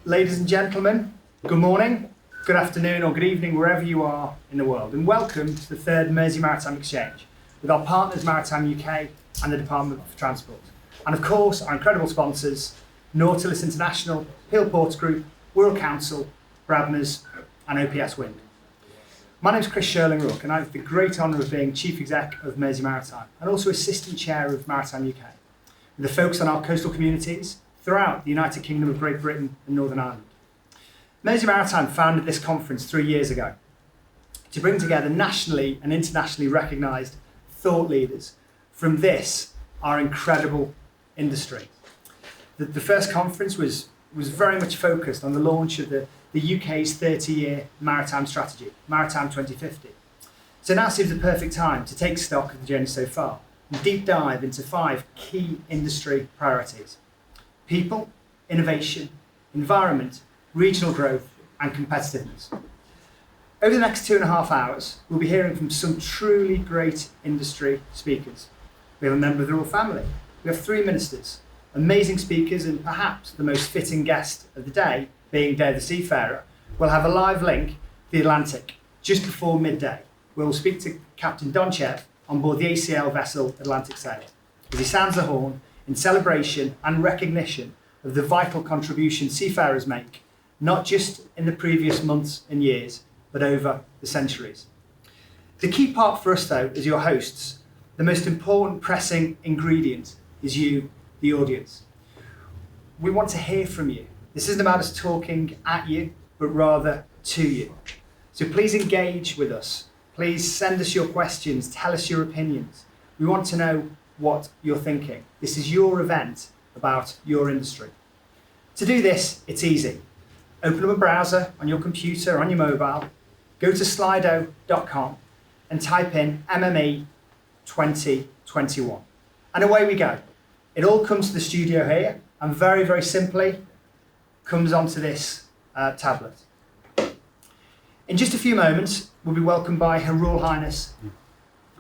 Ladies and gentlemen, good morning, good afternoon or good evening wherever you are in the world, and welcome to the third Mersey Maritime Exchange with our partners Maritime UK and the Department for Transport. And of course our incredible sponsors, Nautilus International, Peel Ports Group, Wirral Council, Bradmers and OPS Wind. My name is Chris Shirling-Rook and I have the great honour of being Chief Exec of Mersey Maritime and also Assistant Chair of Maritime UK, with a focus on our coastal communities throughout the United Kingdom of Great Britain and Northern Ireland. Mersey Maritime founded this conference 3 years ago to bring together nationally and internationally recognised thought leaders from this, our incredible industry. The first conference was very much focused on the launch of the UK's 30-year maritime strategy, Maritime 2050. So now seems the perfect time to take stock of the journey so far and deep dive into 5 key industry priorities: people, innovation, environment, regional growth and competitiveness. Over the next 2.5 hours, we'll be hearing from some truly great industry speakers. We have a member of the royal family. We have 3 ministers, amazing speakers, and perhaps the most fitting guest of the day, being Dare the Seafarer, will have a live link to the Atlantic just before midday. We'll speak to Captain Donchev on board the ACL vessel Atlantic Sailor as he sounds the horn in celebration and recognition of the vital contribution seafarers make, not just in the previous months and years, but over the centuries. The key part for us though, as your hosts, the most important pressing ingredient is you, the audience. We want to hear from you. This isn't about us talking at you, but rather to you. So please engage with us. Please send us your questions, tell us your opinions. We want to know what you're thinking. This is your event about your industry. To do this, it's easy. Open up a browser on your computer, on your mobile, go to slido.com and type in MME 2021. And away we go. It all comes to the studio here and very, very simply comes onto this tablet. In just a few moments, we'll be welcomed by Her Royal Highness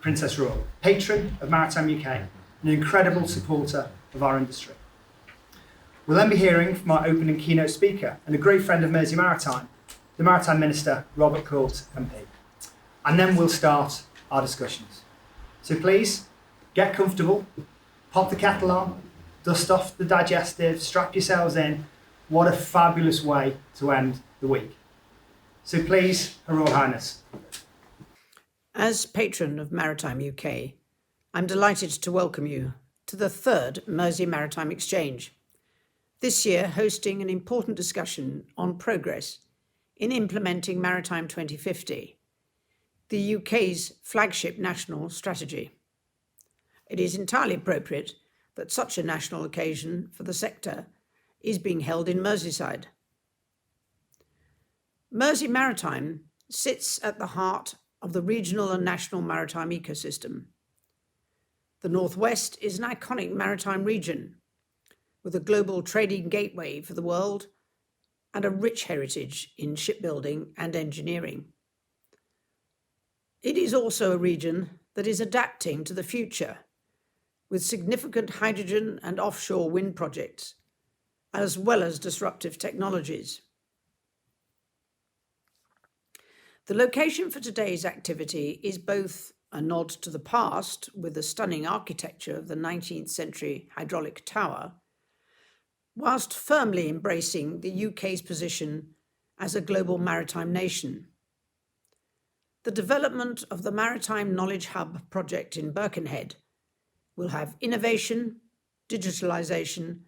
Princess Royal, patron of Maritime UK, and an incredible supporter of our industry. We'll then be hearing from our opening keynote speaker and a great friend of Mersey Maritime, the Maritime Minister, Robert Court MP. And then we'll start our discussions. So please, get comfortable, pop the kettle on, dust off the digestive, strap yourselves in. What a fabulous way to end the week. So please, Her Royal Highness. As patron of Maritime UK, I'm delighted to welcome you to the third Mersey Maritime Exchange, this year hosting an important discussion on progress in implementing Maritime 2050, the UK's flagship national strategy. It is entirely appropriate that such a national occasion for the sector is being held in Merseyside. Mersey Maritime sits at the heart of the regional and national maritime ecosystem. The Northwest is an iconic maritime region with a global trading gateway for the world and a rich heritage in shipbuilding and engineering. It is also a region that is adapting to the future with significant hydrogen and offshore wind projects, as well as disruptive technologies. The location for today's activity is both a nod to the past with the stunning architecture of the 19th century hydraulic tower, whilst firmly embracing the UK's position as a global maritime nation. The development of the Maritime Knowledge Hub project in Birkenhead will have innovation, digitalisation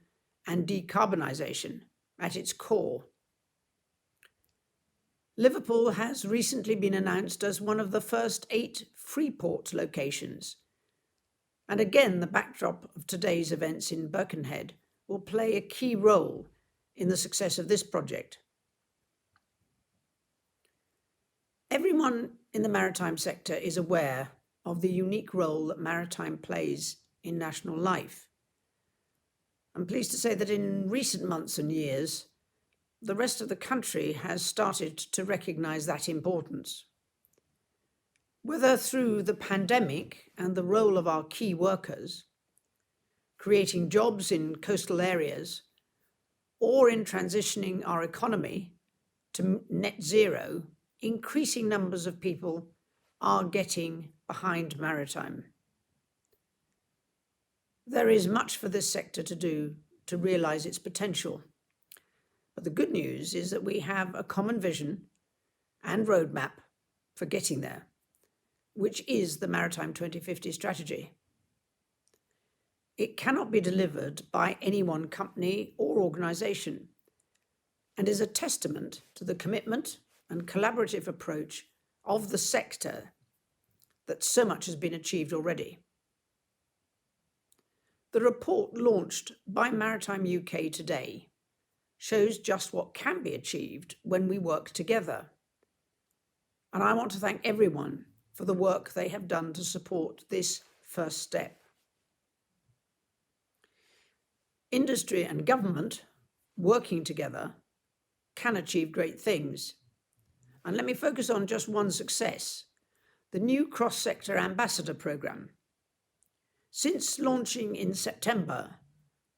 and decarbonisation at its core. Liverpool has recently been announced as one of the first 8 Freeport locations. And again, the backdrop of today's events in Birkenhead will play a key role in the success of this project. Everyone in the maritime sector is aware of the unique role that maritime plays in national life. I'm pleased to say that in recent months and years, the rest of the country has started to recognise that importance. Whether through the pandemic and the role of our key workers, creating jobs in coastal areas, or in transitioning our economy to net zero, increasing numbers of people are getting behind maritime. There is much for this sector to do to realise its potential. But the good news is that we have a common vision and roadmap for getting there, which is the Maritime 2050 strategy. It cannot be delivered by any one company or organisation and is a testament to the commitment and collaborative approach of the sector that so much has been achieved already. The report launched by Maritime UK today shows just what can be achieved when we work together. And I want to thank everyone for the work they have done to support this first step. Industry and government working together can achieve great things. And let me focus on just one success, the new cross-sector ambassador programme. Since launching in September,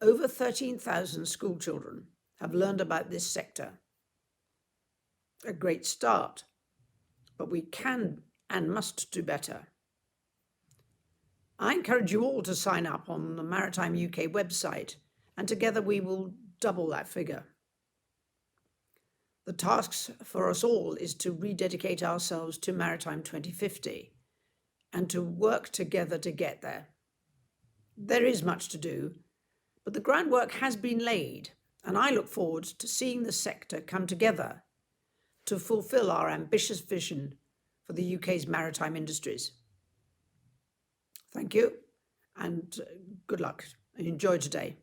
over 13,000 school children have learned about this sector. A great start, but we can and must do better. I encourage you all to sign up on the Maritime UK website, and together we will double that figure. The task for us all is to rededicate ourselves to Maritime 2050 and to work together to get there. There is much to do, but the groundwork has been laid, and I look forward to seeing the sector come together to fulfil our ambitious vision for the UK's maritime industries. Thank you, and good luck, and enjoy today.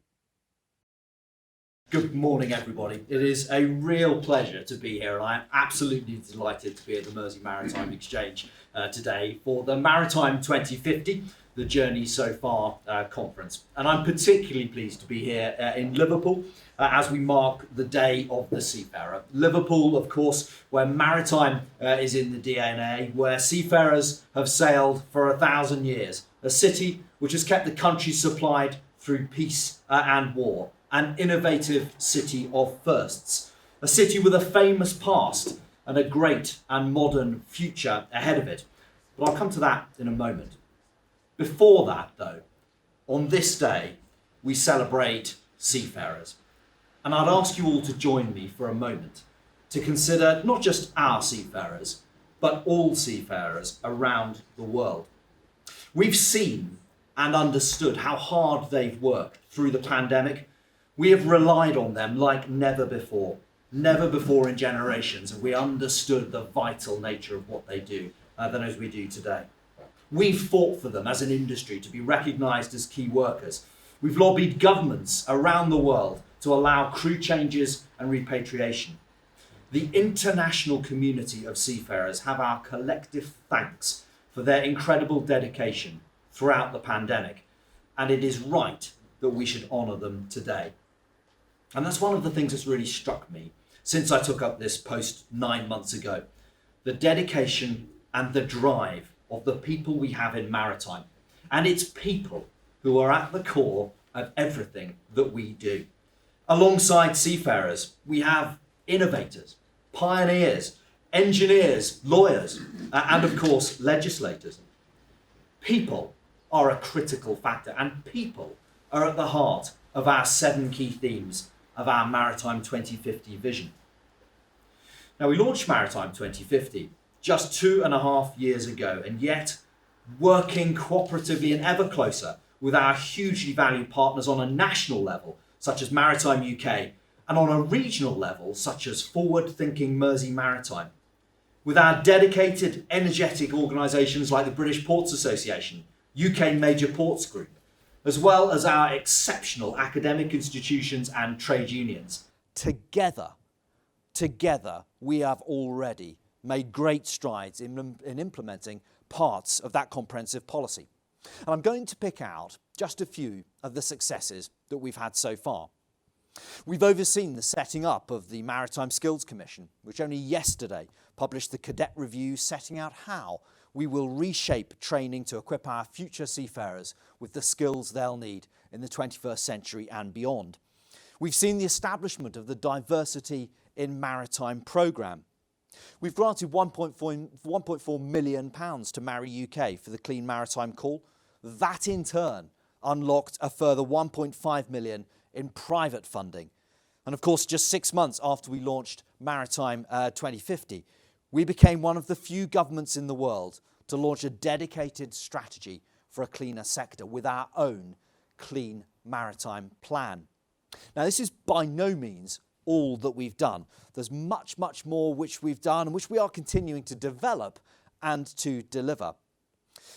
Good morning, everybody. It is a real pleasure to be here, and I am absolutely delighted to be at the Mersey Maritime Exchange today for the Maritime 2050, the Journey So Far conference. And I'm particularly pleased to be here in Liverpool as we mark the Day of the Seafarer. Liverpool, of course, where maritime is in the DNA, where seafarers have sailed for 1,000 years, a city which has kept the country supplied through peace and war. An innovative city of firsts, a city with a famous past and a great and modern future ahead of it. But I'll come to that in a moment. Before that, though, on this day, we celebrate seafarers. And I'd ask you all to join me for a moment to consider not just our seafarers, but all seafarers around the world. We've seen and understood how hard they've worked through the pandemic. We have relied on them like never before in generations, and we understood the vital nature of what they do than as we do today. We've fought for them as an industry to be recognised as key workers. We've lobbied governments around the world to allow crew changes and repatriation. The international community of seafarers have our collective thanks for their incredible dedication throughout the pandemic, and it is right that we should honour them today. And that's one of the things that's really struck me since I took up this post 9 months ago. The dedication and the drive of the people we have in maritime. And it's people who are at the core of everything that we do. Alongside seafarers, we have innovators, pioneers, engineers, lawyers, and of course, legislators. People are a critical factor, and people are at the heart of our 7 key themes of our Maritime 2050 vision. Now, we launched Maritime 2050 just 2.5 years ago, and yet working cooperatively and ever closer with our hugely valued partners on a national level, such as Maritime UK, and on a regional level, such as forward-thinking Mersey Maritime. With our dedicated, energetic organisations like the British Ports Association, UK Major Ports Group, as well as our exceptional academic institutions and trade unions. Together, we have already made great strides in implementing parts of that comprehensive policy. And I'm going to pick out just a few of the successes that we've had so far. We've overseen the setting up of the Maritime Skills Commission, which only yesterday published the Cadet Review setting out how we will reshape training to equip our future seafarers with the skills they'll need in the 21st century and beyond. We've seen the establishment of the Diversity in Maritime programme. We've granted £1.4 million to Marry UK for the Clean Maritime Call. That in turn unlocked a further £1.5 million in private funding. And of course, just 6 months after we launched Maritime 2050, we became one of the few governments in the world to launch a dedicated strategy for a cleaner sector with our own Clean Maritime plan. Now, this is by no means all that we've done. There's much, much more which we've done and which we are continuing to develop and to deliver.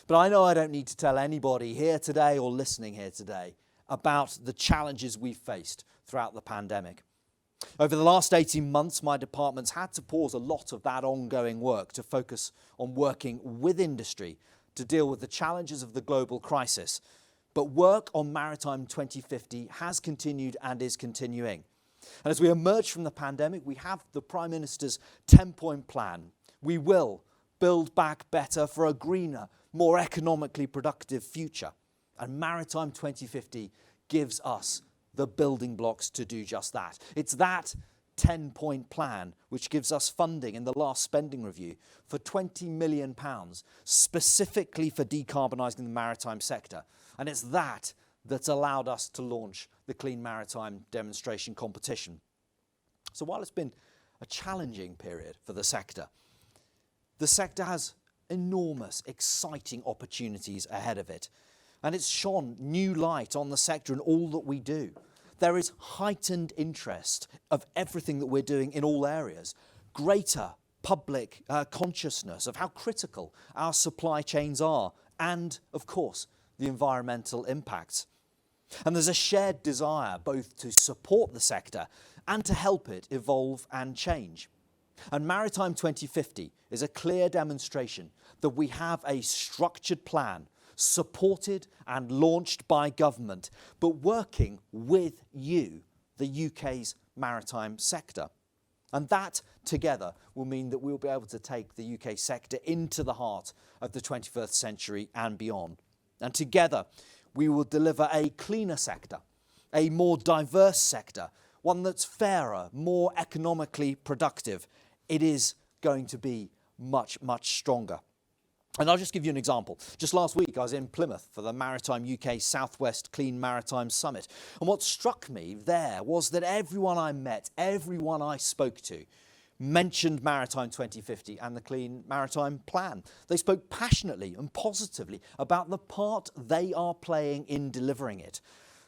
But I know I don't need to tell anybody here today or listening here today about the challenges we've faced throughout the pandemic. Over the last 18 months, my department's had to pause a lot of that ongoing work to focus on working with industry to deal with the challenges of the global crisis. But work on Maritime 2050 has continued and is continuing. And as we emerge from the pandemic, we have the Prime Minister's 10-point plan. We will build back better for a greener, more economically productive future. And Maritime 2050 gives us the building blocks to do just that. It's that 10-point plan which gives us funding in the last spending review for £20 million specifically for decarbonising the maritime sector. And it's that that's allowed us to launch the Clean Maritime demonstration competition. So while it's been a challenging period for the sector has enormous, exciting opportunities ahead of it. And it's shone new light on the sector and all that we do. There is heightened interest of everything that we're doing in all areas. Greater public consciousness of how critical our supply chains are and, of course, the environmental impacts. And there's a shared desire both to support the sector and to help it evolve and change. And Maritime 2050 is a clear demonstration that we have a structured plan supported and launched by government, but working with you, the UK's maritime sector. And that together will mean that we'll be able to take the UK sector into the heart of the 21st century and beyond. And together we will deliver a cleaner sector, a more diverse sector, one that's fairer, more economically productive. It is going to be much, much stronger. And I'll just give you an example. Just last week, I was in Plymouth for the Maritime UK Southwest Clean Maritime Summit. And what struck me there was that everyone I met, everyone I spoke to, mentioned Maritime 2050 and the Clean Maritime Plan. They spoke passionately and positively about the part they are playing in delivering it.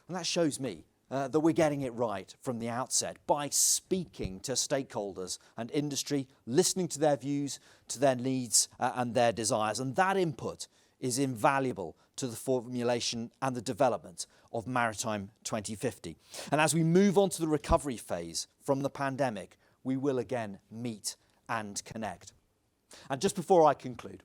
And that shows me that we're getting it right from the outset by speaking to stakeholders and industry, listening to their views, to their needs and their desires. And that input is invaluable to the formulation and the development of Maritime 2050. And as we move on to the recovery phase from the pandemic, we will again meet and connect. And just before I conclude,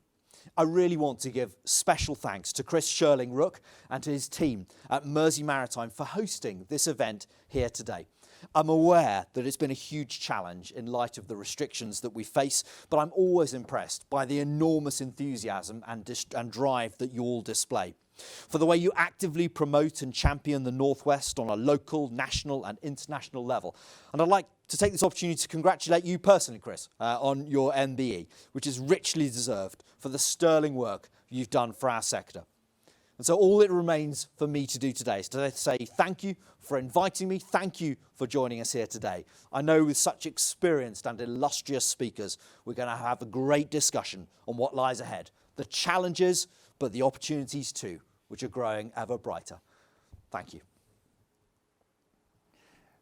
I really want to give special thanks to Chris Shirling-Rook and to his team at Mersey Maritime for hosting this event here today. I'm aware that it's been a huge challenge in light of the restrictions that we face, but I'm always impressed by the enormous enthusiasm and drive that you all display. For the way you actively promote and champion the Northwest on a local, national and international level. And I'd like to take this opportunity to congratulate you personally, Chris, on your MBE, which is richly deserved for the sterling work you've done for our sector. And so all it remains for me to do today is to say thank you for inviting me. Thank you for joining us here today. I know with such experienced and illustrious speakers, we're going to have a great discussion on what lies ahead. The challenges, but the opportunities too, which are growing ever brighter. Thank you.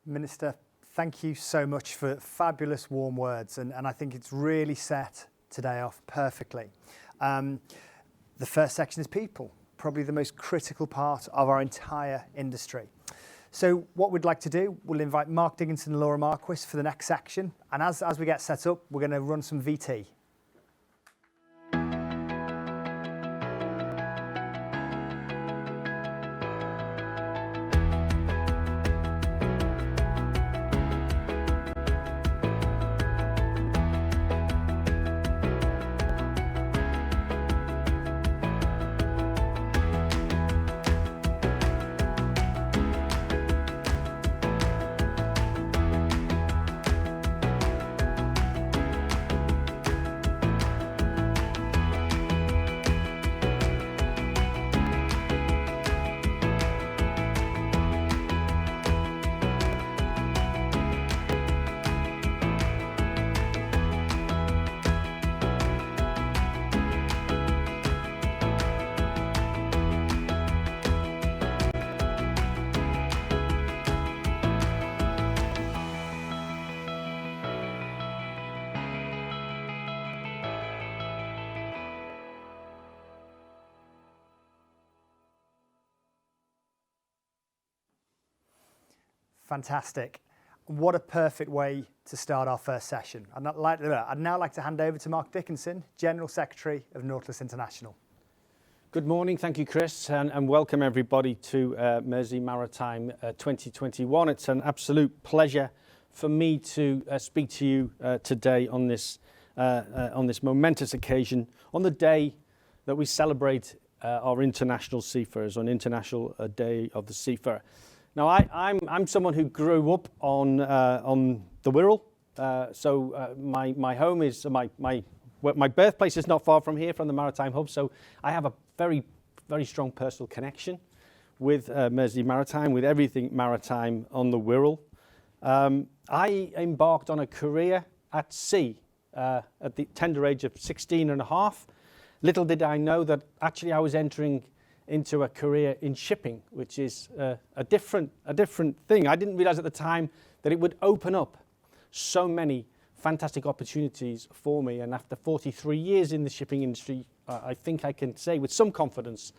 Minister, thank you so much for fabulous warm words, and I think it's really set today off perfectly. The first section is people, probably the most critical part of our entire industry. So what we'd like to do, we'll invite Mark Dickinson and Laura Marquis for the next section, and as we get set up, we're going to run some VT. Fantastic. What a perfect way to start our first session. I'd now like to hand over to Mark Dickinson, General Secretary of Nautilus International. Good morning, thank you Chris, and welcome everybody to Mersey Maritime 2021. It's an absolute pleasure for me to speak to you today on this momentous occasion, on the day that we celebrate our international seafarers, on International Day of the Seafarer. Now, I'm someone who grew up on the Wirral, so my home is my birthplace is not far from here, from the Maritime Hub. So I have a very strong personal connection with Mersey Maritime, with everything maritime on the Wirral. I embarked on a career at sea at the tender age of 16 and a half. Little did I know that actually I was entering into a career in shipping, which is a different thing. I didn't realize at the time that it would open up so many fantastic opportunities for me. And after 43 years in the shipping industry, I think I can say with some confidence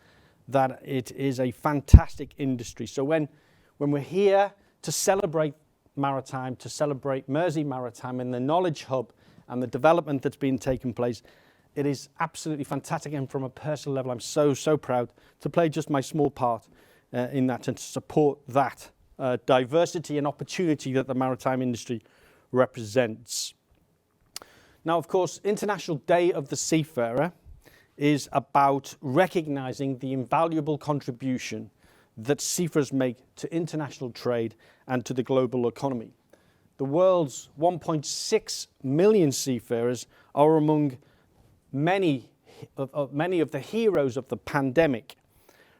that it is a fantastic industry. So when we're here to celebrate maritime, to celebrate Mersey Maritime and the knowledge hub and the development that's been taking place, it is absolutely fantastic, and from a personal level, I'm so proud to play just my small part in that and to support that diversity and opportunity that the maritime industry represents. Now, of course, International Day of the Seafarer is about recognising the invaluable contribution that seafarers make to international trade and to the global economy. The world's 1.6 million seafarers are among many of the heroes of the pandemic,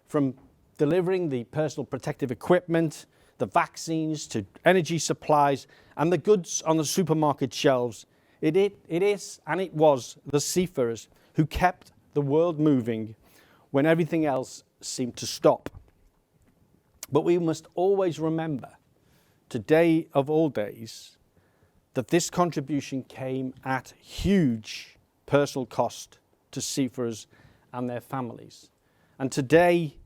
from delivering the personal protective equipment, the vaccines, to energy supplies and the goods on the supermarket shelves. It is and it was the seafarers who kept the world moving when everything else seemed to stop. But we must always remember, today of all days, that this contribution came at huge personal cost to seafarers and their families. And today,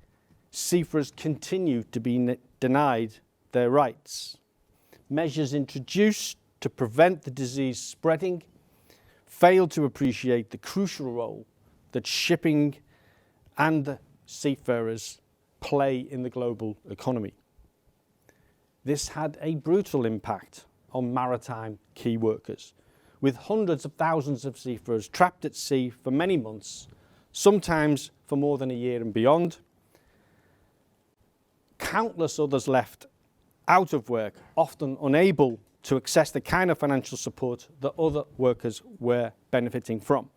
seafarers continue to be denied their rights. Measures introduced to prevent the disease spreading fail to appreciate the crucial role that shipping and the seafarers play in the global economy. This had a brutal impact on maritime key workers, with hundreds of thousands of seafarers trapped at sea for many months, sometimes for more than a year and beyond. Countless others left out of work, often unable to access the kind of financial support that other workers were benefiting from.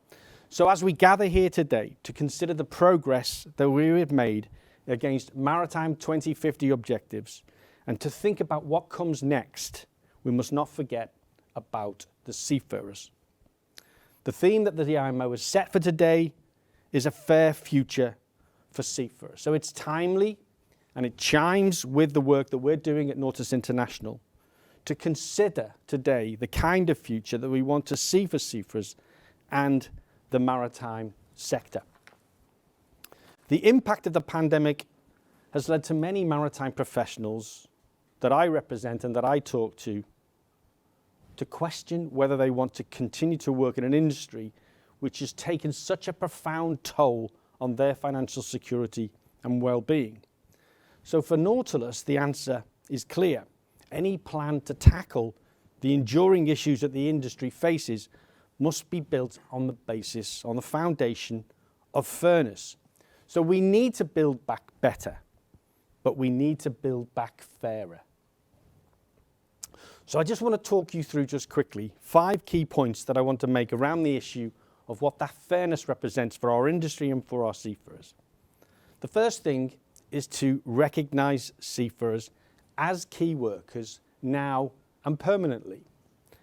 So as we gather here today to consider the progress that we have made against Maritime 2050 objectives and to think about what comes next, we must not forget about the seafarers. The theme that the IMO has set for today is a fair future for seafarers. So it's timely and it chimes with the work that we're doing at Nautilus International to consider today the kind of future that we want to see for seafarers and the maritime sector. The impact of the pandemic has led to many maritime professionals that I represent and that I talk to question whether they want to continue to work in an industry which has taken such a profound toll on their financial security and well-being. So for Nautilus, the answer is clear. Any plan to tackle the enduring issues that the industry faces must be built on the foundation of fairness. So we need to build back better, but we need to build back fairer. So I just want to talk you through just quickly 5 key points that I want to make around the issue of what that fairness represents for our industry and for our seafarers. The first thing is to recognise seafarers as key workers now and permanently.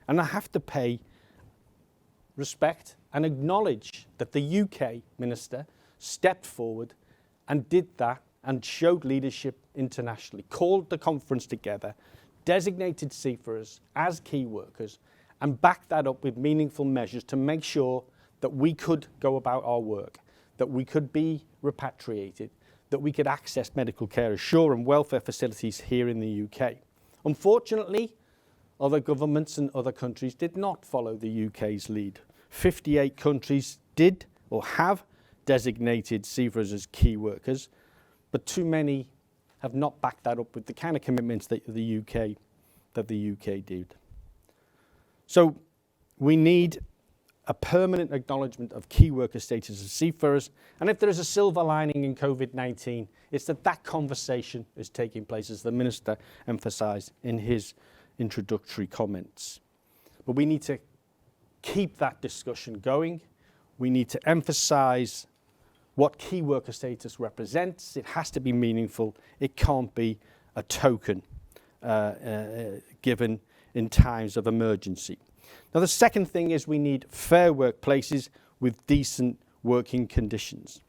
And I have to pay respect and acknowledge that the UK Minister stepped forward and did that and showed leadership internationally, called the conference together, designated seafarers as key workers and backed that up with meaningful measures to make sure that we could go about our work, that we could be repatriated, that we could access medical care, ashore and welfare facilities here in the UK. Unfortunately, other governments and other countries did not follow the UK's lead. 58 countries did or have designated seafarers as key workers, but too many have not backed that up with the kind of commitments that the UK did. So we need a permanent acknowledgement of key worker status as seafarers, and if there is a silver lining in COVID-19, it's that conversation is taking place, as the Minister emphasised in his introductory comments. But we need to keep that discussion going. We need to emphasise what key worker status represents. It has to be meaningful. It can't be a token given in times of emergency. Now, the second thing is we need fair workplaces with decent working conditions.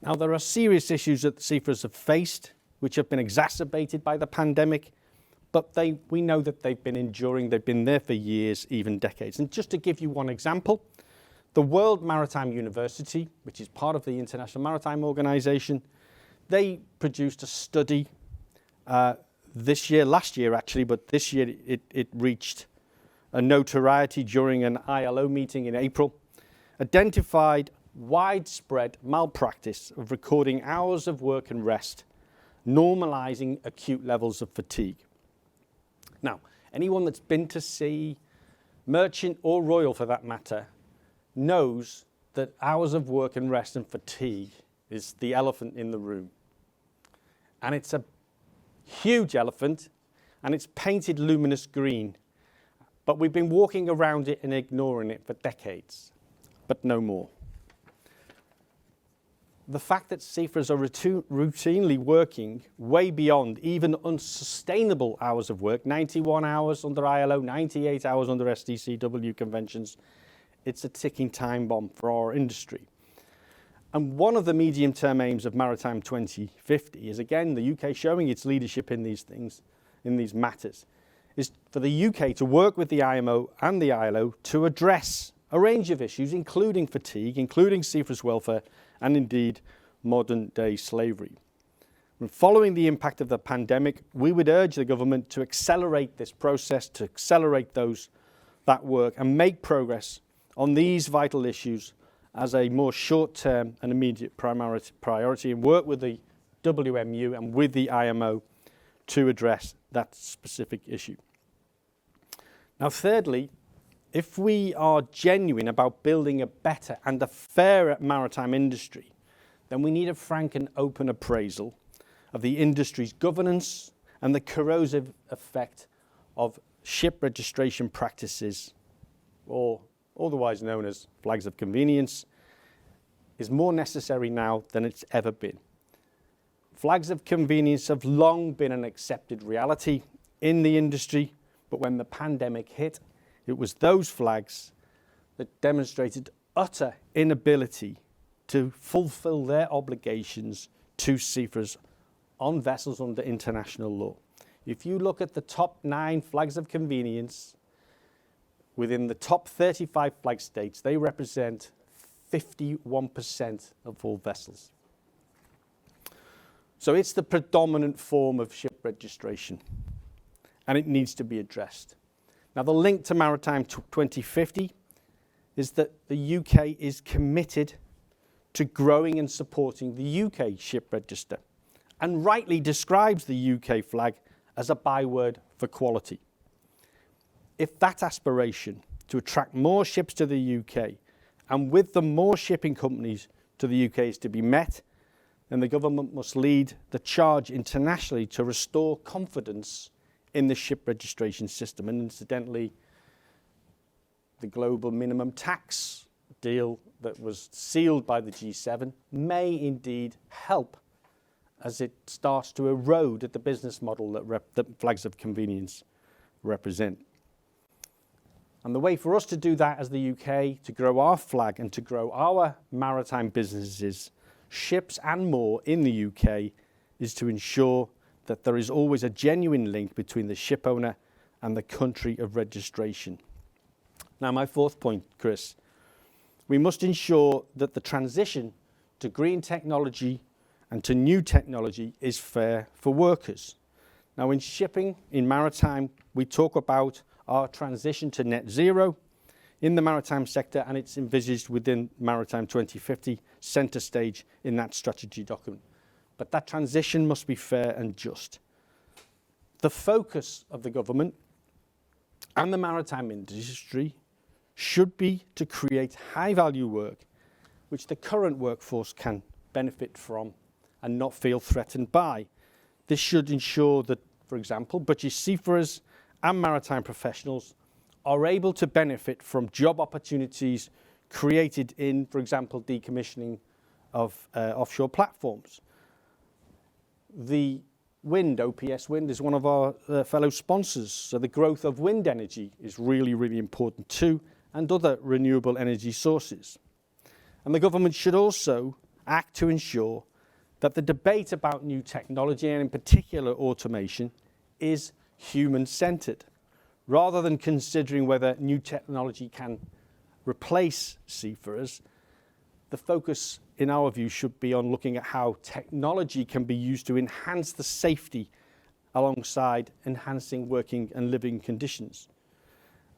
Now, there are serious issues that seafarers have faced, which have been exacerbated by the pandemic, but we know that they've been enduring. They've been there for years, even decades. And just to give you one example, the World Maritime University, which is part of the International Maritime Organization, they produced a study last year actually, but this year it reached a notoriety during an ILO meeting in April, identified widespread malpractice of recording hours of work and rest, normalizing acute levels of fatigue. Now, anyone that's been to sea, merchant or royal for that matter, knows that hours of work and rest and fatigue is the elephant in the room. And it's a huge elephant, and it's painted luminous green. But we've been walking around it and ignoring it for decades, but no more. The fact that seafarers are routinely working way beyond even unsustainable hours of work, 91 hours under ILO, 98 hours under STCW conventions, it's a ticking time bomb for our industry. And one of the medium-term aims of Maritime 2050 is, again, the UK showing its leadership in these things, in these matters, is for the UK to work with the IMO and the ILO to address a range of issues, including fatigue, including seafarers' welfare, and indeed modern-day slavery. And following the impact of the pandemic, we would urge the government to accelerate this process, to accelerate that work and make progress on these vital issues as a more short-term and immediate priority, and work with the WMU and with the IMO to address that specific issue. Now, thirdly, if we are genuine about building a better and a fairer maritime industry, then we need a frank and open appraisal of the industry's governance and the corrosive effect of ship registration practices, or otherwise known as flags of convenience, is more necessary now than it's ever been. Flags of convenience have long been an accepted reality in the industry, but when the pandemic hit, it was those flags that demonstrated utter inability to fulfill their obligations to seafarers on vessels under international law. If you look at the top 9 flags of convenience, within the top 35 flag states, they represent 51% of all vessels. So it's the predominant form of ship registration, and it needs to be addressed. Now, the link to Maritime 2050 is that the UK is committed to growing and supporting the UK ship register, and rightly describes the UK flag as a byword for quality. If that aspiration to attract more ships to the UK, and with them more shipping companies to the UK, is to be met, then the government must lead the charge internationally to restore confidence in the ship registration system. And incidentally, the global minimum tax deal that was sealed by the G7 may indeed help as it starts to erode at the business model that flags of convenience represent. And the way for us to do that as the UK, to grow our flag and to grow our maritime businesses, ships and more in the UK, is to ensure that there is always a genuine link between the ship owner and the country of registration. Now, my fourth point, Chris, we must ensure that the transition to green technology and to new technology is fair for workers. Now, in shipping, in maritime, we talk about our transition to net zero in the maritime sector, and it's envisaged within Maritime 2050, centre stage in that strategy document. But that transition must be fair and just. The focus of the government and the maritime industry should be to create high-value work which the current workforce can benefit from and not feel threatened by. This should ensure that, for example, British seafarers and maritime professionals are able to benefit from job opportunities created in, for example, decommissioning of offshore platforms. The wind, OPS Wind, is one of our fellow sponsors, so the growth of wind energy is really, really important too, and other renewable energy sources. And the government should also act to ensure that the debate about new technology, and in particular automation, is human-centred, rather than considering whether new technology can replace seafarers. The focus, in our view, should be on looking at how technology can be used to enhance the safety alongside enhancing working and living conditions.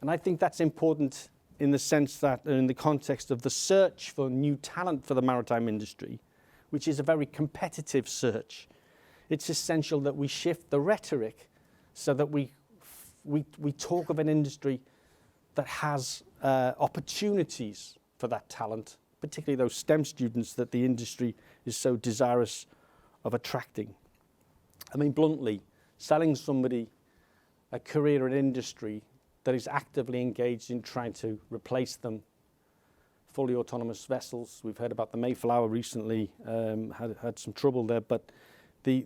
And I think that's important in the sense that, in the context of the search for new talent for the maritime industry, which is a very competitive search, it's essential that we shift the rhetoric so that we talk of an industry that has opportunities for that talent, particularly those STEM students that the industry is so desirous of attracting. I mean, bluntly, selling somebody a career in industry that is actively engaged in trying to replace them fully autonomous vessels. We've heard about the Mayflower recently, had some trouble there, but the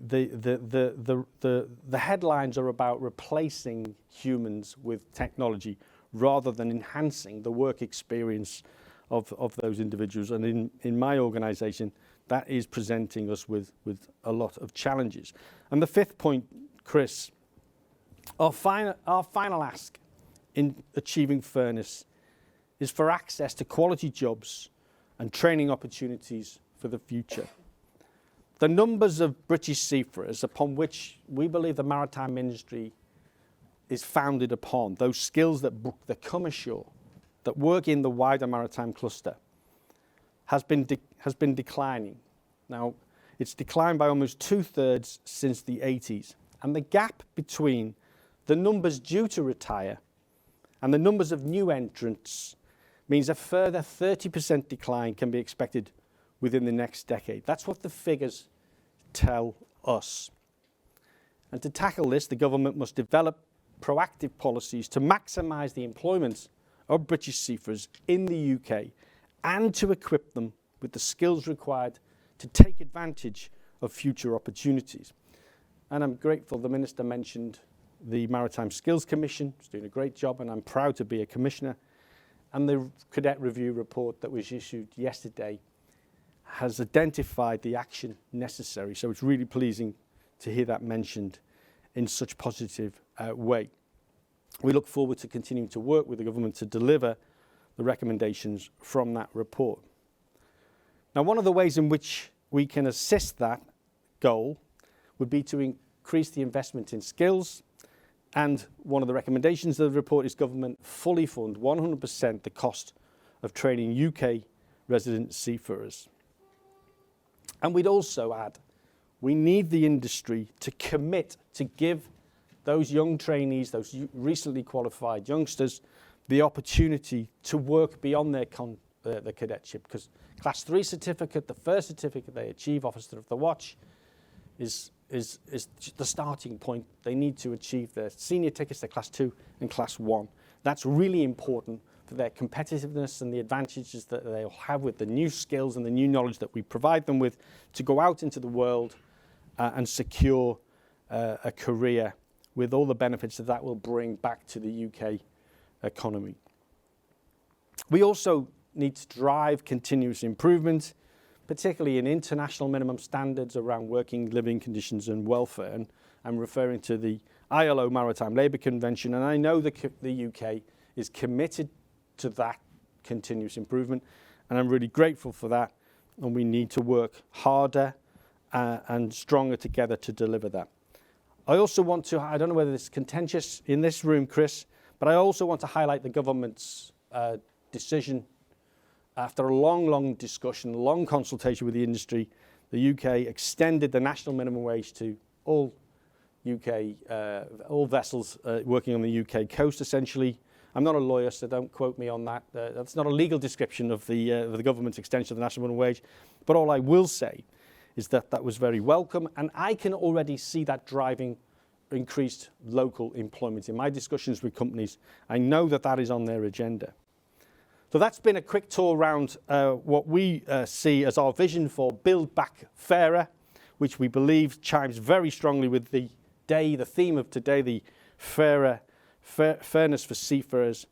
headlines are about replacing humans with technology rather than enhancing the work experience of those individuals. And in my organisation, that is presenting us with a lot of challenges. And the fifth point, Chris, our final ask in achieving fairness is for access to quality jobs and training opportunities for the future. The numbers of British seafarers upon which we believe the maritime industry is founded upon, those skills that come ashore, that work in the wider maritime cluster, has been declining. Now, it's declined by almost 2/3 since the 80s. And the gap between the numbers due to retire and the numbers of new entrants means a further 30% decline can be expected within the next decade. That's what the figures tell us. And to tackle this, the government must develop proactive policies to maximise the employment of British seafarers in the UK and to equip them with the skills required to take advantage of future opportunities. And I'm grateful the Minister mentioned the Maritime Skills Commission. It's doing a great job, and I'm proud to be a commissioner. And the Cadet Review report that was issued yesterday has identified the action necessary. So it's really pleasing to hear that mentioned in such positive way. We look forward to continuing to work with the government to deliver the recommendations from that report. Now, one of the ways in which we can assist that goal would be to increase the investment in skills. And one of the recommendations of the report is government fully fund 100% the cost of training UK resident seafarers. And we'd also add, we need the industry to commit to give those young trainees, those recently qualified youngsters, the opportunity to work beyond their cadetship, because Class 3 certificate, the first certificate they achieve, Officer of the Watch, is the starting point. They need to achieve their senior tickets, their Class 2 and Class 1. That's really important for their competitiveness and the advantages that they'll have with the new skills and the new knowledge that we provide them with to go out into the world and secure a career with all the benefits that that will bring back to the UK economy. We also need to drive continuous improvement, particularly in international minimum standards around working, living conditions and welfare. And I'm referring to the ILO Maritime Labour Convention, and I know the UK is committed to that continuous improvement, and I'm really grateful for that, and we need to work harder and stronger together to deliver that. I also want to, I don't know whether it's contentious in this room, Chris, but I also want to highlight the government's decision. After a long discussion, long consultation with the industry, the UK extended the national minimum wage to all vessels working on the UK coast, essentially. I'm not a lawyer, so don't quote me on that. That's not a legal description of the government's extension of the national minimum wage. But all I will say is that that was very welcome, and I can already see that driving increased local employment. In my discussions with companies, I know that that is on their agenda. So that's been a quick tour around what we see as our vision for Build Back Fairer, which we believe chimes very strongly with the theme of today, the fairness for seafarers.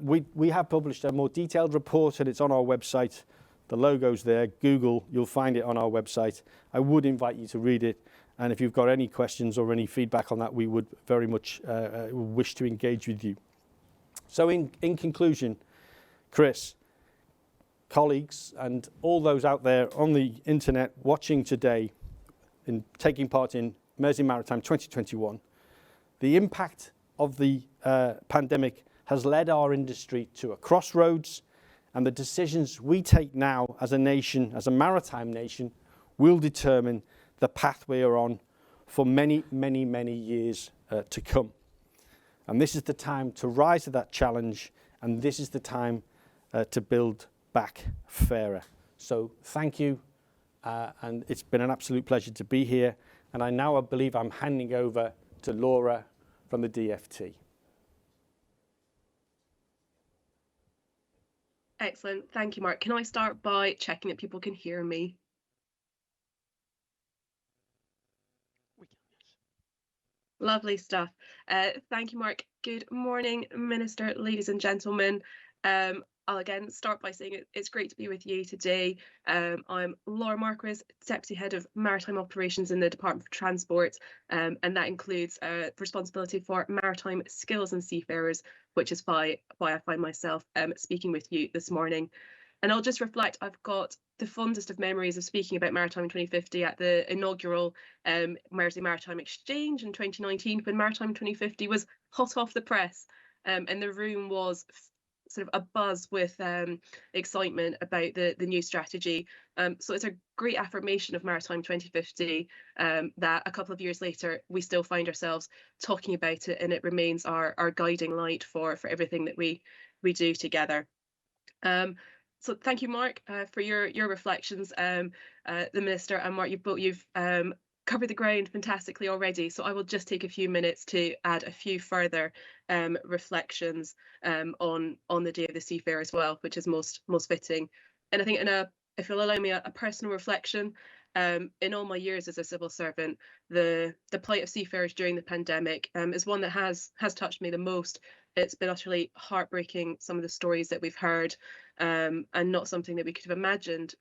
We have published a more detailed report, and it's on our website. The logo's there. Google, you'll find it on our website. I would invite you to read it. And if you've got any questions or any feedback on that, we would very much wish to engage with you. So in conclusion, Chris, colleagues, and all those out there on the internet watching today and taking part in Mersey Maritime 2021, the impact of the pandemic has led our industry to a crossroads, and the decisions we take now as a nation, as a maritime nation, will determine the path we are on for many years to come. And this is the time to rise to that challenge, and this is the time to build back fairer. So thank you, and it's been an absolute pleasure to be here. And I now believe I'm handing over to Laura from the DFT. Excellent. Thank you, Mark. Can I start by checking that people can hear me? Lovely stuff. Thank you, Mark. Good morning, Minister, ladies and gentlemen. I'll again start by saying it's great to be with you today. I'm Laura Marquis, Deputy Head of Maritime Operations in the Department for Transport, and that includes responsibility for maritime skills and seafarers, which is why I find myself speaking with you this morning. And I'll just reflect, I've got the fondest of memories of speaking about Maritime 2050 at the inaugural Mersey Maritime Exchange in 2019, when Maritime 2050 was hot off the press, and the room was sort of abuzz with excitement about the new strategy. So it's a great affirmation of Maritime 2050 that a couple of years later we still find ourselves talking about it, and it remains our guiding light for everything that we do together. So thank you, Mark, for your reflections. The Minister and Mark, you've covered the ground fantastically already, so I will just take a few minutes to add a few further reflections on the Day of the Seafarer as well, which is most fitting. And I think if you'll allow me a personal reflection, in all my years as a civil servant, the plight of seafarers during the pandemic is one that has touched me the most. It's been utterly heartbreaking, some of the stories that we've heard, and not something that we could have imagined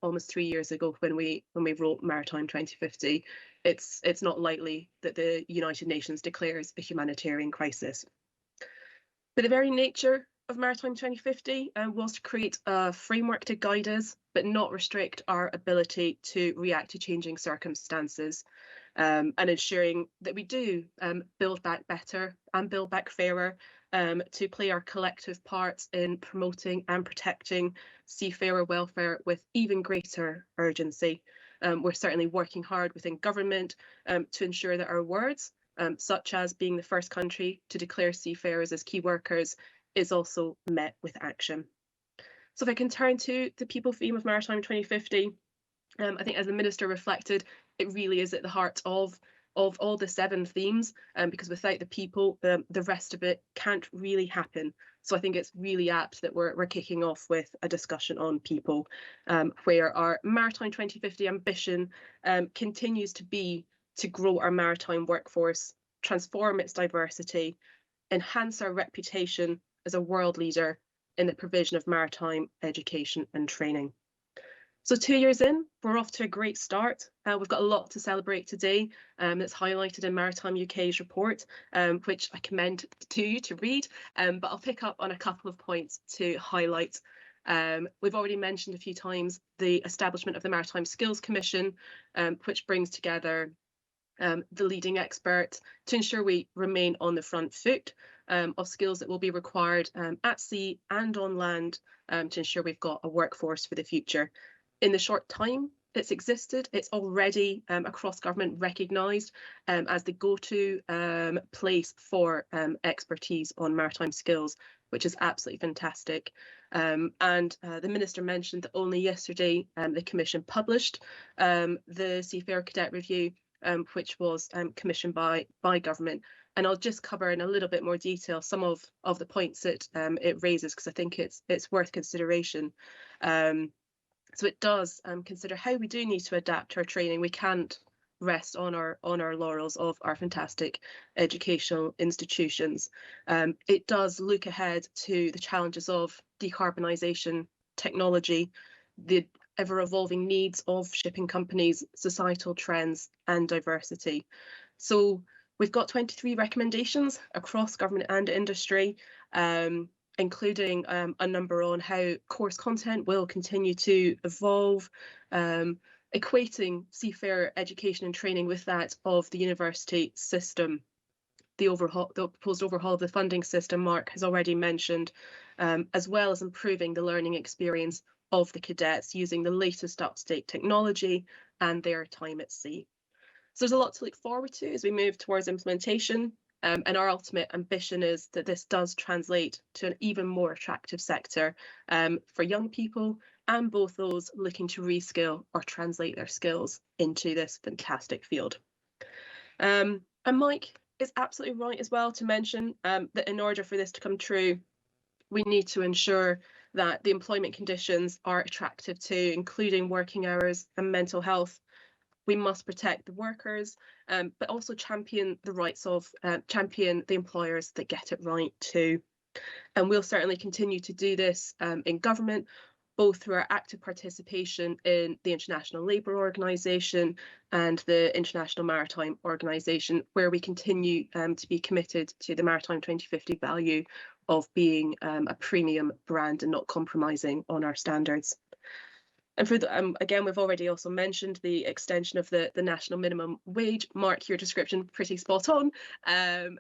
almost 3 years ago when we wrote Maritime 2050. It's not likely that the United Nations declares a humanitarian crisis. But the very nature of Maritime 2050 was to create a framework to guide us, but not restrict our ability to react to changing circumstances, and ensuring that we do build back better and build back fairer, to play our collective parts in promoting and protecting seafarer welfare with even greater urgency. We're certainly working hard within government to ensure that our words, such as being the first country to declare seafarers as key workers, is also met with action. So if I can turn to the people theme of Maritime 2050, I think as the Minister reflected, it really is at the heart of all the 7 themes, because without the people, the rest of it can't really happen. So I think it's really apt that we're kicking off with a discussion on people, where our Maritime 2050 ambition continues to be to grow our maritime workforce, transform its diversity, enhance our reputation as a world leader in the provision of maritime education and training. So 2 years in, we're off to a great start. We've got a lot to celebrate today, that's highlighted in Maritime UK's report, which I commend to you to read, but I'll pick up on a couple of points to highlight. We've already mentioned a few times the establishment of the Maritime Skills Commission, which brings together the leading experts to ensure we remain on the front foot of skills that will be required at sea and on land, to ensure we've got a workforce for the future. In the short time it's existed, it's already across government recognised as the go-to place for expertise on maritime skills, which is absolutely fantastic. And the Minister mentioned that only yesterday the Commission published the Seafarer Cadet Review, which was commissioned by government. And I'll just cover in a little bit more detail some of the points that it raises, because I think it's worth consideration. So it does consider how we do need to adapt our training. We can't rest on our laurels of our fantastic educational institutions. It does look ahead to the challenges of decarbonisation, technology, the ever-evolving needs of shipping companies, societal trends and diversity. So we've got 23 recommendations across government and industry, including a number on how course content will continue to evolve, equating seafarer education and training with that of the university system. The proposed overhaul of the funding system, Mark has already mentioned, as well as improving the learning experience of the cadets using the latest up-to-date technology and their time at sea. So there's a lot to look forward to as we move towards implementation. And our ultimate ambition is that this does translate to an even more attractive sector for young people and both those looking to reskill or translate their skills into this fantastic field. And Mike is absolutely right as well to mention that in order for this to come true, we need to ensure that the employment conditions are attractive too, including working hours and mental health. We must protect the workers, but also champion the rights of, champion the employers that get it right too. And we'll certainly continue to do this in government, both through our active participation in the International Labour Organisation and the International Maritime Organisation, where we continue to be committed to the Maritime 2050 value of being a premium brand and not compromising on our standards. And for the, again, we've already also mentioned the extension of the national minimum wage. Mark, your description pretty spot on.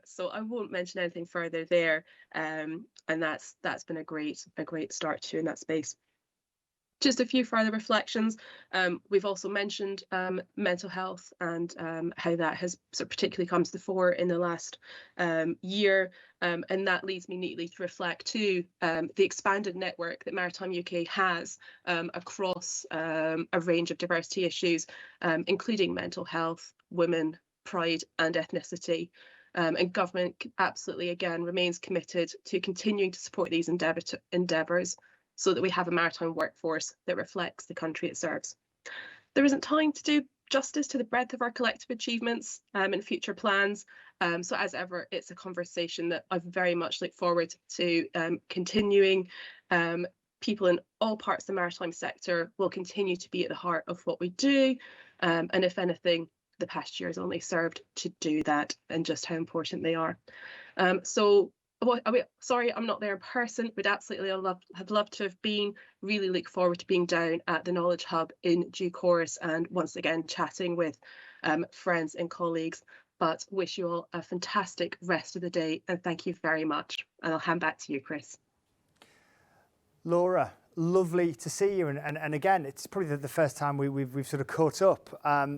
So I won't mention anything further there. And that's been a great start to in that space. Just a few further reflections. We've also mentioned mental health and how that has sort of particularly come to the fore in the last year. And that leads me neatly to reflect too the expanded network that Maritime UK has across a range of diversity issues, including mental health, women, pride and ethnicity. And government absolutely, again, remains committed to continuing to support these endeavours so that we have a maritime workforce that reflects the country it serves. There isn't time to do justice to the breadth of our collective achievements and future plans. So as ever, it's a conversation that I very much look forward to continuing. People in all parts of the maritime sector will continue to be at the heart of what we do. And if anything, the past year has only served to do that and just how important they are. Sorry, I'm not there in person. Would absolutely have loved to have been. Really look forward to being down at the Knowledge Hub in due course and once again chatting with friends and colleagues. But wish you all a fantastic rest of the day and thank you very much. And I'll hand back to you, Chris. Laura, lovely to see you, and again, it's probably the first time we've sort of caught up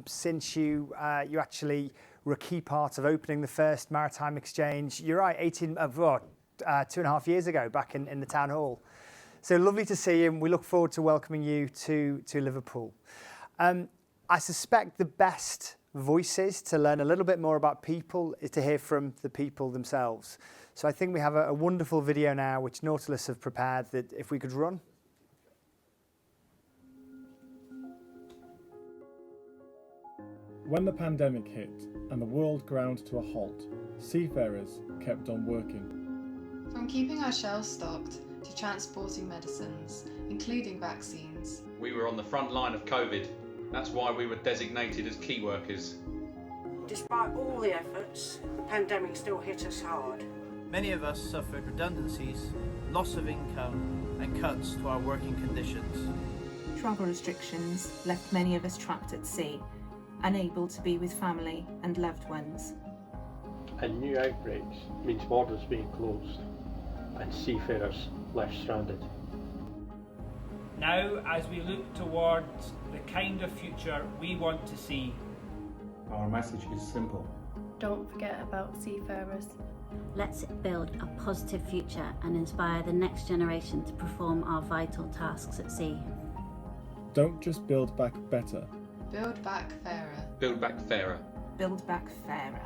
since you actually were a key part of opening the first maritime exchange. You're right, 2.5 years ago, back in the town hall. So lovely to see you, and we look forward to welcoming you to Liverpool. I suspect the best voices to learn a little bit more about people is to hear from the people themselves. So I think we have a wonderful video now which Nautilus have prepared that if we could run. When the pandemic hit and the world ground to a halt, seafarers kept on working. From keeping our shelves stocked to transporting medicines, including vaccines. We were on the front line of COVID. That's why we were designated as key workers. Despite all the efforts, the pandemic still hit us hard. Many of us suffered redundancies, loss of income and cuts to our working conditions. Travel restrictions left many of us trapped at sea, unable to be with family and loved ones. And new outbreaks means borders being closed and seafarers left stranded. Now, as we look towards the kind of future we want to see, our message is simple. Don't forget about seafarers. Let's build a positive future and inspire the next generation to perform our vital tasks at sea. Don't just build back better. Build back fairer. Build back fairer. Build back fairer.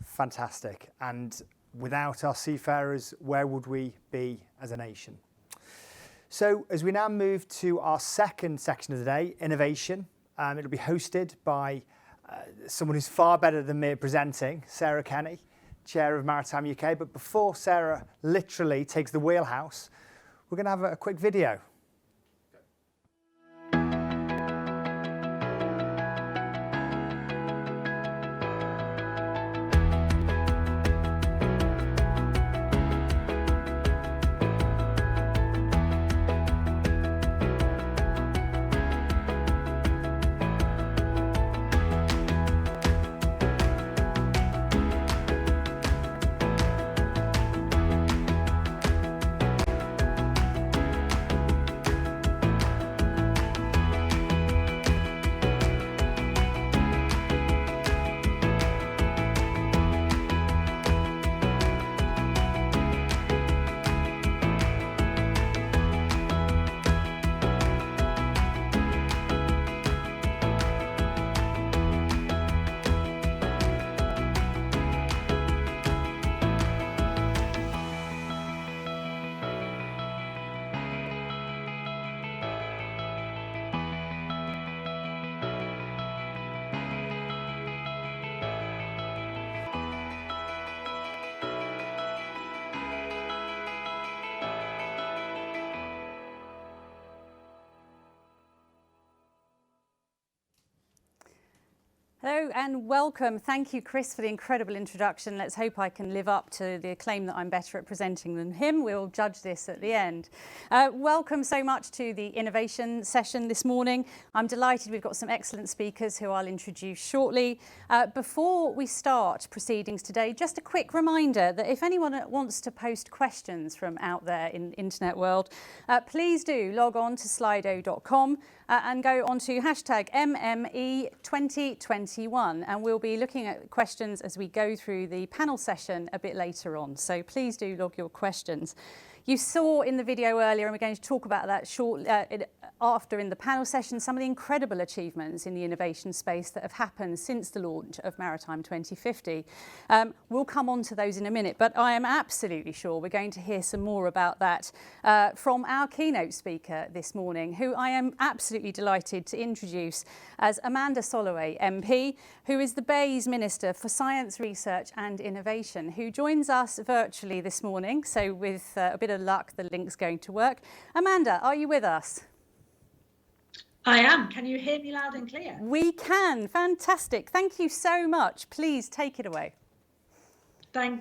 Fantastic. And without our seafarers, where would we be as a nation? So as we now move to our second section of the day, innovation, it'll be hosted by someone who's far better than me at presenting, Sarah Kenny, Chair of Maritime UK. But before Sarah literally takes the wheelhouse, we're going to have a quick video. Hello and welcome. Thank you, Chris, for the incredible introduction. Let's hope I can live up to the claim that I'm better at presenting than him. We'll judge this at the end. Welcome so much to the innovation session this morning. I'm delighted we've got some excellent speakers who I'll introduce shortly. Before we start proceedings today, just a quick reminder that if anyone wants to post questions from out there in the internet world, please do log on to slido.com and go onto hashtag MME2021, and we'll be looking at questions as we go through the panel session a bit later on. So please do log your questions. You saw in the video earlier, and we're going to talk about that after in the panel session, some of the incredible achievements in the innovation space that have happened since the launch of Maritime 2050. We'll come on to those in a minute, but I am absolutely sure we're going to hear some more about that from our keynote speaker this morning, who I am absolutely delighted to introduce as Amanda Soloway MP, who is the BEIS Minister for Science, Research and Innovation, who joins us virtually this morning. So with a bit of luck, the link's going to work. Amanda, are you with us? I am. Can you hear me loud and clear? We can. Fantastic. Thank you so much. Please take it away.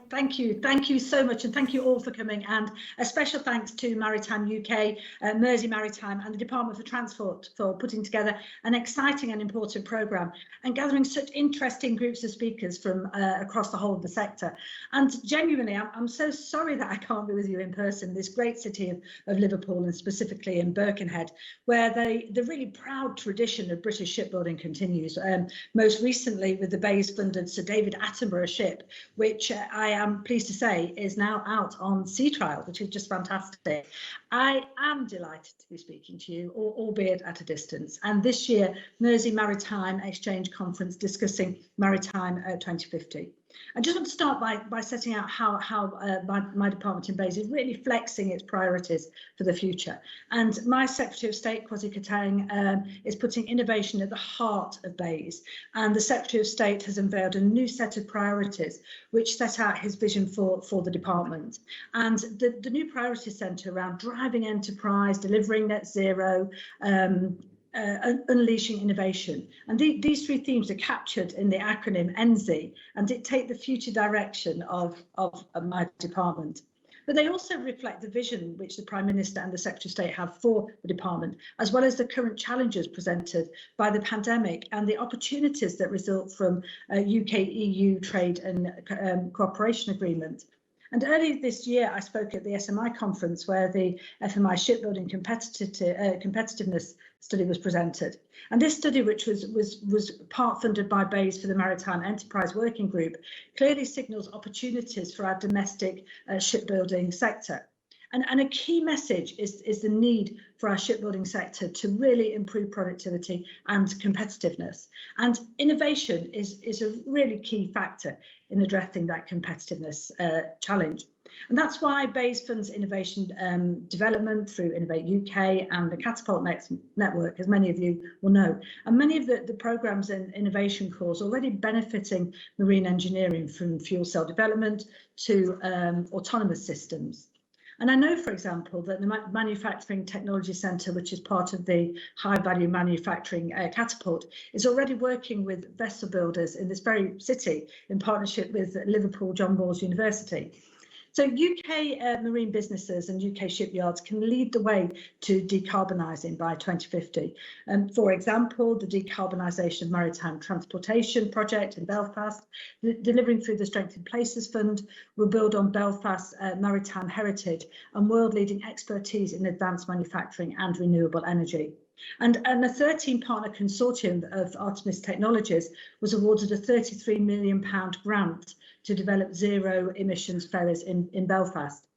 Thank you. Thank you so much. And thank you all for coming. And a special thanks to Maritime UK, Mersey Maritime and the Department for Transport for putting together an exciting and important programme and gathering such interesting groups of speakers from across the whole of the sector. And genuinely, I'm so sorry that I can't be with you in person, this great city of Liverpool, and specifically in Birkenhead, where the really proud tradition of British shipbuilding continues. Most recently with the BEIS funded Sir David Attenborough ship, which I am pleased to say is now out on sea trial, which is just fantastic. I am delighted to be speaking to you, albeit at a distance. And this year, Mersey Maritime Exchange Conference discussing Maritime 2050. I just want to start by setting out how my department in BEIS is really flexing its priorities for the future. And my Secretary of State, Kwasi Kwarteng, is putting innovation at the heart of BEIS. And the Secretary of State has unveiled a new set of priorities which set out his vision for the department. And the new priorities centre around driving enterprise, delivering net zero, unleashing innovation. And these three themes are captured in the acronym ENZI and dictate the future direction of my department. But they also reflect the vision which the Prime Minister and the Secretary of State have for the department, as well as the current challenges presented by the pandemic and the opportunities that result from UK-EU trade and cooperation agreement. And earlier this year, I spoke at the SMI conference where the FMI shipbuilding competitiveness study was presented. And this study, which was part funded by BEIS for the Maritime Enterprise Working Group, clearly signals opportunities for our domestic shipbuilding sector. And a key message is the need for our shipbuilding sector to really improve productivity and competitiveness. And innovation is a really key factor in addressing that competitiveness challenge. And that's why BEIS funds innovation development through Innovate UK and the Catapult network, as many of you will know. And many of the programmes in innovation cores already benefiting marine engineering, from fuel cell development to autonomous systems. And I know, for example, that the Manufacturing Technology Centre, which is part of the High Value Manufacturing Catapult, is already working with vessel builders in this very city in partnership with Liverpool John Moores University. So UK marine businesses and UK shipyards can lead the way to decarbonising by 2050. For example, the decarbonisation of maritime transportation project in Belfast, delivering through the Strengthened Places Fund, will build on Belfast's maritime heritage and world-leading expertise in advanced manufacturing and renewable energy. And a 13-partner consortium of Artemis Technologies was awarded a £33 million grant to develop zero emissions ferries in Belfast.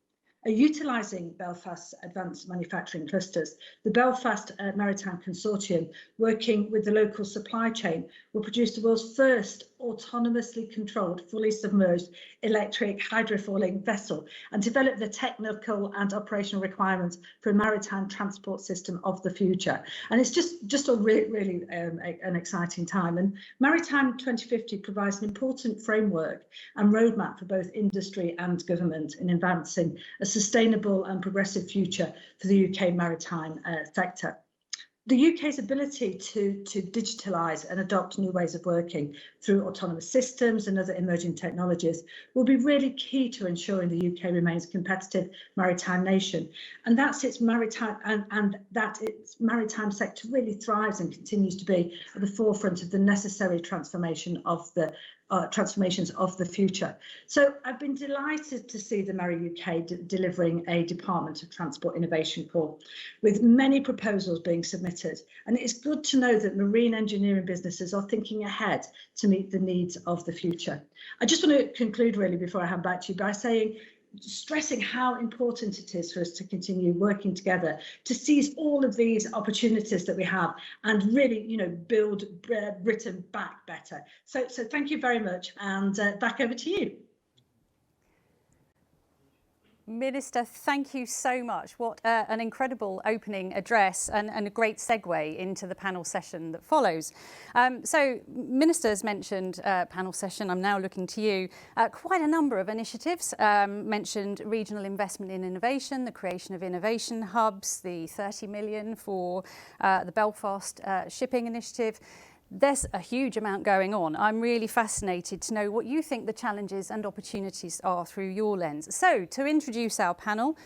Utilising Belfast's advanced manufacturing clusters, the Belfast Maritime Consortium, working with the local supply chain, will produce the world's first autonomously controlled, fully submerged electric hydrofoiling vessel and develop the technical and operational requirements for a maritime transport system of the future. And it's just a really an exciting time. And Maritime 2050 provides an important framework and roadmap for both industry and government in advancing a sustainable and progressive future for the UK maritime sector. The UK's ability to digitalise and adopt new ways of working through autonomous systems and other emerging technologies will be really key to ensuring the UK remains a competitive maritime nation. And that's its maritime and that its maritime sector really thrives and continues to be at the forefront of the necessary transformations of the future. So I've been delighted to see the MARI UK delivering a Department of Transport Innovation Call with many proposals being submitted. And it's good to know that marine engineering businesses are thinking ahead to meet the needs of the future. I just want to conclude really before I hand back to you by stressing how important it is for us to continue working together to seize all of these opportunities that we have and really, build Britain back better. So thank you very much, and back over to you. Minister, thank you so much. What an incredible opening address and a great segue into the panel session that follows. So Minister's mentioned panel session. I'm now looking to you. Quite a number of initiatives mentioned: regional investment in innovation, the creation of innovation hubs, the 30 million for the Belfast shipping initiative. There's a huge amount going on. I'm really fascinated to know what you think the challenges and opportunities are through your lens. So to introduce our panel,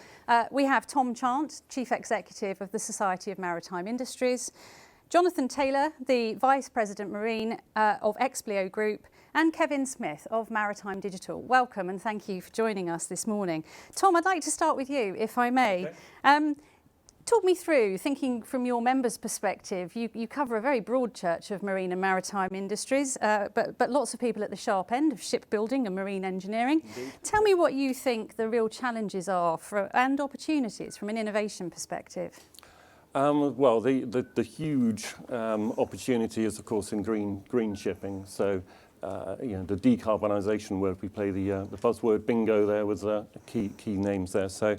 we have Tom Chant, Chief Executive of the Society of Maritime Industries, Jonathan Taylor, the Vice President Marine of Explio Group, and Kevin Smith of Maritime Digital. Welcome and thank you for joining us this morning. Tom, I'd like to start with you, if I may. Okay. Talk me through, thinking from your members' perspective, you cover a very broad church of marine and maritime industries, but lots of people at the sharp end of shipbuilding and marine engineering. Indeed. Tell me what you think the real challenges are and opportunities from an innovation perspective. Well, the huge opportunity is, of course, in green shipping. So, the decarbonisation word, we play the buzzword bingo there with key names there. So,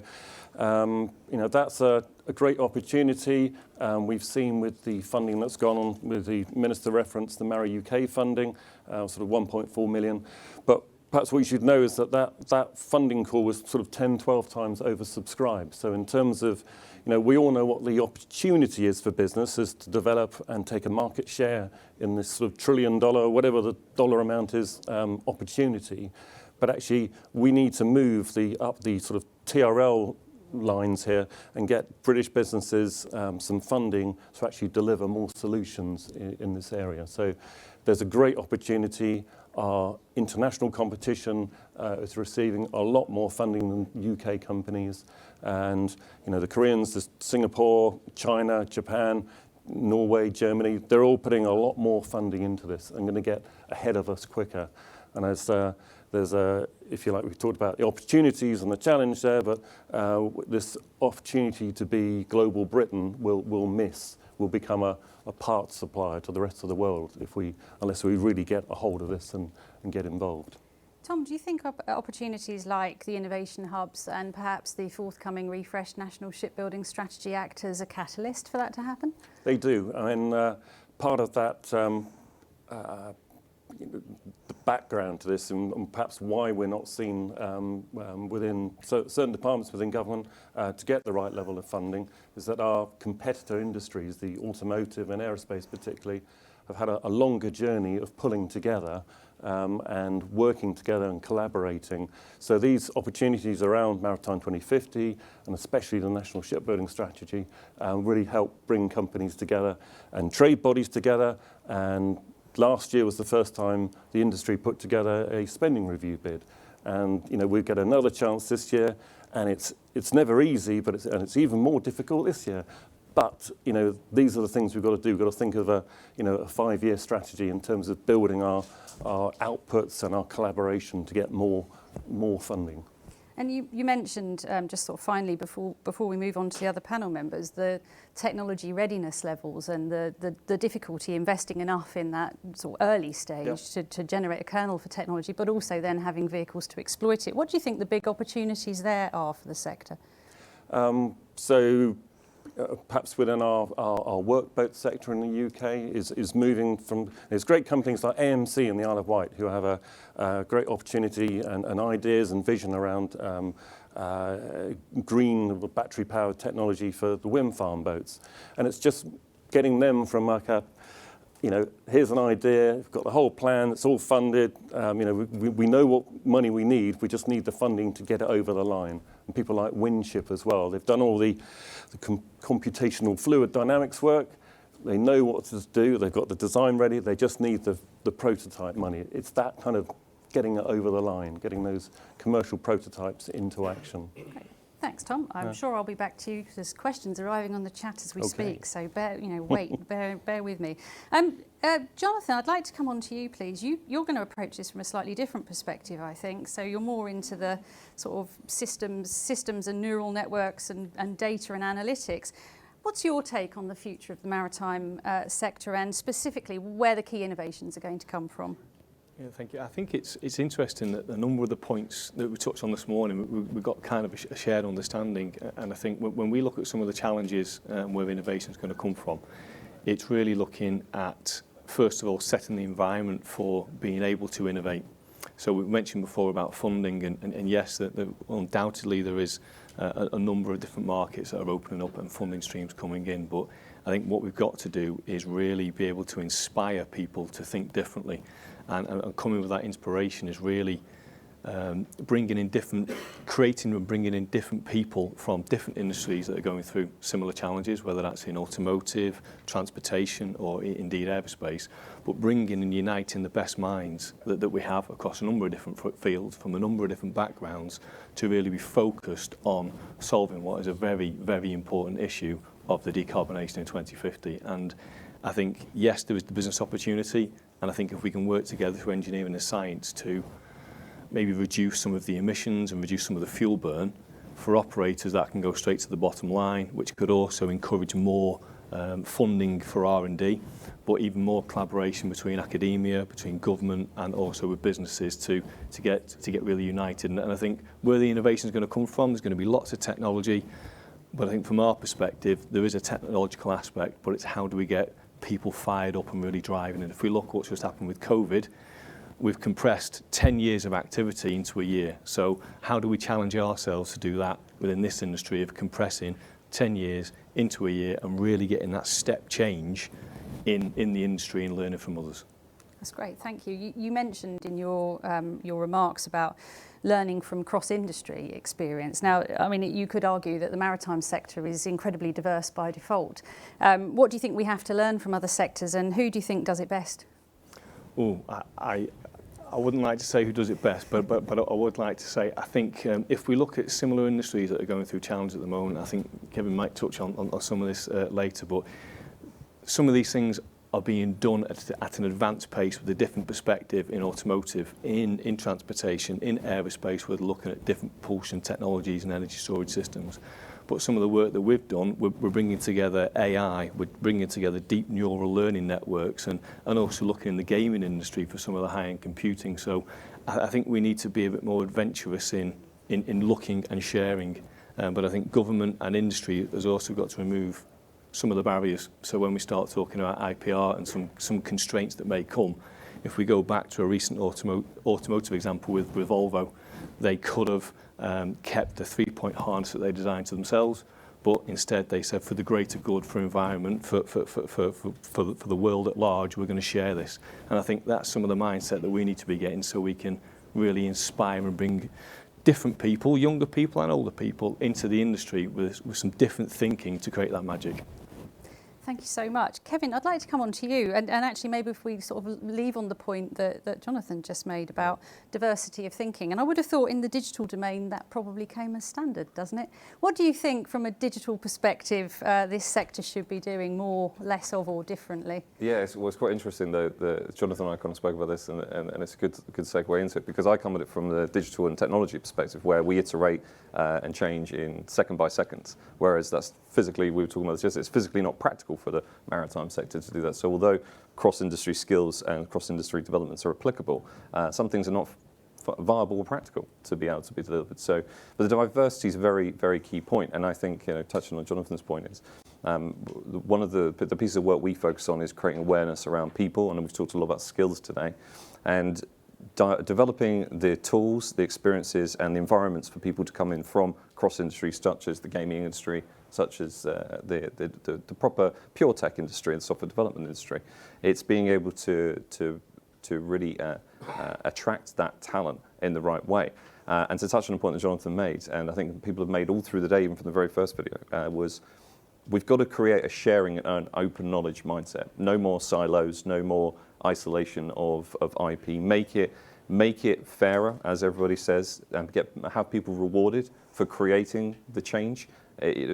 that's a great opportunity. We've seen with the funding that's gone on, with the Minister reference, the MARI UK funding, sort of 1.4 million. But perhaps what you should know is that funding call was sort of 10, 12 times oversubscribed. So in terms of, we all know what the opportunity is for businesses to develop and take a market share in this sort of $1 trillion, whatever the dollar amount is, opportunity. But actually, we need to move up the sort of TRL lines here and get British businesses some funding to actually deliver more solutions in this area. So there's a great opportunity. Our international competition is receiving a lot more funding than UK companies. And, the Koreans, the Singapore, China, Japan, Norway, Germany, they're all putting a lot more funding into this and going to get ahead of us quicker. And as there's if you like, we've talked about the opportunities and the challenge there, but this opportunity to be global Britain will become a parts supplier to the rest of the world unless we really get a hold of this and get involved. Tom, do you think opportunities like the innovation hubs and perhaps the forthcoming refreshed National Shipbuilding Strategy act as a catalyst for that to happen? They do. I mean, part of that the background to this and perhaps why we're not seen within certain departments within government to get the right level of funding is that our competitor industries, the automotive and aerospace particularly, have had a longer journey of pulling together and working together and collaborating. So these opportunities around Maritime 2050 and especially the National Shipbuilding Strategy really help bring companies together and trade bodies together. And last year was the first time the industry put together a spending review bid. And we get another chance this year, and it's never easy, but it's even more difficult this year. But these are the things we've got to do. We've got to think of a 5-year strategy in terms of building our outputs and our collaboration to get more funding. And you mentioned, just sort of finally, before we move on to the other panel members, the technology readiness levels and the difficulty investing enough in that sort of early stage to generate a kernel for technology, but also then having vehicles to exploit it. What do you think the big opportunities there are for the sector? Perhaps within our workboat sector in the UK is moving from, there's great companies like AMC in the Isle of Wight who have a great opportunity and ideas and vision around green battery powered technology for the wind farm boats. And it's just getting them from like a, you know, here's an idea, we've got the whole plan, it's all funded, you know, we know what money we need, we just need the funding to get it over the line. And people like Windship as well, they've done all the computational fluid dynamics work, they know what to do, they've got the design ready, they just need the prototype money. It's that kind of getting it over the line, getting those commercial prototypes into action. Great. Thanks, Tom. I'm sure I'll be back to you because there's questions arriving on the chat as we speak. So bear with me. Jonathan, I'd like to come on to you, please. You're going to approach this from a slightly different perspective, I think. So you're more into the sort of systems and neural networks and data and analytics. What's your take on the future of the maritime sector and specifically where the key innovations are going to come from? Yeah, thank you. I think it's interesting that a number of the points that we touched on this morning, we've got kind of a shared understanding. And I think when we look at some of the challenges where innovation is going to come from, it's really looking at, first of all, setting the environment for being able to innovate. So we mentioned before about funding, and yes, that undoubtedly there is a number of different markets that are opening up and funding streams coming in. But I think what we've got to do is really be able to inspire people to think differently. And coming with that inspiration is really creating and bringing in different people from different industries that are going through similar challenges, whether that's in automotive, transportation, or indeed aerospace, but bringing and uniting the best minds that we have across a number of different fields, from a number of different backgrounds, to really be focused on solving what is a very, very important issue of the decarbonisation in 2050. And I think, yes, there is the business opportunity, and I think if we can work together through engineering and science to maybe reduce some of the emissions and reduce some of the fuel burn, for operators that can go straight to the bottom line, which could also encourage more funding for R&D, but even more collaboration between academia, between government, and also with businesses to get really united. And I think where the innovation is going to come from, there's going to be lots of technology, but I think from our perspective, there is a technological aspect, but it's how do we get people fired up and really driving. And if we look what's just happened with COVID, we've compressed 10 years of activity into a year. So how do we challenge ourselves to do that within this industry of compressing 10 years into a year and really getting that step change in the industry and learning from others? That's great, thank you. You mentioned in your remarks about learning from cross-industry experience. Now, I mean, you could argue that the maritime sector is incredibly diverse by default. What do you think we have to learn from other sectors, and who do you think does it best? Oh, I wouldn't like to say who does it best, but I would like to say I think if we look at similar industries that are going through challenges at the moment, I think Kevin might touch on some of this later, but some of these things are being done at an advanced pace with a different perspective in automotive, in transportation, in aerospace. We're looking at different propulsion technologies and energy storage systems. But some of the work that we've done, we're bringing together AI, we're bringing together deep neural learning networks, and also looking in the gaming industry for some of the high-end computing. So I think we need to be a bit more adventurous in looking and sharing. But I think government and industry has also got to remove some of the barriers. So when we start talking about IPR and some constraints that may come, if we go back to a recent automotive example with Volvo, they could have kept the three-point harness that they designed to themselves, but instead they said for the greater good, for environment, for the world at large, we're going to share this. And I think that's some of the mindset that we need to be getting so we can really inspire and bring different people, younger people and older people, into the industry with some different thinking to create that magic. Thank you so much. Kevin, I'd like to come on to you and actually maybe if we sort of leave on the point that Jonathan just made about diversity of thinking. And I would have thought in the digital domain that probably came as standard, doesn't it? What do you think from a digital perspective this sector should be doing more, less of or differently? Yeah, it's quite interesting that Jonathan and I kind of spoke about this and it's a good segue into it because I come at it from the digital and technology perspective where we iterate and change in second by second, whereas that's physically, we were talking about this yesterday, it's physically not practical for the maritime sector to do that. So although cross-industry skills and cross-industry developments are applicable, some things are not viable or practical to be able to be delivered. So but the diversity is a very, very key point. And I think, touching on Jonathan's point is, one of the pieces of work we focus on is creating awareness around people, and we've talked a lot about skills today, and developing the tools, the experiences and the environments for people to come in from cross-industry such as the gaming industry, such as the proper pure tech industry and software development industry. It's being able to really attract that talent in the right way. And to touch on a point that Jonathan made, and I think people have made all through the day, even from the very first video, was we've got to create a sharing and an open knowledge mindset. No more silos, no more isolation of IP. Make it fairer, as everybody says, and have people rewarded for creating the change.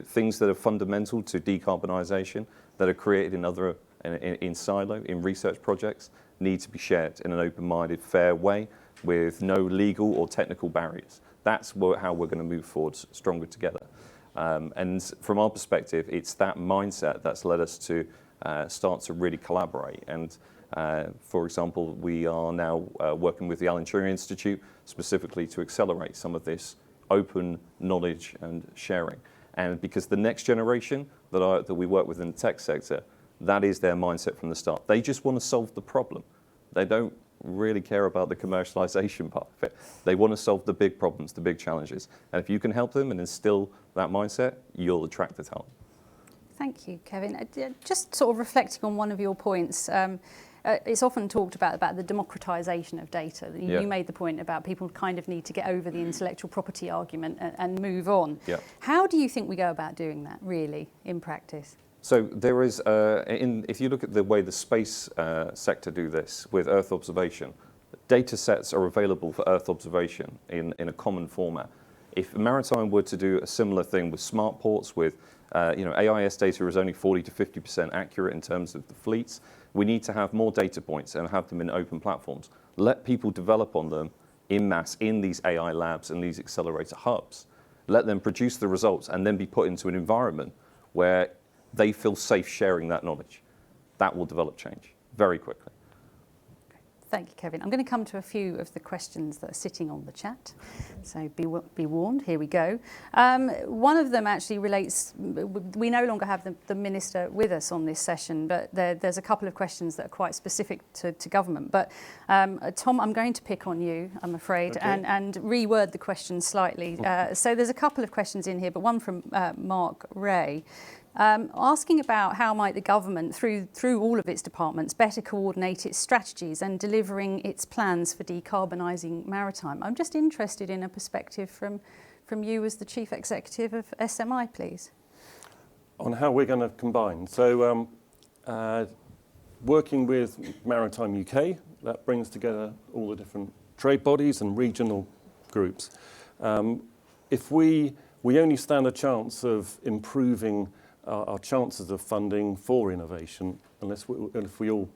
Things that are fundamental to decarbonisation, that are created in silo, in research projects, need to be shared in an open-minded, fair way with no legal or technical barriers. That's how we're going to move forward stronger together. And from our perspective, it's that mindset that's led us to start to really collaborate. And for example, we are now working with the Alan Turing Institute specifically to accelerate some of this open knowledge and sharing. And because the next generation that we work with in the tech sector, that is their mindset from the start. They just want to solve the problem. They don't really care about the commercialization part of it. They want to solve the big problems, the big challenges. And if you can help them and instill that mindset, you'll attract the talent. Thank you, Kevin. Just sort of reflecting on one of your points, it's often talked about the democratization of data. You made the point about people kind of need to get over the intellectual property argument and move on. How do you think we go about doing that, really, in practice? So there is, if you look at the way the space sector do this with Earth observation, data sets are available for Earth observation in a common format. If Maritime were to do a similar thing with smart ports, with AIS data is only 40 to 50% accurate in terms of the fleets, we need to have more data points and have them in open platforms. Let people develop on them in mass in these AI labs and these accelerator hubs. Let them produce the results and then be put into an environment where they feel safe sharing that knowledge. That will develop change very quickly. Thank you, Kevin. I'm going to come to a few of the questions that are sitting on the chat. So be warned, here we go. One of them actually relates, we no longer have the Minister with us on this session, but there's a couple of questions that are quite specific to government. But Tom, I'm going to pick on you, I'm afraid, and reword the question slightly. So there's a couple of questions in here, but one from Mark Ray. Asking about how might the government, through all of its departments, better coordinate its strategies and delivering its plans for decarbonising maritime. I'm just interested in a perspective from you as the Chief Executive of SMI, please. On how we're going to combine. So working with Maritime UK, that brings together all the different trade bodies and regional groups. If we only stand a chance of improving our chances of funding for innovation if we all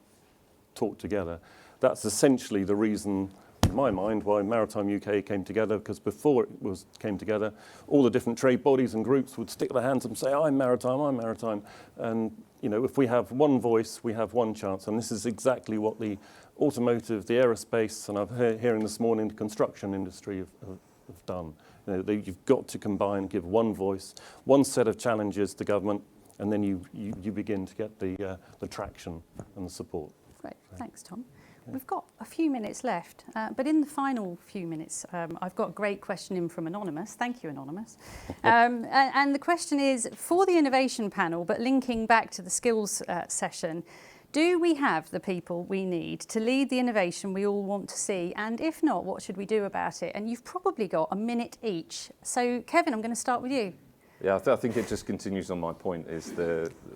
talk together. That's essentially the reason, in my mind, why Maritime UK came together, because before it came together, all the different trade bodies and groups would stick their hands up and say, I'm Maritime, I'm Maritime. And if we have one voice, we have one chance. And this is exactly what the automotive, the aerospace, and I'm hearing this morning, the construction industry have done. You've got to combine, give one voice, one set of challenges to government, and then you begin to get the traction and the support. Great, thanks, Tom. We've got a few minutes left, but in the final few minutes, I've got a great question in from Anonymous. Thank you, Anonymous. And the question is, for the innovation panel, but linking back to the skills session, do we have the people we need to lead the innovation we all want to see? And if not, what should we do about it? And you've probably got a minute each. So, Kevin, I'm going to start with you. Yeah, I think it just continues on my point, is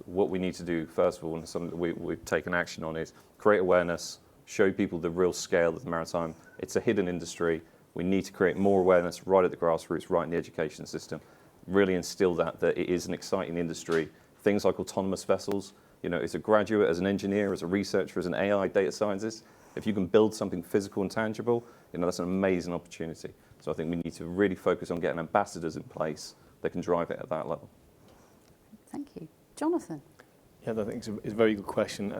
what we need to do, first of all, and something that we've taken action on, is create awareness, show people the real scale of the maritime. It's a hidden industry. We need to create more awareness right at the grassroots, right in the education system. Really instill that it is an exciting industry. Things like autonomous vessels. As a graduate, as an engineer, as a researcher, as an AI data scientist, if you can build something physical and tangible, that's an amazing opportunity. So I think we need to really focus on getting ambassadors in place that can drive it at that level. Thank you. Jonathan? Yeah, I think it's a very good question.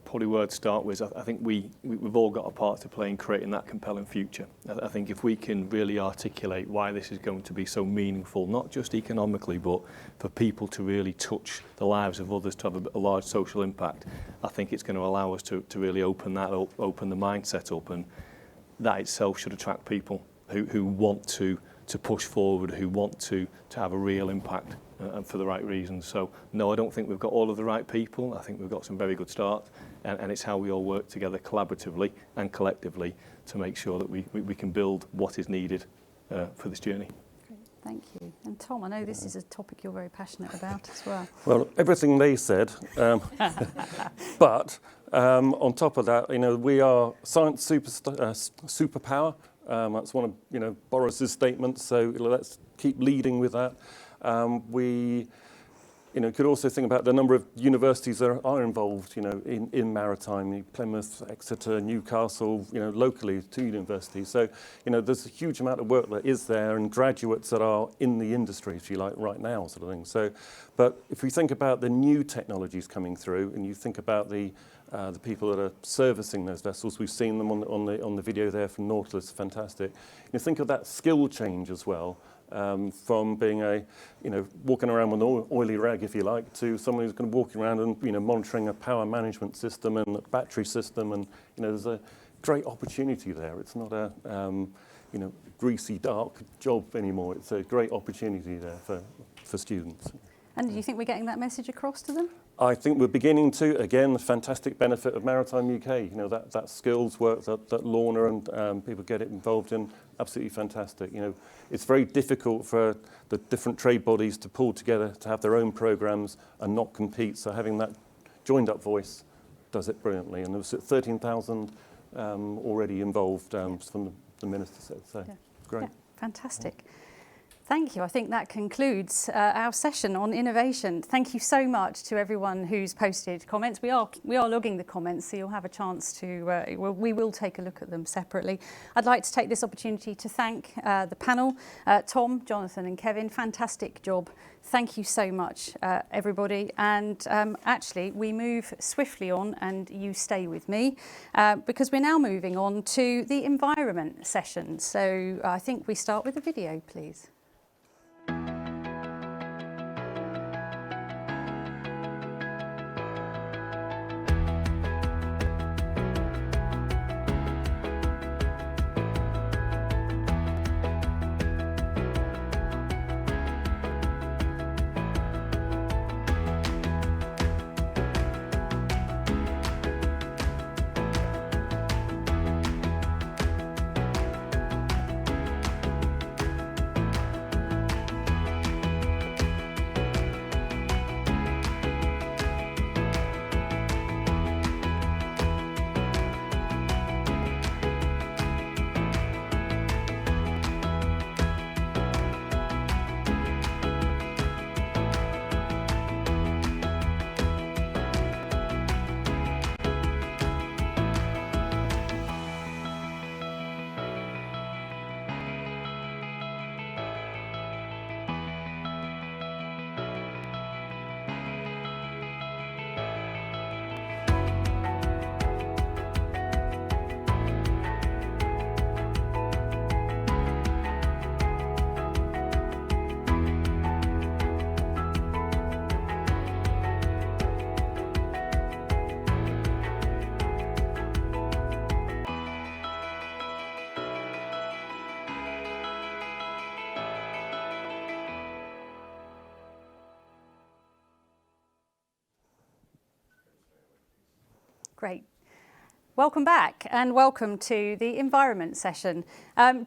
Probably where I'd start with, I think we've all got a part to play in creating that compelling future. I think if we can really articulate why this is going to be so meaningful, not just economically, but for people to really touch the lives of others, to have a large social impact, I think it's going to allow us to really open that up, open the mindset up, and that itself should attract people who want to push forward, who want to have a real impact and for the right reasons. So no, I don't think we've got all of the right people. I think we've got some very good start, and it's how we all work together collaboratively and collectively to make sure that we can build what is needed for this journey. Thank you. And Tom, I know this is a topic you're very passionate about as well. Well, everything they said, but on top of that, we are science superpower. That's one of Boris's statements. So let's keep leading with that. We could also think about the number of universities that are involved, in maritime, Plymouth, Exeter, Newcastle, locally 2 universities. So, there's a huge amount of work that is there and graduates that are in the industry, if you like, right now, sort of thing. So, but if we think about the new technologies coming through and you think about the people that are servicing those vessels, we've seen them on the video there from Nautilus, fantastic. Think of that skill change as well. From being walking around with an oily rag, if you like, to someone who's going to walk around and, monitoring a power management system and a battery system. And, there's a great opportunity there. It's not a, greasy, dark job anymore. It's a great opportunity there for students. And do you think we're getting that message across to them? I think we're beginning to, again, the fantastic benefit of Maritime UK, that skills work that Lorna and people get it involved in, absolutely fantastic. It's very difficult for the different trade bodies to pull together to have their own programs and not compete. So having that joined up voice does it brilliantly. And there was 13,000 already involved from the Minister said, so great. Yeah, fantastic. Thank you. I think that concludes our session on innovation. Thank you so much to everyone who's posted comments. We are logging the comments, so you'll have a chance to, we will take a look at them separately. I'd like to take this opportunity to thank the panel, Tom, Jonathan and Kevin. Fantastic job. Thank you so much, everybody. And actually, we move swiftly on, and you stay with me, because we're now moving on to the environment session. So I think we start with a video, please. Great. Welcome back and welcome to the environment session.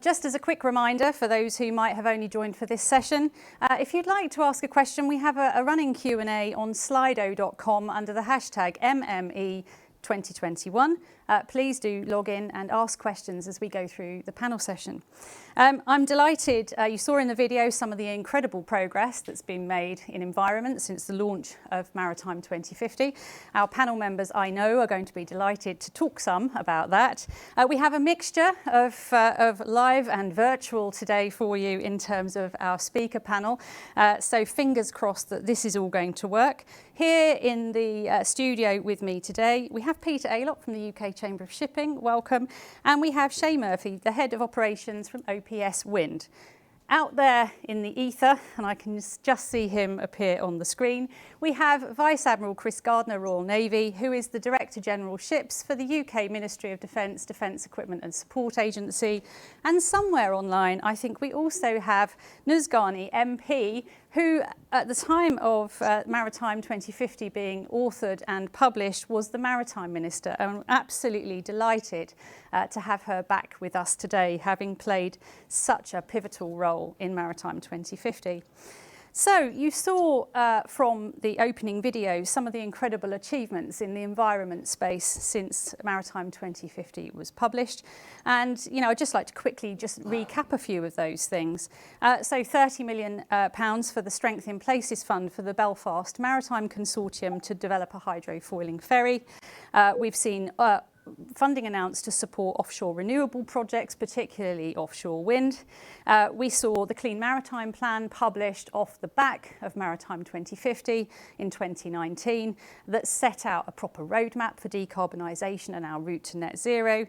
Just as a quick reminder for those who might have only joined for this session, if you'd like to ask a question, we have a running Q&A on slido.com under the hashtag MME2021. Please do log in and ask questions as we go through the panel session. I'm delighted, you saw in the video some of the incredible progress that's been made in environment since the launch of Maritime 2050. Our panel members, I know, are going to be delighted to talk some about that. We have a mixture of live and virtual today for you in terms of our speaker panel. So fingers crossed that this is all going to work. Here in the studio with me today, we have Peter Aylott from the UK Chamber of Shipping, welcome. And we have Shay Murphy, the Head of Operations from OPS Wind. Out there in the ether, and I can just see him appear on the screen, we have Vice Admiral Chris Gardner, Royal Navy, who is the Director General Ships for the UK Ministry of Defence, Defence Equipment and Support Agency. And somewhere online, I think we also have Nuzgani, MP, who at the time of Maritime 2050 being authored and published was the Maritime Minister. And I'm absolutely delighted to have her back with us today, having played such a pivotal role in Maritime 2050. So you saw from the opening video some of the incredible achievements in the environment space since Maritime 2050 was published. And, you know, I'd just like to quickly just recap a few of those things. So £30 million for the Strength in Places Fund for the Belfast Maritime Consortium to develop a hydrofoiling ferry. We've seen funding announced to support offshore renewable projects, particularly offshore wind. We saw the Clean Maritime Plan published off the back of Maritime 2050 in 2019 that set out a proper roadmap for decarbonisation and our route to net zero.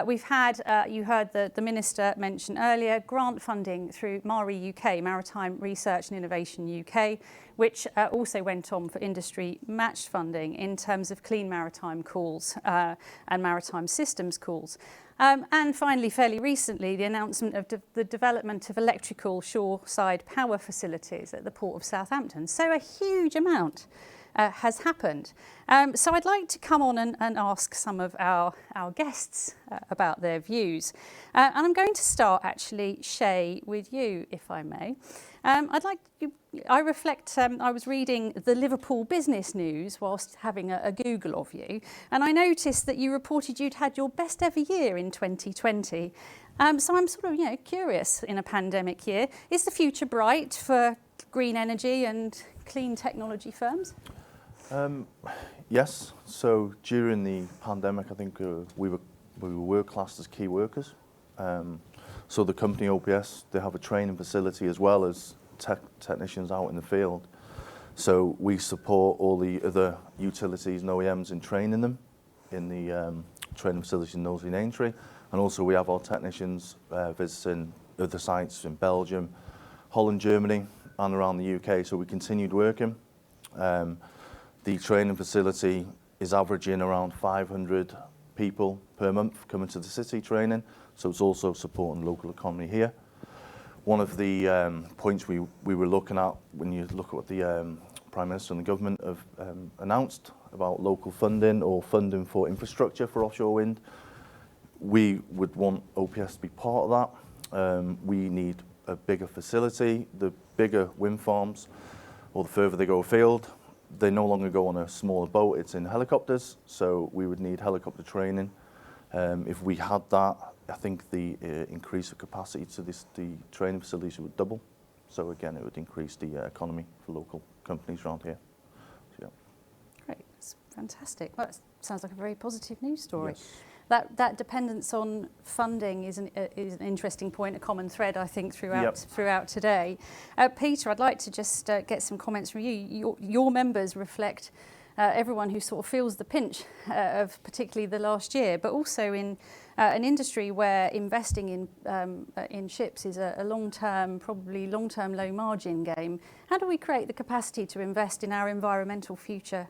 We've had, you heard the Minister mention earlier, grant funding through MARI UK, Maritime Research and Innovation UK, which also went on for industry matched funding in terms of clean maritime calls and maritime systems calls. And finally, fairly recently, the announcement of the development of electrical shoreside power facilities at the Port of Southampton. So a huge amount has happened. So I'd like to come on and ask some of our guests about their views. And I'm going to start actually, Shay, with you, if I may. I'd like you, I was reading the Liverpool Business News whilst having a Google of you, and I noticed that you reported you'd had your best ever year in 2020. So I'm sort of, curious in a pandemic year, is the future bright for green energy and clean technology firms? Yes. So during the pandemic, I think we were classed as key workers. So the company OPS, they have a training facility as well as technicians out in the field. So we support all the other utilities and OEMs in training them in the training facility in Knowsley and Aintree. And also we have our technicians visiting other sites in Belgium, Holland, Germany, and around the UK. So we continued working. The training facility is averaging around 500 people per month coming to the city training. So it's also supporting the local economy here. One of the points we were looking at when you look at what the Prime Minister and the government have announced about local funding or funding for infrastructure for offshore wind, we would want OPS to be part of that. We need a bigger facility. The bigger wind farms, or the further they go afield, they no longer go on a smaller boat, it's in helicopters, so we would need helicopter training. If we had that, I think the increase of capacity to the training facilities would double. So again, it would increase the economy for local companies around here. So, yeah. Great, that's fantastic. Well, that sounds like a very positive news story. Yes. That dependence on funding is an interesting point, a common thread, I think, throughout today. Peter, I'd like to just get some comments from you. Your members reflect everyone who sort of feels the pinch of particularly the last year, but also in an industry where investing in ships is a long-term, probably long-term low-margin game. How do we create the capacity to invest in our environmental future?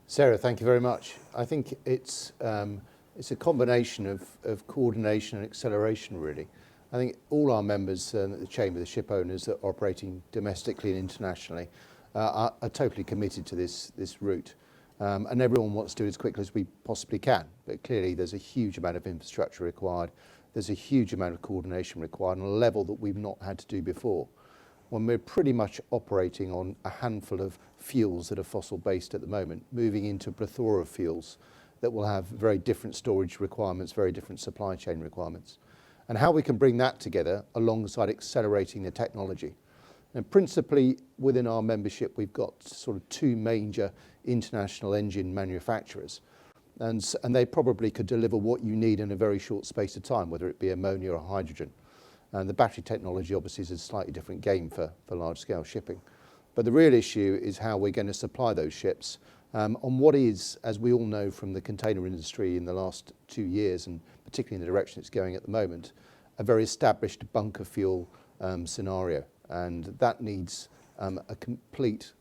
Sarah, thank you very much. I think it's a combination of coordination and acceleration, really. I think all our members at the Chamber, the ship owners that are operating domestically and internationally, are totally committed to this route. And everyone wants to do it as quickly as we possibly can. But clearly there's a huge amount of infrastructure required. There's a huge amount of coordination required on a level that we've not had to do before. When we're pretty much operating on a handful of fuels that are fossil based at the moment, moving into a plethora of fuels that will have very different storage requirements, very different supply chain requirements. And how we can bring that together alongside accelerating the technology. And principally within our membership, we've got sort of two major international engine manufacturers. And they probably could deliver what you need in a very short space of time, whether it be ammonia or hydrogen. And the battery technology obviously is a slightly different game for large scale shipping. But the real issue is how we're going to supply those ships on what is, as we all know from the container industry in the last 2 years, and particularly in the direction it's going at the moment, a very established bunker fuel scenario. And that needs a complete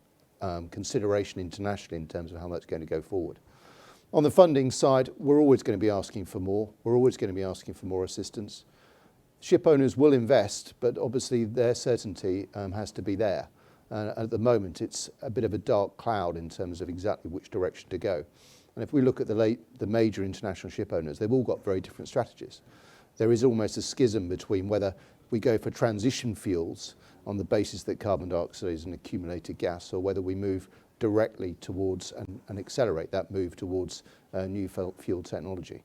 consideration internationally in terms of how that's going to go forward. On the funding side, we're always going to be asking for more. We're always going to be asking for more assistance. Ship owners will invest, but obviously their certainty has to be there. At the moment, it's a bit of a dark cloud in terms of exactly which direction to go. And if we look at the major international ship owners, they've all got very different strategies. There is almost a schism between whether we go for transition fuels on the basis that carbon dioxide is an accumulated gas, or whether we move directly towards and accelerate that move towards new fuel technology.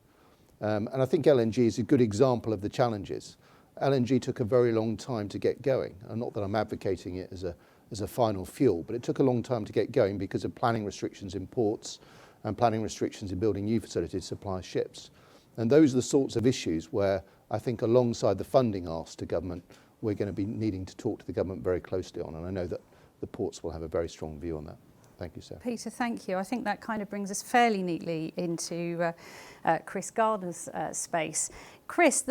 And I think LNG is a good example of the challenges. LNG took a very long time to get going, and not that I'm advocating it as a final fuel, but it took a long time to get going because of planning restrictions in ports and planning restrictions in building new facilities to supply ships. And those are the sorts of issues where I think alongside the funding asked to government, we're going to be needing to talk to the government very closely on, and I know that the ports will have a very strong view on that. Thank you, Sarah. Peter, thank you. I think that kind of brings us fairly neatly into Chris Gardner's space. Chris,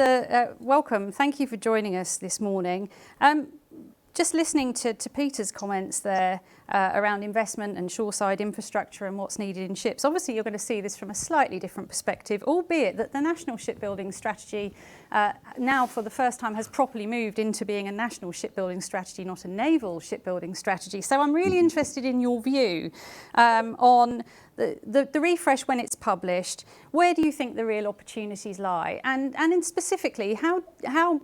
welcome. Thank you for joining us this morning. Just listening to Peter's comments there around investment and shoreside infrastructure and what's needed in ships, obviously you're going to see this from a slightly different perspective, albeit that the National Shipbuilding Strategy now for the first time has properly moved into being a national shipbuilding strategy, not a naval shipbuilding strategy. So I'm really interested in your view on the refresh when it's published. Where do you think the real opportunities lie? And in specifically, how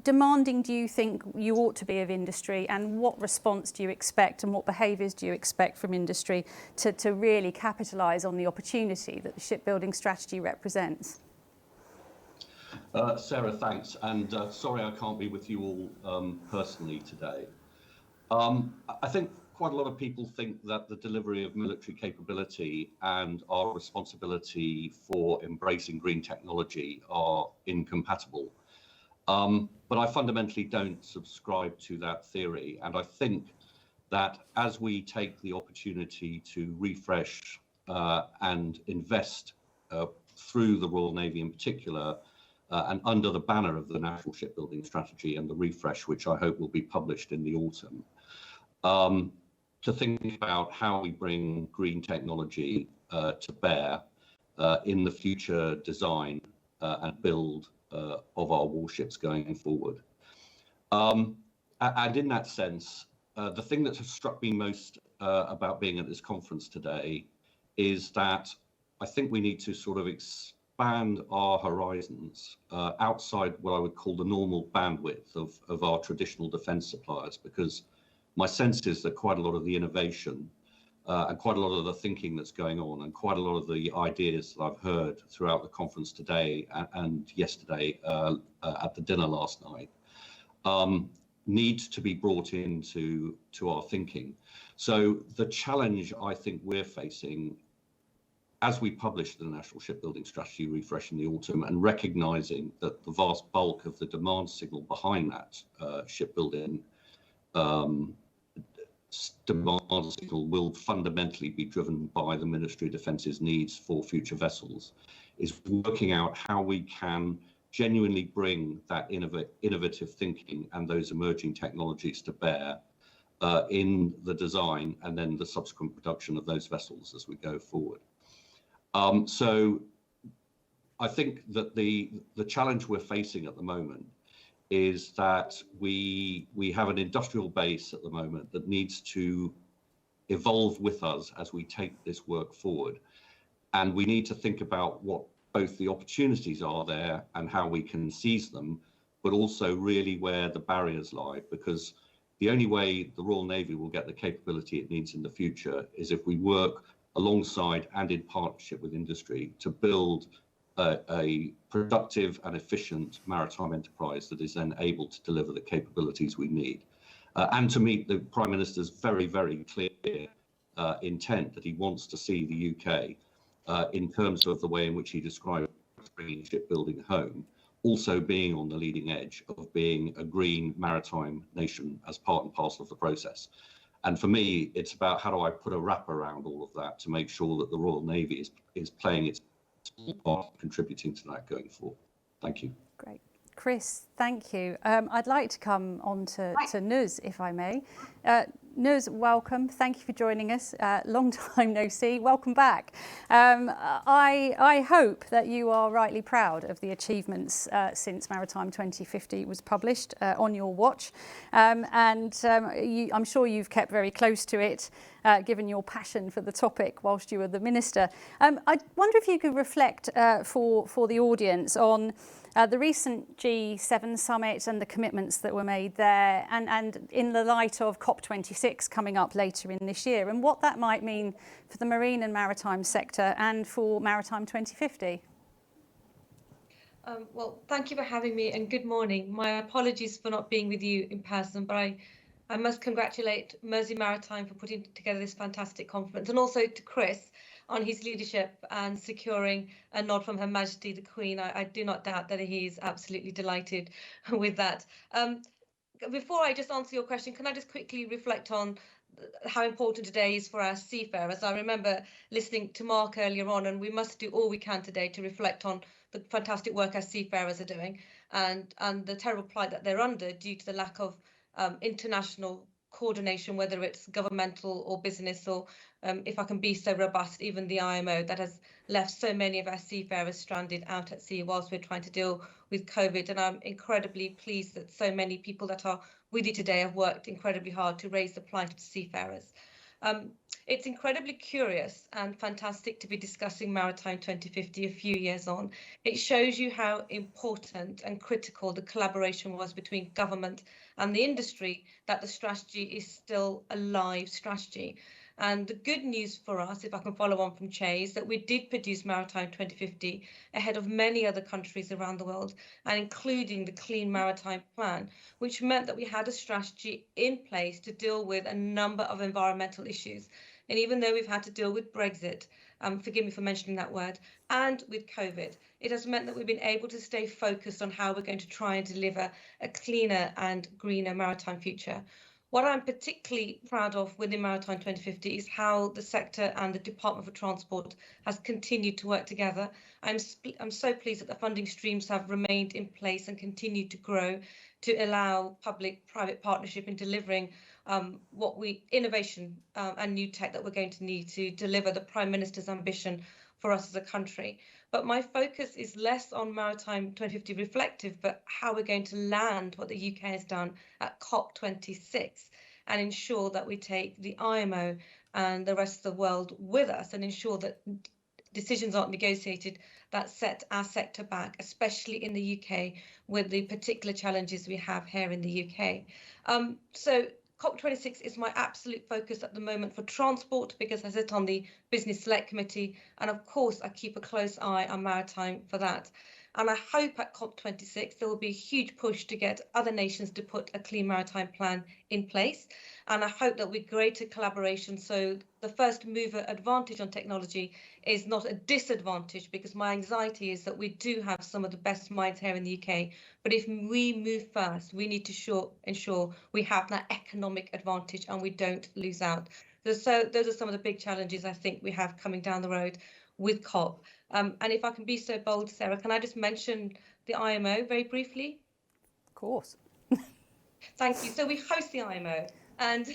demanding do you think you ought to be of industry, and what response do you expect and what behaviours do you expect from industry to really capitalise on the opportunity that the shipbuilding strategy represents? Sarah, thanks. And sorry I can't be with you all personally today. I think quite a lot of people think that the delivery of military capability and our responsibility for embracing green technology are incompatible. But I fundamentally don't subscribe to that theory. And I think that as we take the opportunity to refresh and invest through the Royal Navy in particular, and under the banner of the National Shipbuilding Strategy and the refresh, which I hope will be published in the autumn, to think about how we bring green technology to bear in the future design and build of our warships going forward. And in that sense, the thing that has struck me most about being at this conference today is that I think we need to sort of expand our horizons outside what I would call the normal bandwidth of our traditional defence suppliers, because my sense is that quite a lot of the innovation and quite a lot of the thinking that's going on and quite a lot of the ideas that I've heard throughout the conference today and yesterday at the dinner last night need to be brought into our thinking. So the challenge I think we're facing as we publish the National Shipbuilding Strategy refresh in the autumn, and recognising that the vast bulk of the demand signal behind that shipbuilding demand signal will fundamentally be driven by the Ministry of Defence's needs for future vessels, is working out how we can genuinely bring that innovative thinking and those emerging technologies to bear in the design and then the subsequent production of those vessels as we go forward. So I think that the challenge we're facing at the moment is that we have an industrial base at the moment that needs to evolve with us as we take this work forward. And we need to think about what both the opportunities are there and how we can seize them, but also really where the barriers lie, because the only way the Royal Navy will get the capability it needs in the future is if we work alongside and in partnership with industry to build a productive and efficient maritime enterprise that is then able to deliver the capabilities we need. And to meet the Prime Minister's very, very clear intent that he wants to see the UK in terms of the way in which he described bringing shipbuilding home, also being on the leading edge of being a green maritime nation as part and parcel of the process. And for me, it's about how do I put a wrap around all of that to make sure that the Royal Navy is playing its part, contributing to that going forward. Thank you. Great. Chris, thank you. I'd like to come on to Nuz, if I may. Nuz, welcome. Thank you for joining us. Long time no see. Welcome back. I hope that you are rightly proud of the achievements since Maritime 2050 was published on your watch. I'm sure you've kept very close to it, given your passion for the topic whilst you were the Minister. I wonder if you could reflect for the audience on the recent G7 summit and the commitments that were made there, and in the light of COP26 coming up later in this year, and what that might mean for the marine and maritime sector and for Maritime 2050. Well, thank you for having me, and good morning. My apologies for not being with you in person, but I must congratulate Mersey Maritime for putting together this fantastic conference, and also to Chris on his leadership and securing a nod from Her Majesty the Queen. I do not doubt that he's absolutely delighted with that. Before I just answer your question, can I just quickly reflect on how important today is for our seafarers? I remember listening to Mark earlier on, and we must do all we can today to reflect on the fantastic work our seafarers are doing and the terrible plight that they're under due to the lack of international coordination, whether it's governmental or business, or if I can be so robust, even the IMO, that has left so many of our seafarers stranded out at sea whilst we're trying to deal with COVID. And I'm incredibly pleased that so many people that are with you today have worked incredibly hard to raise the plight of seafarers. It's incredibly curious and fantastic to be discussing Maritime 2050 a few years on. It shows you how important and critical the collaboration was between government and the industry, that the strategy is still a live strategy. And the good news for us, if I can follow on from Che, is that we did produce Maritime 2050 ahead of many other countries around the world, and including the Clean Maritime Plan, which meant that we had a strategy in place to deal with a number of environmental issues. And even though we've had to deal with Brexit, forgive me for mentioning that word, and with COVID, it has meant that we've been able to stay focused on how we're going to try and deliver a cleaner and greener maritime future. What I'm particularly proud of within Maritime 2050 is how the sector and the Department for Transport has continued to work together. I'm so pleased that the funding streams have remained in place and continue to grow to allow public-private partnership in delivering innovation and new tech that we're going to need to deliver the Prime Minister's ambition for us as a country. But my focus is less on Maritime 2050 reflective, but how we're going to land what the UK has done at COP26 and ensure that we take the IMO and the rest of the world with us, and ensure that decisions aren't negotiated that set our sector back, especially in the UK with the particular challenges we have here in the UK. So COP26 is my absolute focus at the moment for transport, because I sit on the Business Select Committee, and of course I keep a close eye on maritime for that. And I hope at COP26 there will be a huge push to get other nations to put a clean maritime plan in place. And I hope that with greater collaboration, so the first mover advantage on technology is not a disadvantage, because my anxiety is that we do have some of the best minds here in the UK. But if we move first, we need to ensure we have that economic advantage and we don't lose out. So those are some of the big challenges I think we have coming down the road with COP. And if I can be so bold, Sarah, can I just mention the IMO very briefly? Of course. Thank you. So we host the IMO, and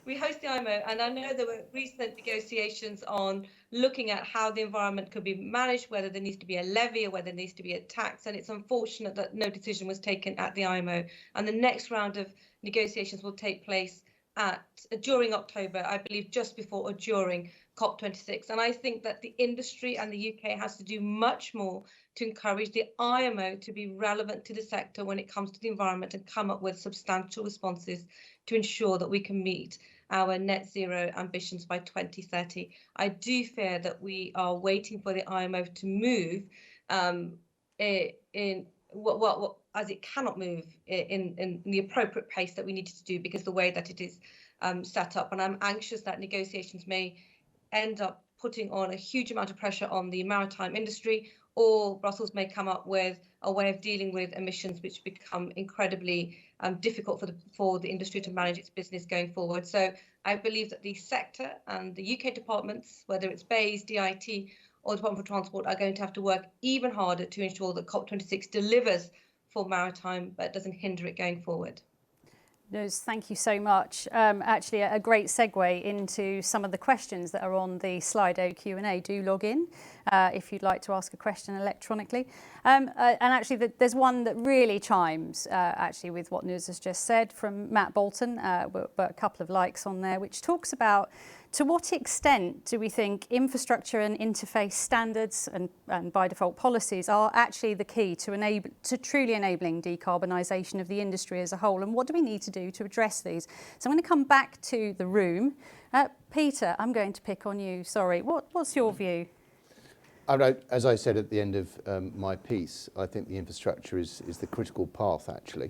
we host the IMO, and I know there were recent negotiations on looking at how the environment could be managed, whether there needs to be a levy or whether there needs to be a tax, and it's unfortunate that no decision was taken at the IMO. And the next round of negotiations will take place during October, I believe, just before or during COP26. And I think that the industry and the UK has to do much more to encourage the IMO to be relevant to the sector when it comes to the environment, and come up with substantial responses to ensure that we can meet our net zero ambitions by 2030. I do fear that we are waiting for the IMO to move in what as it cannot move in the appropriate pace that we needed to do, because the way that it is set up. And I'm anxious that negotiations may end up putting on a huge amount of pressure on the maritime industry, or Brussels may come up with a way of dealing with emissions which become incredibly difficult for the industry to manage its business going forward. So I believe that the sector and the UK departments, whether it's BEIS, DIT or the Department for Transport are going to have to work even harder to ensure that COP26 delivers for maritime but doesn't hinder it going forward. Liz, thank you so much. Actually, a great segue into some of the questions that are on the Slido Q&A. Do log in if you'd like to ask a question electronically. And actually, there's one that really chimes actually with what Liz has just said from Matt Bolton, but a couple of likes on there, which talks about to what extent do we think infrastructure and interface standards and by default policies are actually the key to truly enabling decarbonisation of the industry as a whole? And what do we need to do to address these? So I'm going to come back to the room. Peter, I'm going to pick on you. Sorry. What's your view? As I said at the end of my piece, I think the infrastructure is the critical path, actually,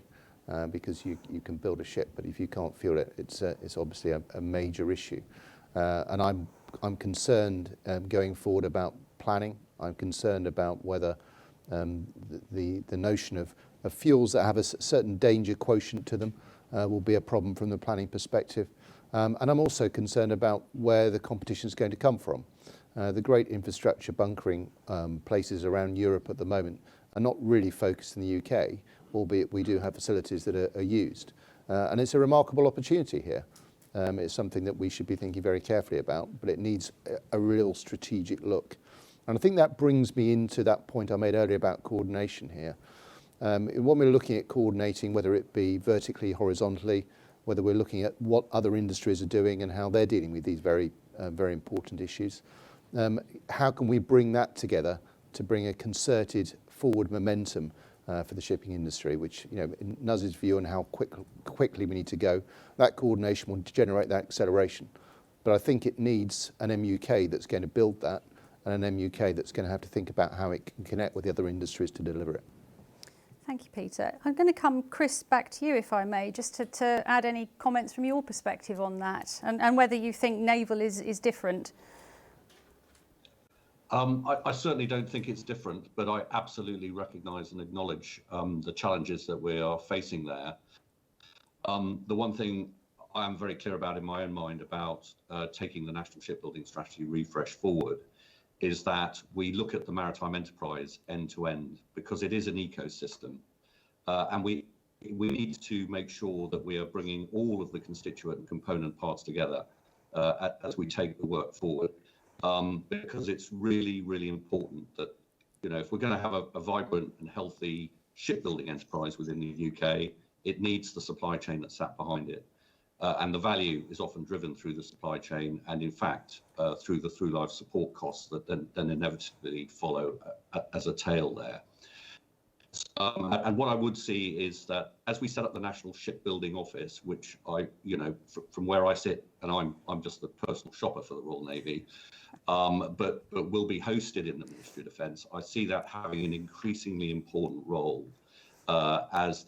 because you can build a ship, but if you can't fuel it, it's obviously a major issue. And I'm concerned going forward about planning. I'm concerned about whether the notion of fuels that have a certain danger quotient to them will be a problem from the planning perspective. And I'm also concerned about where the competition is going to come from. The great infrastructure bunkering places around Europe at the moment are not really focused in the UK, albeit we do have facilities that are used. And it's a remarkable opportunity here. It's something that we should be thinking very carefully about, but it needs a real strategic look. And I think that brings me into that point I made earlier about coordination here. When we're looking at coordinating, whether it be vertically, horizontally, whether we're looking at what other industries are doing and how they're dealing with these very important issues, how can we bring that together to bring a concerted forward momentum for the shipping industry, which, in Nuz's view on how quickly we need to go, that coordination will generate that acceleration. But I think it needs an MUK that's going to build that, and an MUK that's going to have to think about how it can connect with the other industries to deliver it. Thank you, Peter. I'm going to come, Chris, back to you, if I may, just to add any comments from your perspective on that, and whether you think naval is different. I certainly don't think it's different, but I absolutely recognise and acknowledge the challenges that we are facing there. The one thing I am very clear about in my own mind about taking the National Shipbuilding Strategy refresh forward is that we look at the maritime enterprise end to end, because it is an ecosystem, and we need to make sure that we are bringing all of the constituent and component parts together as we take the work forward. Because it's really, really important that, if we're going to have a vibrant and healthy shipbuilding enterprise within the UK, it needs the supply chain that sat behind it. And the value is often driven through the supply chain and, in fact, through the through-life support costs that then inevitably follow as a tail there. And what I would see is that as we set up the National Shipbuilding Office, which from where I sit, and I'm just the personal shopper for the Royal Navy, but will be hosted in the Ministry of Defence, I see that having an increasingly important role as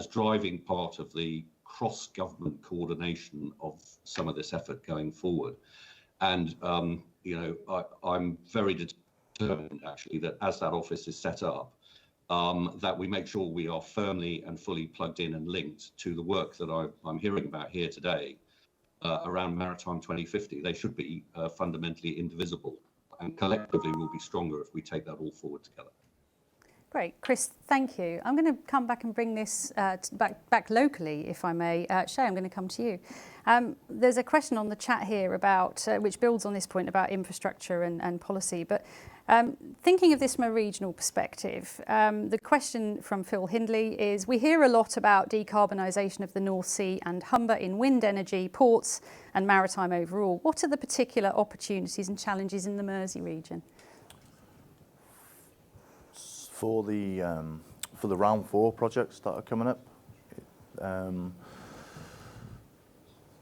driving part of the cross-government coordination of some of this effort going forward. And I'm very determined, actually, that as that office is set up, that we make sure we are firmly and fully plugged in and linked to the work that I'm hearing about here today around Maritime 2050. They should be fundamentally indivisible, and collectively we'll be stronger if we take that all forward together. Great, Chris, thank you. I'm going to come back and bring this back locally, if I may. Shay, I'm going to come to you. There's a question on the chat here about, which builds on this point about infrastructure and policy, but thinking of this from a regional perspective, the question from Phil Hindley is, we hear a lot about decarbonisation of the North Sea and Humber in wind energy, ports and maritime overall. What are the particular opportunities and challenges in the Mersey region? For the round 4 projects that are coming up,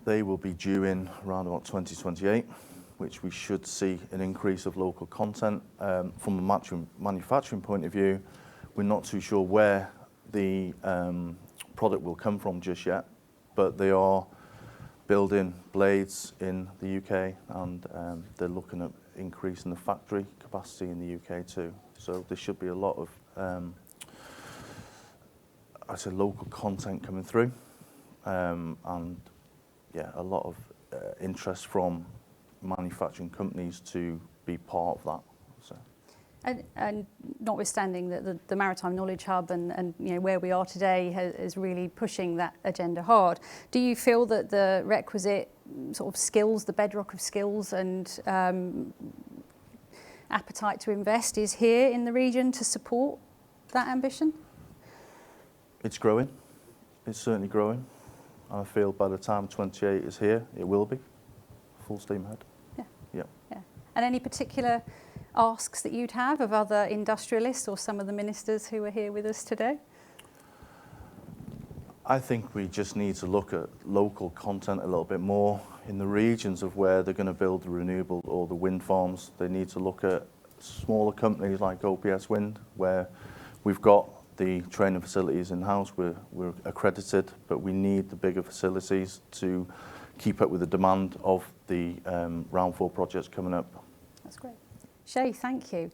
they will be due in around about 2028, which we should see an increase of local content. From a manufacturing point of view, we're not too sure where the product will come from just yet, but they are building blades in the UK, and they're looking at increasing the factory capacity in the UK too. So there should be a lot of, I'd say, local content coming through, and yeah, a lot of interest from manufacturing companies to be part of that. So. And notwithstanding that the Maritime Knowledge Hub and you know where we are today is really pushing that agenda hard, do you feel that the requisite sort of skills, the bedrock of skills and appetite to invest is here in the region to support that ambition? It's growing. It's certainly growing. And I feel by the time 28 is here, it will be full steam ahead. Yeah. And any particular asks that you'd have of other industrialists or some of the ministers who are here with us today? I think we just need to look at local content a little bit more in the regions of where they're going to build the renewable or the wind farms. They need to look at smaller companies like OPS Wind, where we've got the training facilities in-house, we're accredited, but we need the bigger facilities to keep up with the demand of the Round 4 projects coming up. That's great. Shay, thank you.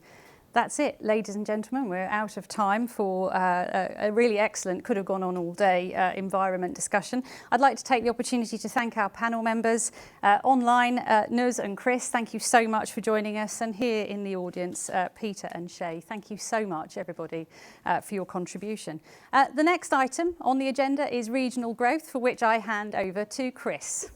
That's it, ladies and gentlemen. We're out of time for a really excellent, could have gone on all day, environment discussion. I'd like to take the opportunity to thank our panel members online, Nuz and Chris. Thank you so much for joining us. And here in the audience, Peter and Shay. Thank you so much, everybody, for your contribution. The next item on the agenda is regional growth, for which I hand over to Chris.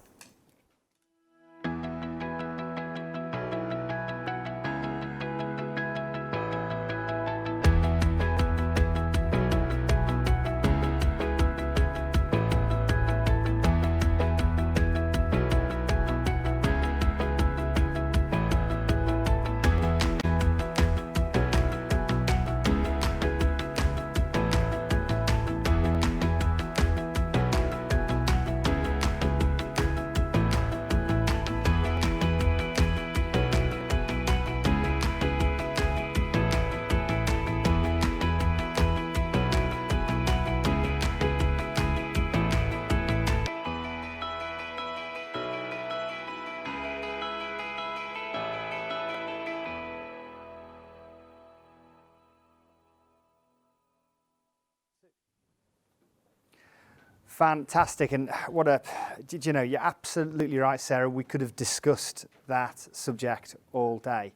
Fantastic, and what a, did you know, you're absolutely right, Sarah, we could have discussed that subject all day.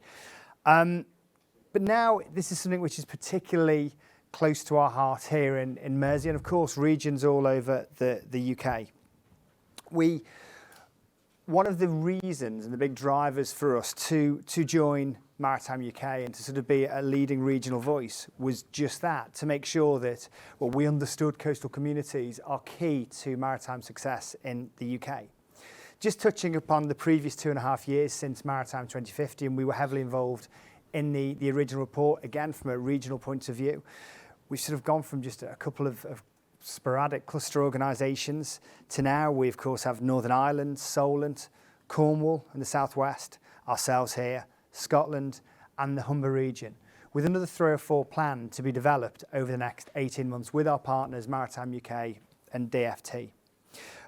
But now this is something which is particularly close to our heart here in Mersey, and of course regions all over the UK. One of the reasons and the big drivers for us to join Maritime UK and to sort of be a leading regional voice was just that, to make sure that we understood coastal communities are key to maritime success in the UK. Just touching upon the previous 2.5 years since Maritime 2050, and we were heavily involved in the original report, again from a regional point of view. We've sort of gone from just a couple of sporadic cluster organisations to now we of course have Northern Ireland, Solent, Cornwall and the Southwest, ourselves here, Scotland and the Humber region, with another 3 or 4 planned to be developed over the next 18 months with our partners Maritime UK and DFT.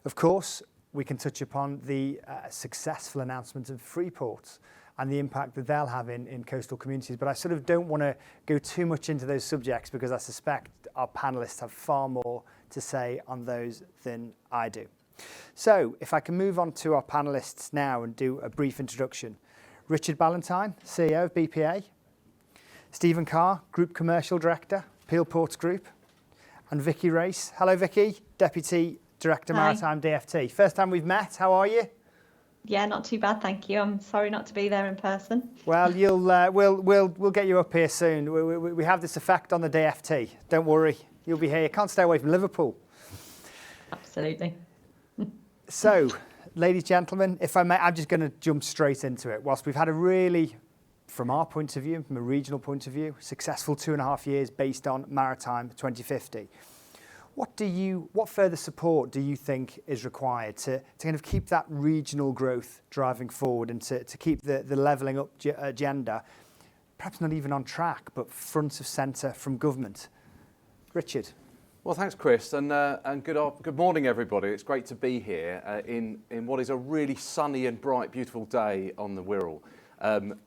Of course, we can touch upon the successful announcement of Freeport and the impact that they'll have in coastal communities, but I sort of don't want to go too much into those subjects because I suspect our panellists have far more to say on those than I do. So if I can move on to our panellists now and do a brief introduction. Richard Ballantyne, CEO of BPA, Stephen Carr, Group Commercial Director, Peel Ports Group, and Vicky Race. Hello Vicky, Deputy Director Maritime DFT. First time we've met, how are you? Yeah, not too bad, thank you. I'm sorry not to be there in person. Well, we'll get you up here soon. We have this effect on the DFT. Don't worry, you'll be here. You can't stay away from Liverpool. Absolutely. So, ladies and gentlemen, if I may, I'm just going to jump straight into it. Whilst we've had a really, from our point of view, from a regional point of view, successful 2.5 years based on Maritime 2050. What further support do you think is required to kind of keep that regional growth driving forward and to keep the levelling up agenda, perhaps not even on track, but front of centre from government? Richard. Well, thanks, Chris, and good morning, everybody. It's great to be here in what is a really sunny and bright, beautiful day on the Wirral.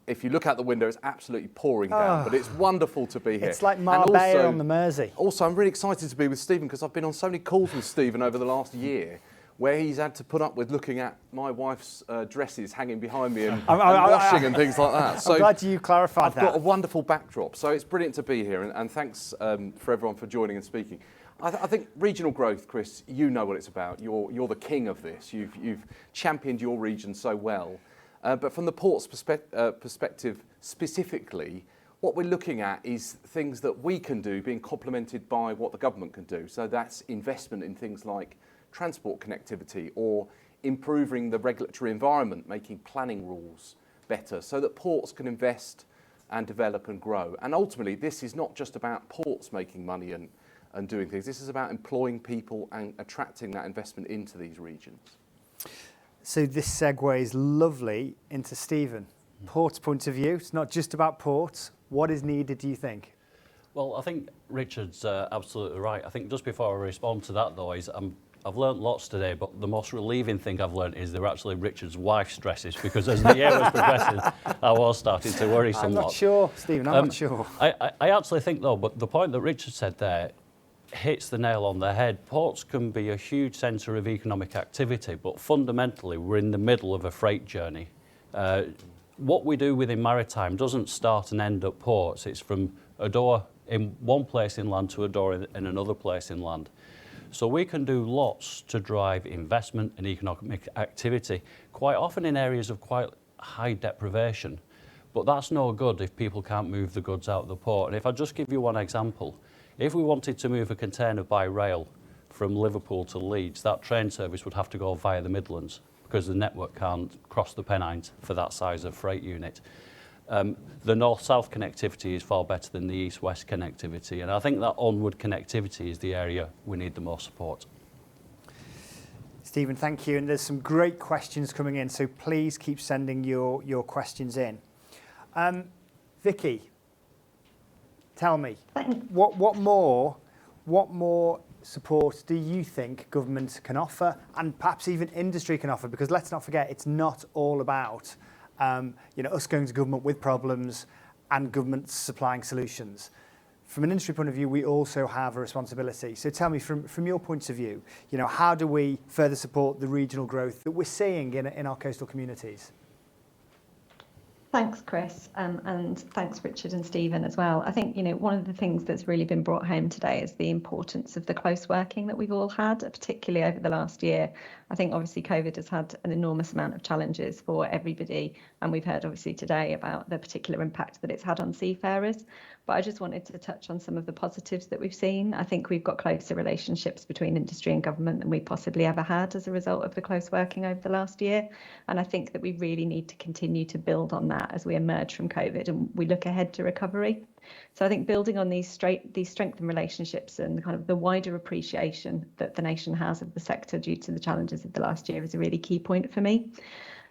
If you look out the window, it's absolutely pouring down, but it's wonderful to be here. It's like Marbella on the Mersey. Also, I'm really excited to be with Stephen because I've been on so many calls with Stephen over the last year where he's had to put up with looking at my wife's dresses hanging behind me and washing and things like that. So I'm glad you clarified that. I've got a wonderful backdrop, so it's brilliant to be here, and thanks for everyone for joining and speaking. I think regional growth, Chris, you know what it's about. You're the king of this. You've championed your region so well. But from the port's perspective specifically, what we're looking at is things that we can do being complemented by what the government can do. So that's investment in things like transport connectivity or improving the regulatory environment, making planning rules better so that ports can invest and develop and grow. And ultimately, this is not just about ports making money and doing things. This is about employing people and attracting that investment into these regions. So this segues lovely into Stephen. Port's point of view, it's not just about ports. What is needed, do you think? Well, I think Richard's absolutely right. I think just before I respond to that, though, is I've learnt lots today, but the most relieving thing I've learnt is they're actually Richard's wife's dresses, because as the year was progressing, I was starting to worry somewhat. I'm not sure, Stephen, I'm not sure. I actually think, though, but the point that Richard said there hits the nail on the head. Ports can be a huge centre of economic activity, but fundamentally we're in the middle of a freight journey. What we do within maritime doesn't start and end at ports. It's from a door in one place inland to a door in another place inland. So we can do lots to drive investment and economic activity, quite often in areas of quite high deprivation. But that's no good if people can't move the goods out of the port. And if I just give you one example, if we wanted to move a container by rail from Liverpool to Leeds, that train service would have to go via the Midlands because the network can't cross the Pennines for that size of freight unit. The north-south connectivity is far better than the east-west connectivity, and I think that onward connectivity is the area we need the most support. Stephen, thank you. And there's some great questions coming in, so please keep sending your questions in. Vicky, tell me, what more support do you think government can offer, and perhaps even industry can offer? Because let's not forget, it's not all about us going to government with problems and government supplying solutions. From an industry point of view, we also have a responsibility. So tell me, from your point of view, how do we further support the regional growth that we're seeing in our coastal communities? Thanks, Chris, and thanks, Richard and Stephen as well. I think, one of the things that's really been brought home today is the importance of the close working that we've all had, particularly over the last year. I think obviously COVID has had an enormous amount of challenges for everybody, and we've heard obviously today about the particular impact that it's had on seafarers. But I just wanted to touch on some of the positives that we've seen. I think we've got closer relationships between industry and government than we possibly ever had as a result of the close working over the last year. And I think that we really need to continue to build on that as we emerge from COVID and we look ahead to recovery. So I think building on these strengthened relationships and kind of the wider appreciation that the nation has of the sector due to the challenges of the last year is a really key point for me.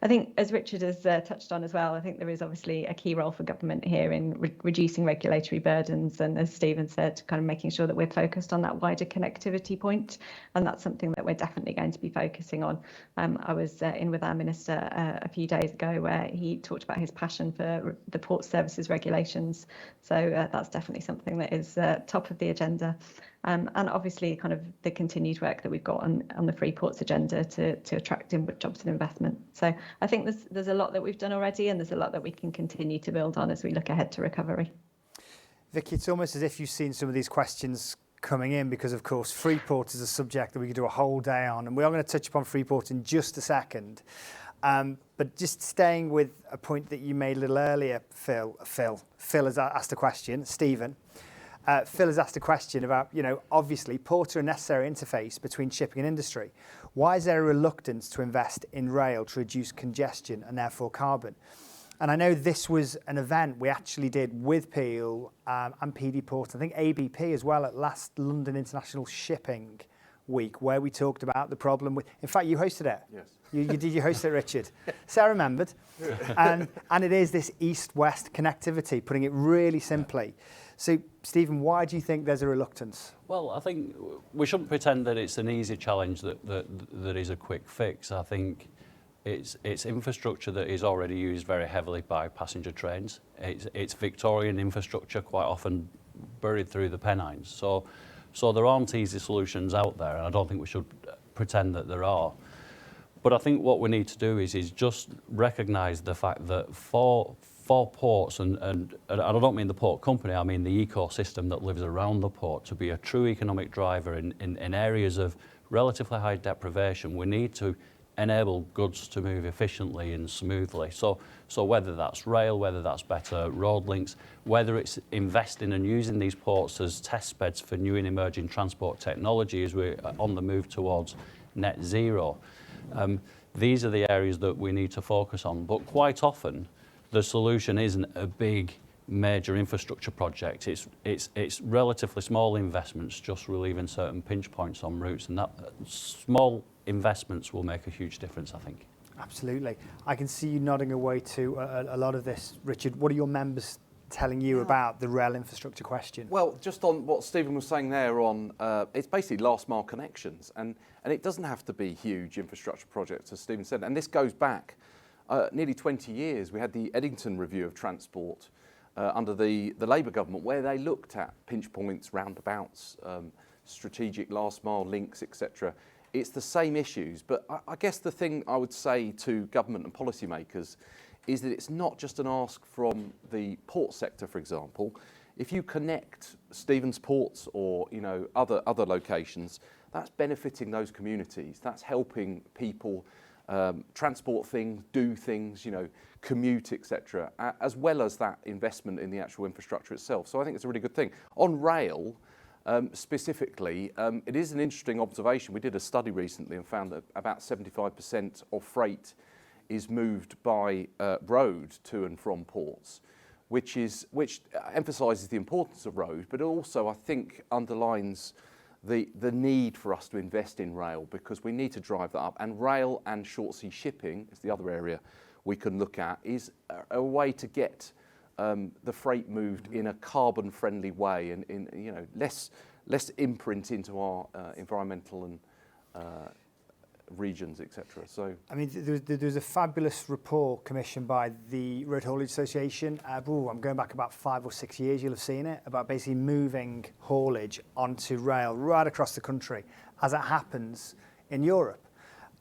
I think, as Richard has touched on as well, I think there is obviously a key role for government here in reducing regulatory burdens, and as Stephen said, kind of making sure that we're focused on that wider connectivity point, and that's something that we're definitely going to be focusing on. I was in with our Minister a few days ago where he talked about his passion for the port services regulations, so that's definitely something that is top of the agenda. And obviously kind of the continued work that we've got on the Free Ports agenda to attract inward jobs and investment. So I think there's a lot that we've done already, and there's a lot that we can continue to build on as we look ahead to recovery. Vicky, it's almost as if you've seen some of these questions coming in because, of course, Freeport is a subject that we could do a whole day on, and we are going to touch upon Freeport in just a second. But just staying with a point that you made a little earlier, Phil has asked a question, Stephen. Phil has asked a question about, obviously ports are a necessary interface between shipping and industry. Why is there a reluctance to invest in rail to reduce congestion and therefore carbon? And I know this was an event we actually did with Peel and PD Port, I think ABP as well, at last London International Shipping Week, where we talked about the problem with, in fact, you hosted it. Yes. You hosted it, Richard. Sarah remembered. And it is this east-west connectivity, putting it really simply. So, Stephen, why do you think there's a reluctance? Well, I think we shouldn't pretend that it's an easy challenge that is a quick fix. I think it's infrastructure that is already used very heavily by passenger trains. It's Victorian infrastructure, quite often buried through the Pennines. So there aren't easy solutions out there, and I don't think we should pretend that there are. But I think what we need to do is just recognise the fact that for ports, and I don't mean the port company, I mean the ecosystem that lives around the port, to be a true economic driver in areas of relatively high deprivation, we need to enable goods to move efficiently and smoothly. So whether that's rail, whether that's better road links, whether it's investing and using these ports as test beds for new and emerging transport technology as we're on the move towards net zero, these are the areas that we need to focus on. But quite often, the solution isn't a big major infrastructure project. It's relatively small investments just relieving certain pinch points on routes, and that small investments will make a huge difference, I think. Absolutely. I can see you nodding away to a lot of this, Richard. What are your members telling you about the rail infrastructure question? Well, just on what Stephen was saying there on, it's basically last mile connections, and it doesn't have to be huge infrastructure projects, as Stephen said, and this goes back nearly 20 years. We had the Eddington Review of Transport under the Labour government, where they looked at pinch points, roundabouts, strategic last mile links, etc. It's the same issues, but I guess the thing I would say to government and policymakers is that it's not just an ask from the port sector, for example. If you connect Stevens ports or other locations, that's benefiting those communities. That's helping people transport things, do things, commute, etc., as well as that investment in the actual infrastructure itself. So I think it's a really good thing. On rail, specifically, it is an interesting observation. We did a study recently and found that about 75% of freight is moved by road to and from ports, which emphasises the importance of road, but also I think underlines the need for us to invest in rail, because we need to drive that up. And rail and short sea shipping is the other area we can look at, is a way to get the freight moved in a carbon friendly way and in less imprint into our environmental and regions, etc. So I mean, there's a fabulous report commissioned by the Road Haulage Association. I'm going back about 5 or 6 years, you'll have seen it, about basically moving haulage onto rail right across the country, as it happens in Europe.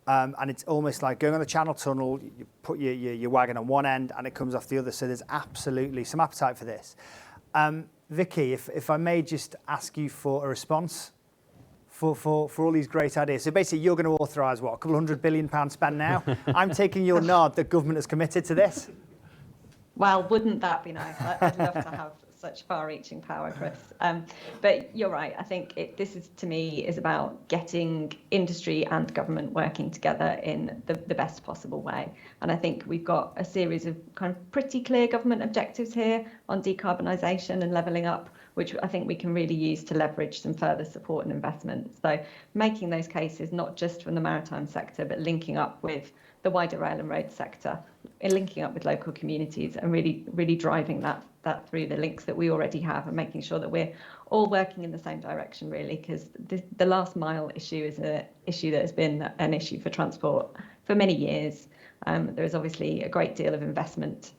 And it's almost like going on the Channel Tunnel, you put your wagon on one end and it comes off the other. So there's absolutely some appetite for this. Vicky, if I may just ask you for a response for all these great ideas. So basically you're going to authorise what, a couple £100 billion spend now? I'm taking your nod that government has committed to this. Well, wouldn't that be nice? I'd love to have such far-reaching power, Chris. But you're right. I think this is, to me, is about getting industry and government working together in the best possible way. And I think we've got a series of kind of pretty clear government objectives here on decarbonisation and levelling up, which I think we can really use to leverage some further support and investment. So making those cases not just from the maritime sector, but linking up with the wider rail and road sector, and linking up with local communities and really driving that through the links that we already have, and making sure that we're all working in the same direction, really, because the last mile issue is an issue that has been an issue for transport for many years. There is obviously a great deal of investment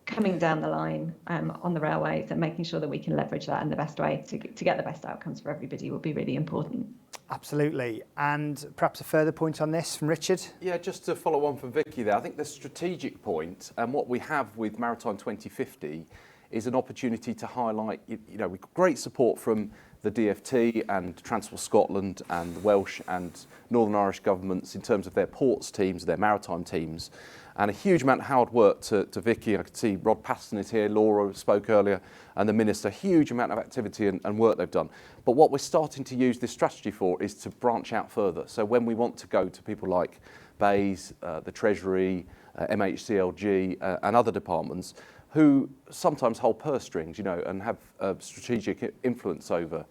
coming down the line on the railways, and making sure that we can leverage that in the best way to get the best outcomes for everybody will be really important. Absolutely. And perhaps a further point on this from Richard? Yeah, just to follow on from Vicky there, I think the strategic point and what we have with Maritime 2050 is an opportunity to highlight, we've got great support from the DfT and Transport Scotland and the Welsh and Northern Irish governments in terms of their ports teams, their maritime teams, and a huge amount of hard work to Vicky. I could see Rod Paston is here, Laura spoke earlier, and the Minister, huge amount of activity and work they've done. But what we're starting to use this strategy for is to branch out further. So when we want to go to people like BEIS, the Treasury, MHCLG and other departments who sometimes hold purse strings, and have strategic influence over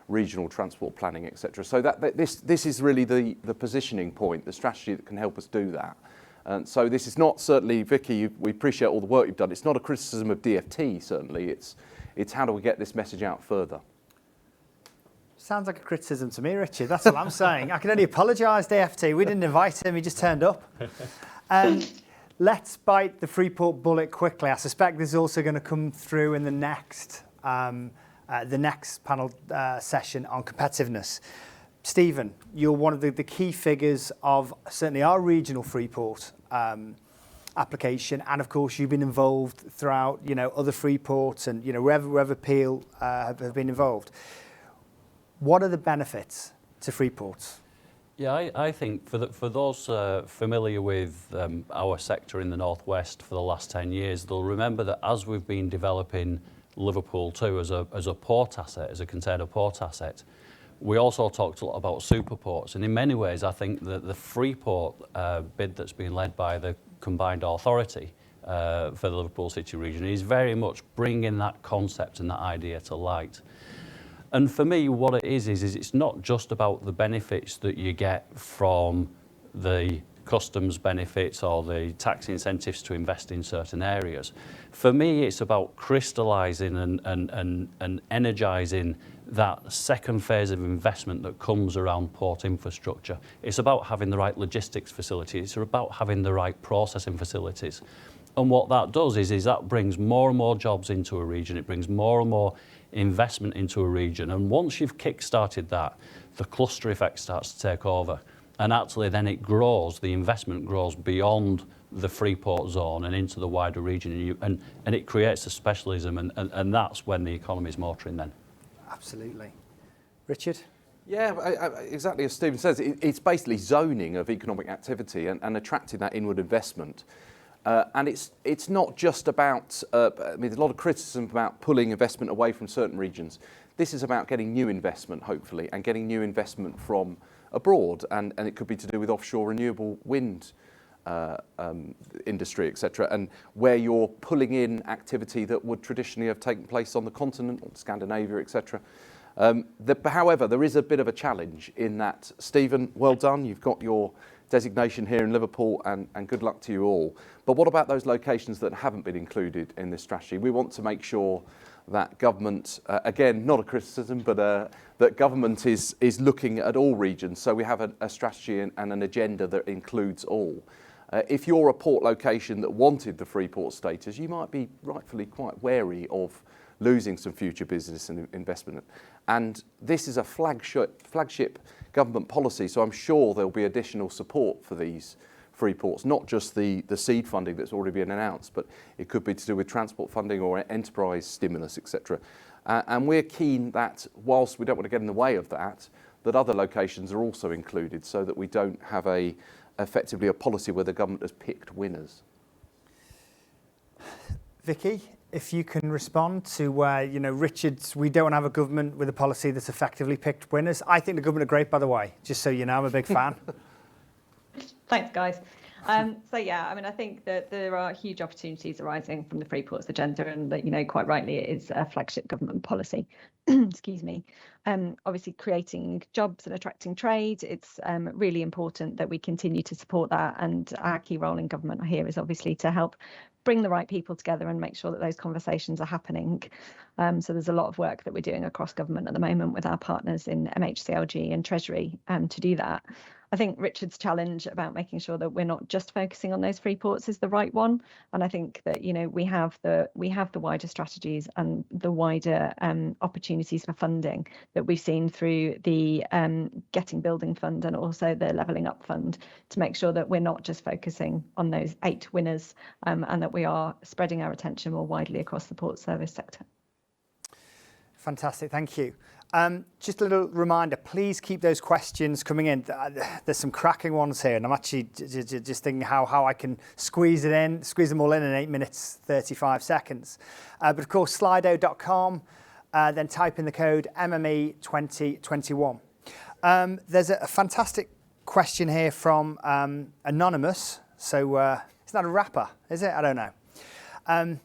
regional transport planning, etc. So this is really the positioning point, the strategy that can help us do that. And so this is not, certainly, Vicky, we appreciate all the work you've done. It's not a criticism of DfT, certainly. It's how do we get this message out further? Sounds like a criticism to me, Richard. That's all I'm saying. I can only apologise, DfT. We didn't invite him. He just turned up. Let's bite the Freeport bullet quickly. I suspect this is also going to come through in the next panel session on competitiveness. Stephen, you're one of the key figures of certainly our regional Freeport application, and of course you've been involved throughout, other Freeports and wherever Peel have been involved. What are the benefits to Freeports? Yeah, I think for those familiar with our sector in the Northwest for the last 10 years, they'll remember that as we've been developing Liverpool too as a port asset, as a container port asset, we also talked a lot about superports, and in many ways I think that the Freeport bid that's been led by the combined authority for the Liverpool City region is very much bringing that concept and that idea to light. And for me, what it is it's not just about the benefits that you get from the customs benefits or the tax incentives to invest in certain areas. For me, it's about crystallising and energising that second phase of investment that comes around port infrastructure. It's about having the right logistics facilities. It's about having the right processing facilities. And what that does is that brings more and more jobs into a region. It brings more and more investment into a region. And once you've kick-started that, the cluster effect starts to take over. And actually then it grows, the investment grows beyond the Freeport zone and into the wider region. And it creates a specialism, and that's when the economy is motoring then. Absolutely. Richard? Yeah, exactly as Stephen says, it's basically zoning of economic activity and attracting that inward investment. And it's not just about, there's a lot of criticism about pulling investment away from certain regions. This is about getting new investment, hopefully, and getting new investment from abroad. And it could be to do with offshore renewable wind industry, etc. And where you're pulling in activity that would traditionally have taken place on the continent, or Scandinavia, etc. However, there is a bit of a challenge in that, Stephen, well done, you've got your designation here in Liverpool, and good luck to you all. But what about those locations that haven't been included in this strategy? We want to make sure that government, again, not a criticism, but that government is looking at all regions. So we have a strategy and an agenda that includes all. If you're a port location that wanted the Freeport status, you might be rightfully quite wary of losing some future business and investment. And this is a flagship government policy, so I'm sure there'll be additional support for these Freeports, not just the seed funding that's already been announced, but it could be to do with transport funding or enterprise stimulus, etc. And we're keen that, whilst we don't want to get in the way of that other locations are also included, so that we don't have effectively a policy where the government has picked winners. Vicky, if you can respond to where, Richard's, we don't have a government with a policy that's effectively picked winners. I think the government are great, by the way, just so you know, I'm a big fan. Thanks, guys. So yeah, I think that there are huge opportunities arising from the Freeports agenda, and that, quite rightly, it is a flagship government policy. Excuse me. Obviously, creating jobs and attracting trade, it's really important that we continue to support that. And our key role in government here is obviously to help bring the right people together and make sure that those conversations are happening. So there's a lot of work that we're doing across government at the moment with our partners in MHCLG and Treasury to do that. I think Richard's challenge about making sure that we're not just focusing on those Freeports is the right one. And I think that, we have the wider strategies and the wider opportunities for funding that we've seen through the Getting Building Fund and also the Levelling Up Fund, to make sure that we're not just focusing on those 8 winners, and that we are spreading our attention more widely across the port service sector. Fantastic, thank you. Just a little reminder, please keep those questions coming in. There's some cracking ones here, and I'm actually just thinking how I can squeeze them all in 8 minutes, 35 seconds. But of course, slido.com, then type in the code MME 2021. There's a fantastic question here from Anonymous. So it's not a rapper, is it? I don't know.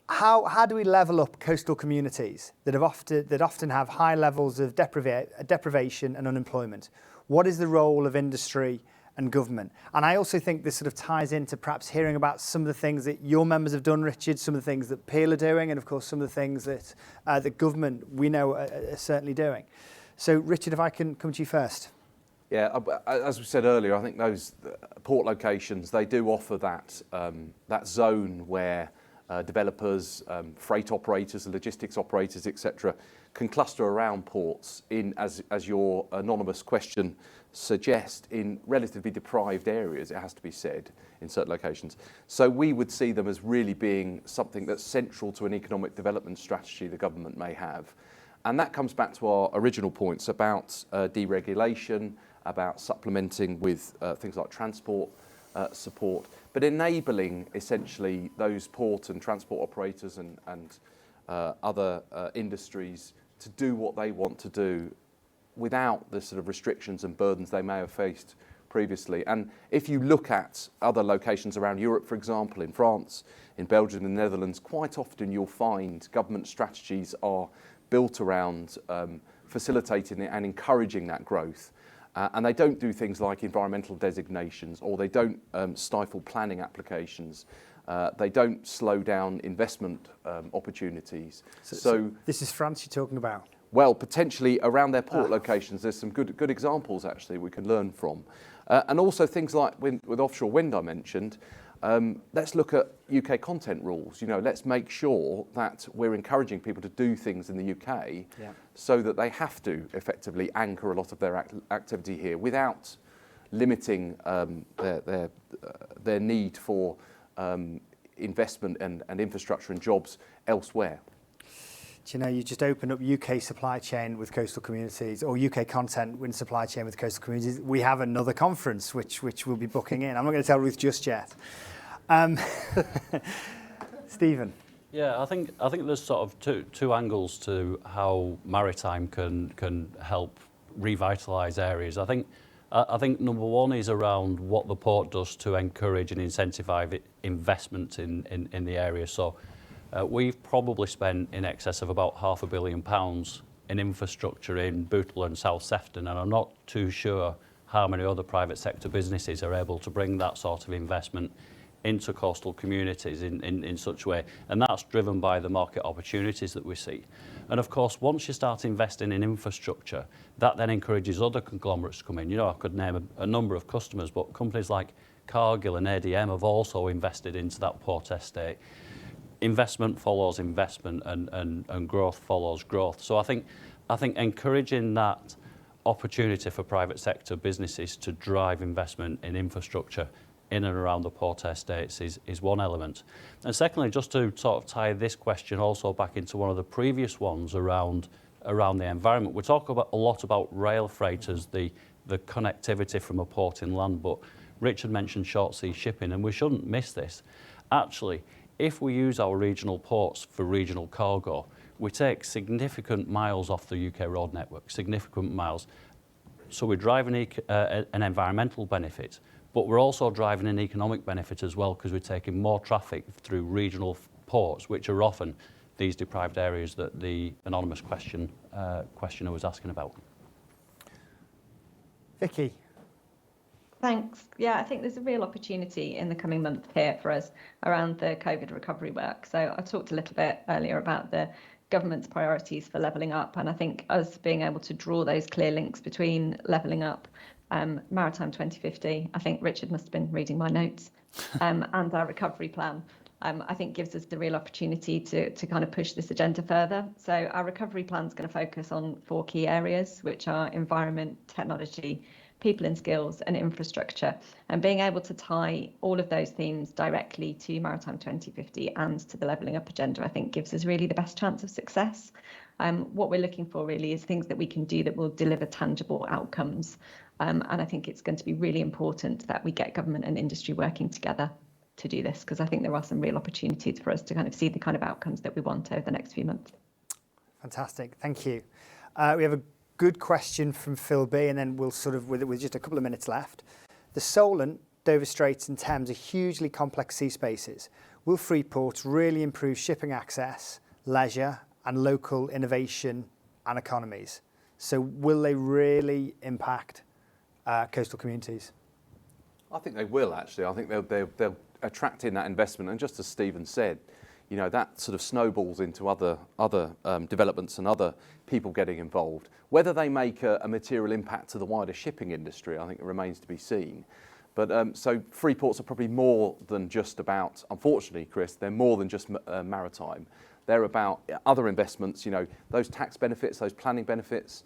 How do we level up coastal communities that often have high levels of deprivation and unemployment? What is the role of industry and government? And I also think this sort of ties into perhaps hearing about some of the things that your members have done, Richard, some of the things that Peel are doing, and of course some of the things that the government we know are certainly doing. So Richard, if I can come to you first. Yeah, as we said earlier, I think those port locations, they do offer that zone where developers, freight operators, logistics operators, etc., can cluster around ports in, as your anonymous question suggests, in relatively deprived areas, it has to be said, in certain locations. So we would see them as really being something that's central to an economic development strategy the government may have. And that comes back to our original points about deregulation, about supplementing with things like transport support, but enabling essentially those port and transport operators and other industries to do what they want to do without the sort of restrictions and burdens they may have faced previously. And if you look at other locations around Europe, for example, in France, in Belgium and the Netherlands, quite often you'll find government strategies are built around facilitating and encouraging that growth. And they don't do things like environmental designations, or they don't stifle planning applications. They don't slow down investment opportunities. So this is France you're talking about? Well, potentially around their port locations, there's some good examples actually we can learn from. And also things like with offshore wind I mentioned, let's look at UK content rules. You know, let's make sure that we're encouraging people to do things in the UK so that they have to effectively anchor a lot of their activity here without limiting their need for investment and infrastructure and jobs elsewhere. Do you know, you just opened up UK supply chain with coastal communities, or UK content with supply chain with coastal communities. We have another conference which we'll be booking in. I'm not going to tell Ruth just yet. Stephen. Yeah, I think there's sort of two angles to how maritime can help revitalise areas. I think number one is around what the port does to encourage and incentivise investment in the area. So we've probably spent in excess of about £500 million in infrastructure in Bootle and South Sefton, and I'm not too sure how many other private sector businesses are able to bring that sort of investment into coastal communities in such a way. And that's driven by the market opportunities that we see. And of course, once you start investing in infrastructure, that then encourages other conglomerates to come in. You know, I could name a number of customers, but companies like Cargill and ADM have also invested into that port estate. Investment follows investment and growth follows growth. So I think encouraging that opportunity for private sector businesses to drive investment in infrastructure in and around the port estates is one element. And secondly, just to sort of tie this question also back into one of the previous ones around the environment, we talk a lot about rail freight as the connectivity from a port inland, but Richard mentioned short sea shipping, and we shouldn't miss this. Actually, if we use our regional ports for regional cargo, we take significant miles off the UK road network, significant miles. So we're driving an environmental benefit, but we're also driving an economic benefit as well, because we're taking more traffic through regional ports, which are often these deprived areas that the anonymous questioner was asking about. Vicky. Thanks. Yeah, I think there's a real opportunity in the coming month here for us around the COVID recovery work. So I talked a little bit earlier about the government's priorities for levelling up, and I think us being able to draw those clear links between levelling up, Maritime 2050, I think Richard must have been reading my notes, and our recovery plan, I think gives us the real opportunity to kind of push this agenda further. So our recovery plan is going to focus on 4 key areas, which are environment, technology, people and skills, and infrastructure. And being able to tie all of those themes directly to Maritime 2050 and to the levelling up agenda, I think gives us really the best chance of success. What we're looking for really is things that we can do that will deliver tangible outcomes. And I think it's going to be really important that we get government and industry working together to do this, because I think there are some real opportunities for us to kind of see the kind of outcomes that we want over the next few months. Fantastic, thank you. We have a good question from Phil B, and then we'll sort of, with just a couple of minutes left. The Solent, Dover Straits and Thames are hugely complex sea spaces. Will free ports really improve shipping access, leisure and local innovation and economies? So will they really impact coastal communities? I think they will actually. I think they'll attract in that investment, and just as Stephen said, you know, that sort of snowballs into other developments and other people getting involved. Whether they make a material impact to the wider shipping industry, I think it remains to be seen. But so free ports are probably more than just about, unfortunately, Chris, they're more than just maritime. They're about other investments, you know, those tax benefits, those planning benefits,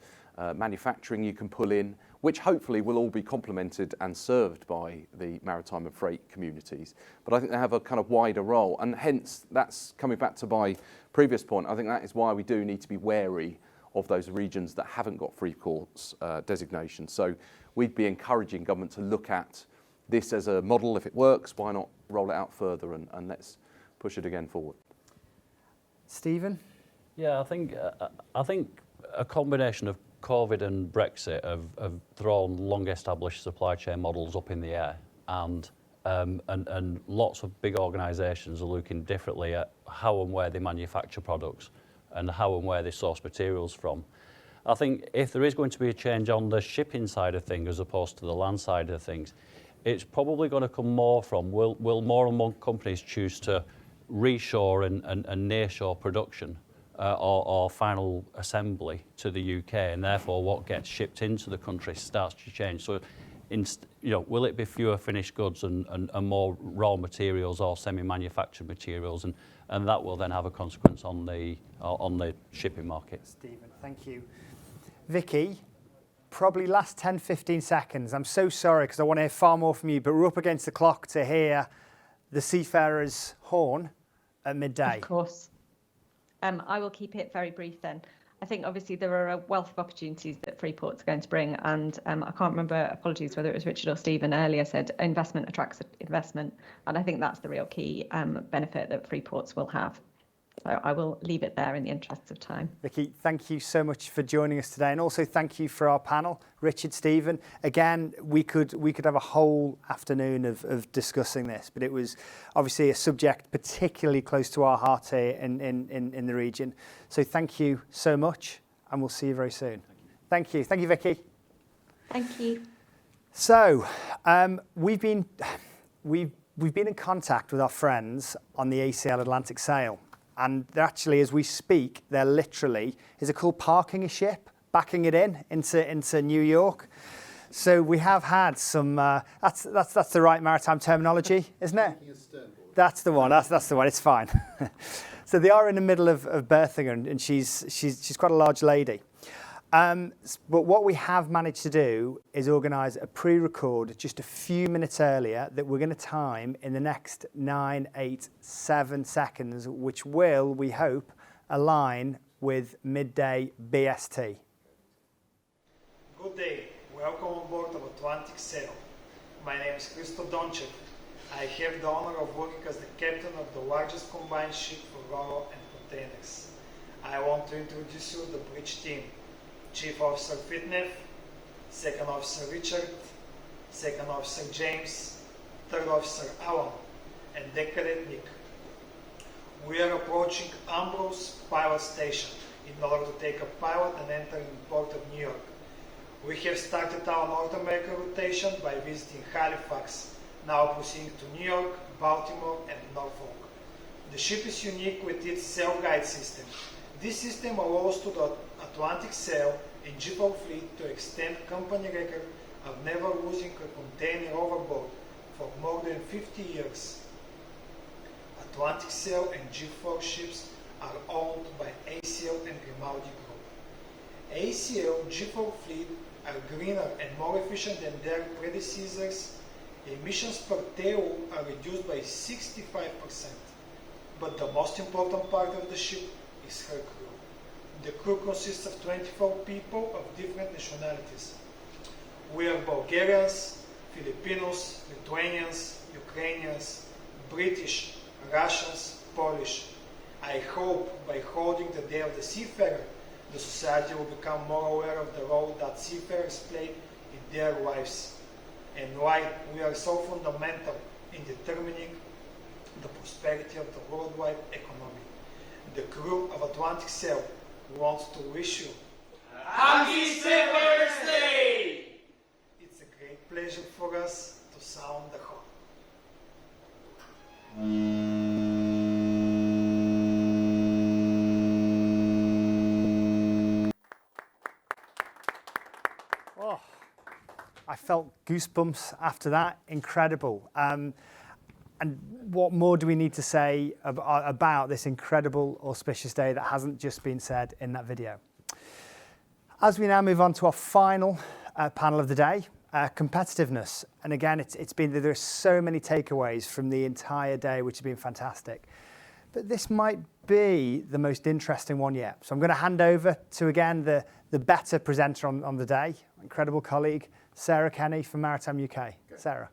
manufacturing you can pull in, which hopefully will all be complemented and served by the maritime and freight communities. But I think they have a kind of wider role, and hence that's coming back to my previous point. I think that is why we do need to be wary of those regions that haven't got free ports designation. So we'd be encouraging government to look at this as a model. If it works, why not roll it out further and let's push it again forward. Stephen? Yeah, I think a combination of COVID and Brexit have thrown long-established supply chain models up in the air, and lots of big organisations are looking differently at how and where they manufacture products and how and where they source materials from. I think if there is going to be a change on the shipping side of things as opposed to the land side of things, it's probably going to come more from will more and more companies choose to reshore and nearshore production or final assembly to the UK, and therefore what gets shipped into the country starts to change. So, will it be fewer finished goods and more raw materials or semi-manufactured materials, and that will then have a consequence on the shipping market. Stephen, thank you. Vicky, probably last 10, 15 seconds. I'm so sorry because I want to hear far more from you, but we're up against the clock to hear the seafarer's horn at midday. Of course. I will keep it very brief then. I think obviously there are a wealth of opportunities that Freeport's going to bring, and I can't remember, apologies, whether it was Richard or Stephen earlier said investment attracts investment, and I think that's the real key benefit that Freeports will have. So I will leave it there in the interests of time. Vicky, thank you so much for joining us today, and also thank you for our panel, Richard, Stephen. Again, we could have a whole afternoon of discussing this, but it was obviously a subject particularly close to our heart here in the region. So thank you so much, and we'll see you very soon. Thank you, Vicky. Thank you. So we've been in contact with our friends on the ACL Atlantic sail. And actually, as we speak, they're literally, is it called parking a ship? Backing it into New York. So we have had some, that's the right maritime terminology, isn't it? That's the one, that's the one, it's fine. So they are in the middle of berthing her, and she's quite a large lady. But what we have managed to do is organise a pre-record just a few minutes earlier that we're going to time in the next 9, 8, 7 seconds, which will, we hope, align with midday BST. Good day. Welcome on board of Atlantic Sail. My name is Christoph Donchev. I have the honor of working as the captain of the largest combined ship for ro-ro and containers. I want to introduce you the bridge team. Chief Officer Fitnev, Second Officer Richard, Second Officer James, Third Officer Alan, and Deck Cadet Nick. We are approaching Ambrose Pilot Station in order to take a pilot and enter in Port of New York. We have started our North American rotation by visiting Halifax, now proceeding to New York, Baltimore, and Norfolk. The ship is unique with its self-guide system. This system allows to the Atlantic Sail and G4 fleet to extend company record of never losing a container overboard for more than 50 years. Atlantic Sail and G4 ships are owned by ACL and Grimaldi Group. ACL G4 fleet are greener and more efficient than their predecessors. Emissions per tail are reduced by 65%. But the most important part of the ship is her crew. The crew consists of 24 people of different nationalities. We are Bulgarians, Filipinos, Lithuanians, Ukrainians, British, Russians, Polish. I hope by holding the Day of the Seafarer, the society will become more aware of the role that seafarers play in their lives and why we are so fundamental in determining the prosperity of the worldwide economy. The crew of Atlantic Sail wants to wish you Happy Seafarers Day! It's a great pleasure for us to sound the horn. Oh, I felt goosebumps after that. Incredible. And what more do we need to say about this incredible auspicious day that hasn't just been said in that video? As we now move on to our final panel of the day, competitiveness. And again, it's been that there are so many takeaways from the entire day, which have been fantastic. But this might be the most interesting one yet. So I'm going to hand over to, again, the better presenter on the day, incredible colleague, Sarah Kenny from Maritime UK. Sarah.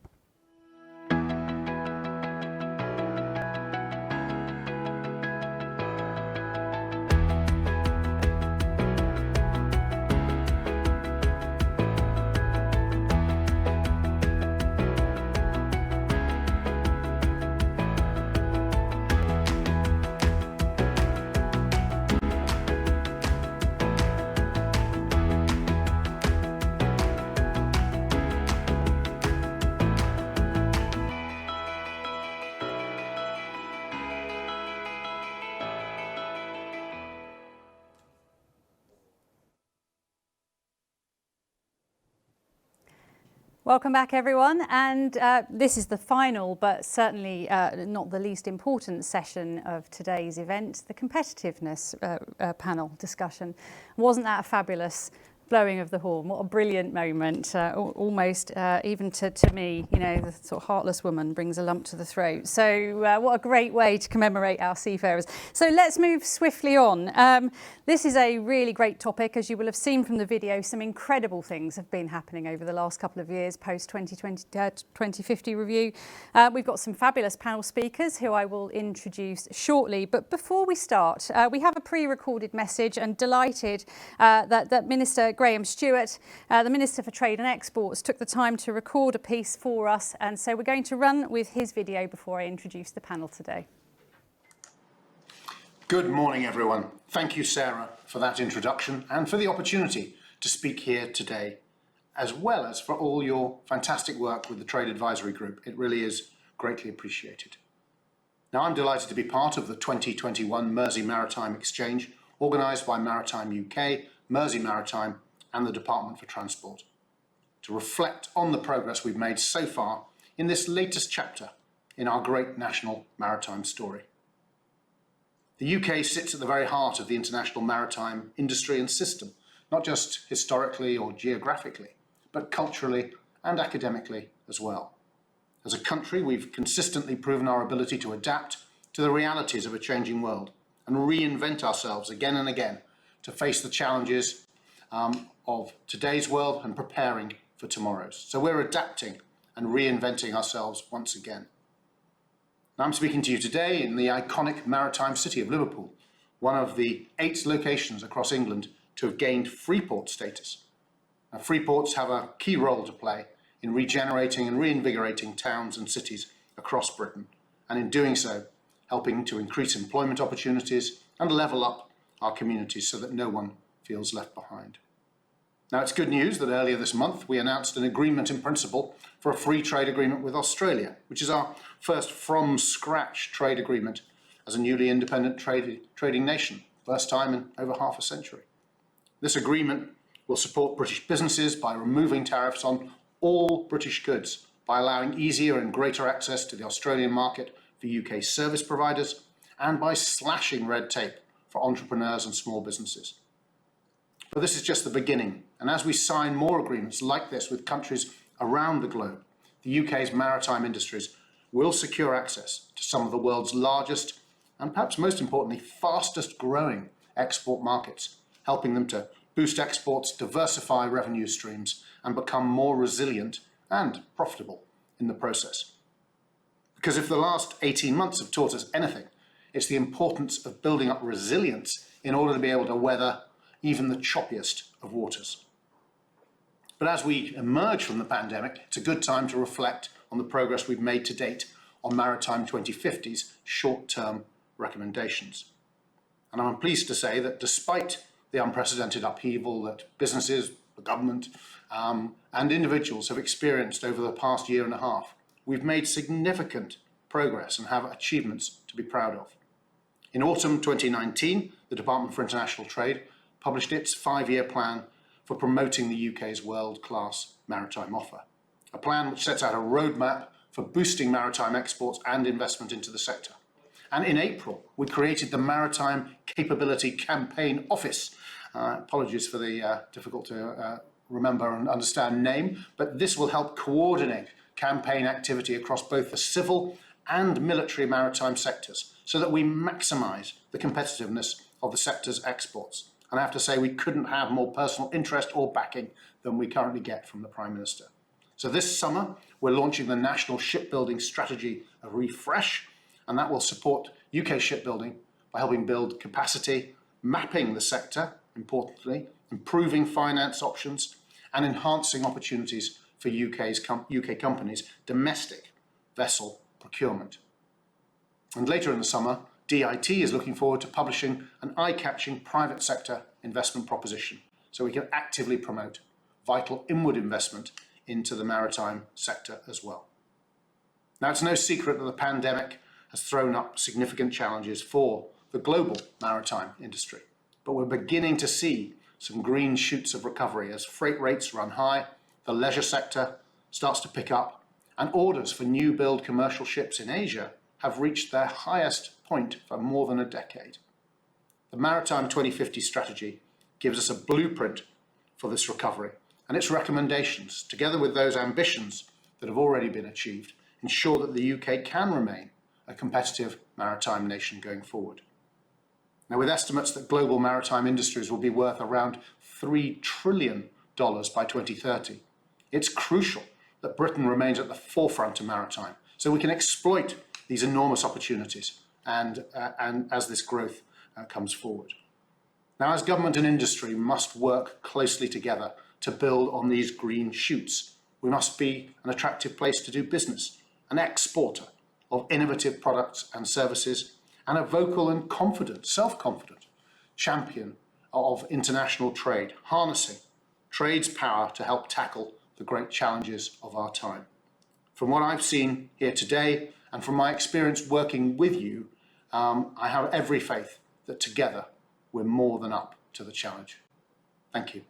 Welcome back, everyone. And this is the final, but certainly not the least important session of today's event, the competitiveness panel discussion. Wasn't that a fabulous blowing of the horn? What a brilliant moment. Almost even to me, you know, the sort of heartless woman brings a lump to the throat. So what a great way to commemorate our seafarers. So let's move swiftly on. This is a really great topic. As you will have seen from the video, some incredible things have been happening over the last couple of years post 2050 review. We've got some fabulous panel speakers who I will introduce shortly. But before we start, we have a pre-recorded message, and delighted that Minister Graham Stewart, the Minister for Trade and Exports, took the time to record a piece for us. And so we're going to run with his video before I introduce the panel today. Good morning, everyone. Thank you, Sarah, for that introduction and for the opportunity to speak here today, as well as for all your fantastic work with the Trade Advisory Group. It really is greatly appreciated. Now, I'm delighted to be part of the 2021 Mersey Maritime Exchange, organised by Maritime UK, Mersey Maritime and the Department for Transport, to reflect on the progress we've made so far in this latest chapter in our great national maritime story. The UK sits at the very heart of the international maritime industry and system, not just historically or geographically, but culturally and academically as well. As a country, we've consistently proven our ability to adapt to the realities of a changing world and reinvent ourselves again and again to face the challenges of today's world and preparing for tomorrow's. So we're adapting and reinventing ourselves once again. Now, I'm speaking to you today in the iconic maritime city of Liverpool, one of the 8 locations across England to have gained freeport status. Now, freeports have a key role to play in regenerating and reinvigorating towns and cities across Britain, and in doing so, helping to increase employment opportunities and level up our communities so that no one feels left behind. Now, it's good news that earlier this month we announced an agreement in principle for a free trade agreement with Australia, which is our first from-scratch trade agreement as a newly independent trading nation, first time in over half a century. This agreement will support British businesses by removing tariffs on all British goods, by allowing easier and greater access to the Australian market for UK service providers, and by slashing red tape for entrepreneurs and small businesses. But this is just the beginning, and as we sign more agreements like this with countries around the globe, the UK's maritime industries will secure access to some of the world's largest and perhaps most importantly, fastest growing export markets, helping them to boost exports, diversify revenue streams, and become more resilient and profitable in the process. Because if the last 18 months have taught us anything, it's the importance of building up resilience in order to be able to weather even the choppiest of waters. But as we emerge from the pandemic, it's a good time to reflect on the progress we've made to date on Maritime 2050's short-term recommendations. And I'm pleased to say that despite the unprecedented upheaval that businesses, the government, and individuals have experienced over the past year and a half, we've made significant progress and have achievements to be proud of. In autumn 2019, the Department for International Trade published its 5-year plan for promoting the UK's world-class maritime offer. A plan which sets out a roadmap for boosting maritime exports and investment into the sector. And in April, we created the Maritime Capability Campaign Office. Apologies for the difficult to remember and understand name, but this will help coordinate campaign activity across both the civil and military maritime sectors so that we maximise the competitiveness of the sector's exports. And I have to say, we couldn't have more personal interest or backing than we currently get from the Prime Minister. So this summer, we're launching the National Shipbuilding Strategy Refresh, and that will support UK shipbuilding by helping build capacity, mapping the sector, importantly, improving finance options, and enhancing opportunities for UK companies' domestic vessel procurement. And later in the summer, DIT is looking forward to publishing an eye-catching private sector investment proposition so we can actively promote vital inward investment into the maritime sector as well. Now, it's no secret that the pandemic has thrown up significant challenges for the global maritime industry, but we're beginning to see some green shoots of recovery as freight rates run high, the leisure sector starts to pick up, and orders for new build commercial ships in Asia have reached their highest point for more than a decade. The Maritime 2050 strategy gives us a blueprint for this recovery, and its recommendations, together with those ambitions that have already been achieved, ensure that the UK can remain a competitive maritime nation going forward. Now, with estimates that global maritime industries will be worth around $3 trillion by 2030, it's crucial that Britain remains at the forefront of maritime so we can exploit these enormous opportunities and as this growth comes forward. Now, as government and industry must work closely together to build on these green shoots, we must be an attractive place to do business, an exporter of innovative products and services, and a vocal and confident, self-confident champion of international trade, harnessing trade's power to help tackle the great challenges of our time. From what I've seen here today, and from my experience working with you, I have every faith that together we're more than up to the challenge. Thank you.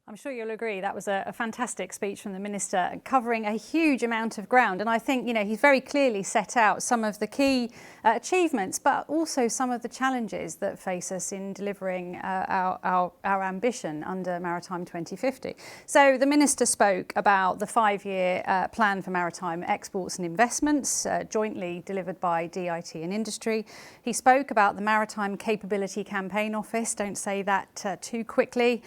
I'm sure you'll agree that was a fantastic speech from the Minister, covering a huge amount of ground. And I think, he's very clearly set out some of the key achievements, but also some of the challenges that face us in delivering our ambition under Maritime 2050. So the Minister spoke about the 5-year plan for maritime exports and investments, jointly delivered by DIT and industry. He spoke about the Maritime Capability Campaign Office. Don't say that too quickly.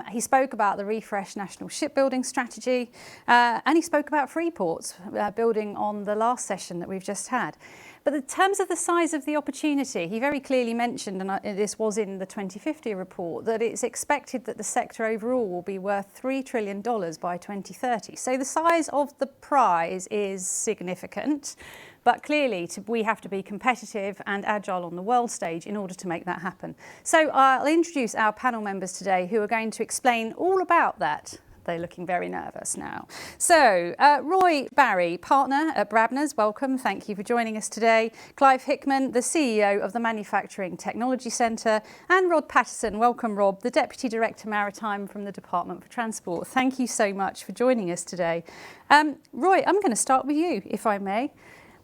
He spoke about the refreshed national shipbuilding strategy, and he spoke about free ports, building on the last session that we've just had. But in terms of the size of the opportunity, he very clearly mentioned, and this was in the 2050 report, that it's expected that the sector overall will be worth $3 trillion by 2030. So the size of the prize is significant. But clearly, we have to be competitive and agile on the world stage in order to make that happen. So I'll introduce our panel members today who are going to explain all about that. They're looking very nervous now. So Roy Barry, partner at Brabner's, welcome. Thank you for joining us today. Clive Hickman, the CEO of the Manufacturing Technology Centre, and Rod Patterson, welcome Rob, the Deputy Director Maritime from the Department for Transport. Thank you so much for joining us today. Roy, I'm going to start with you, if I may.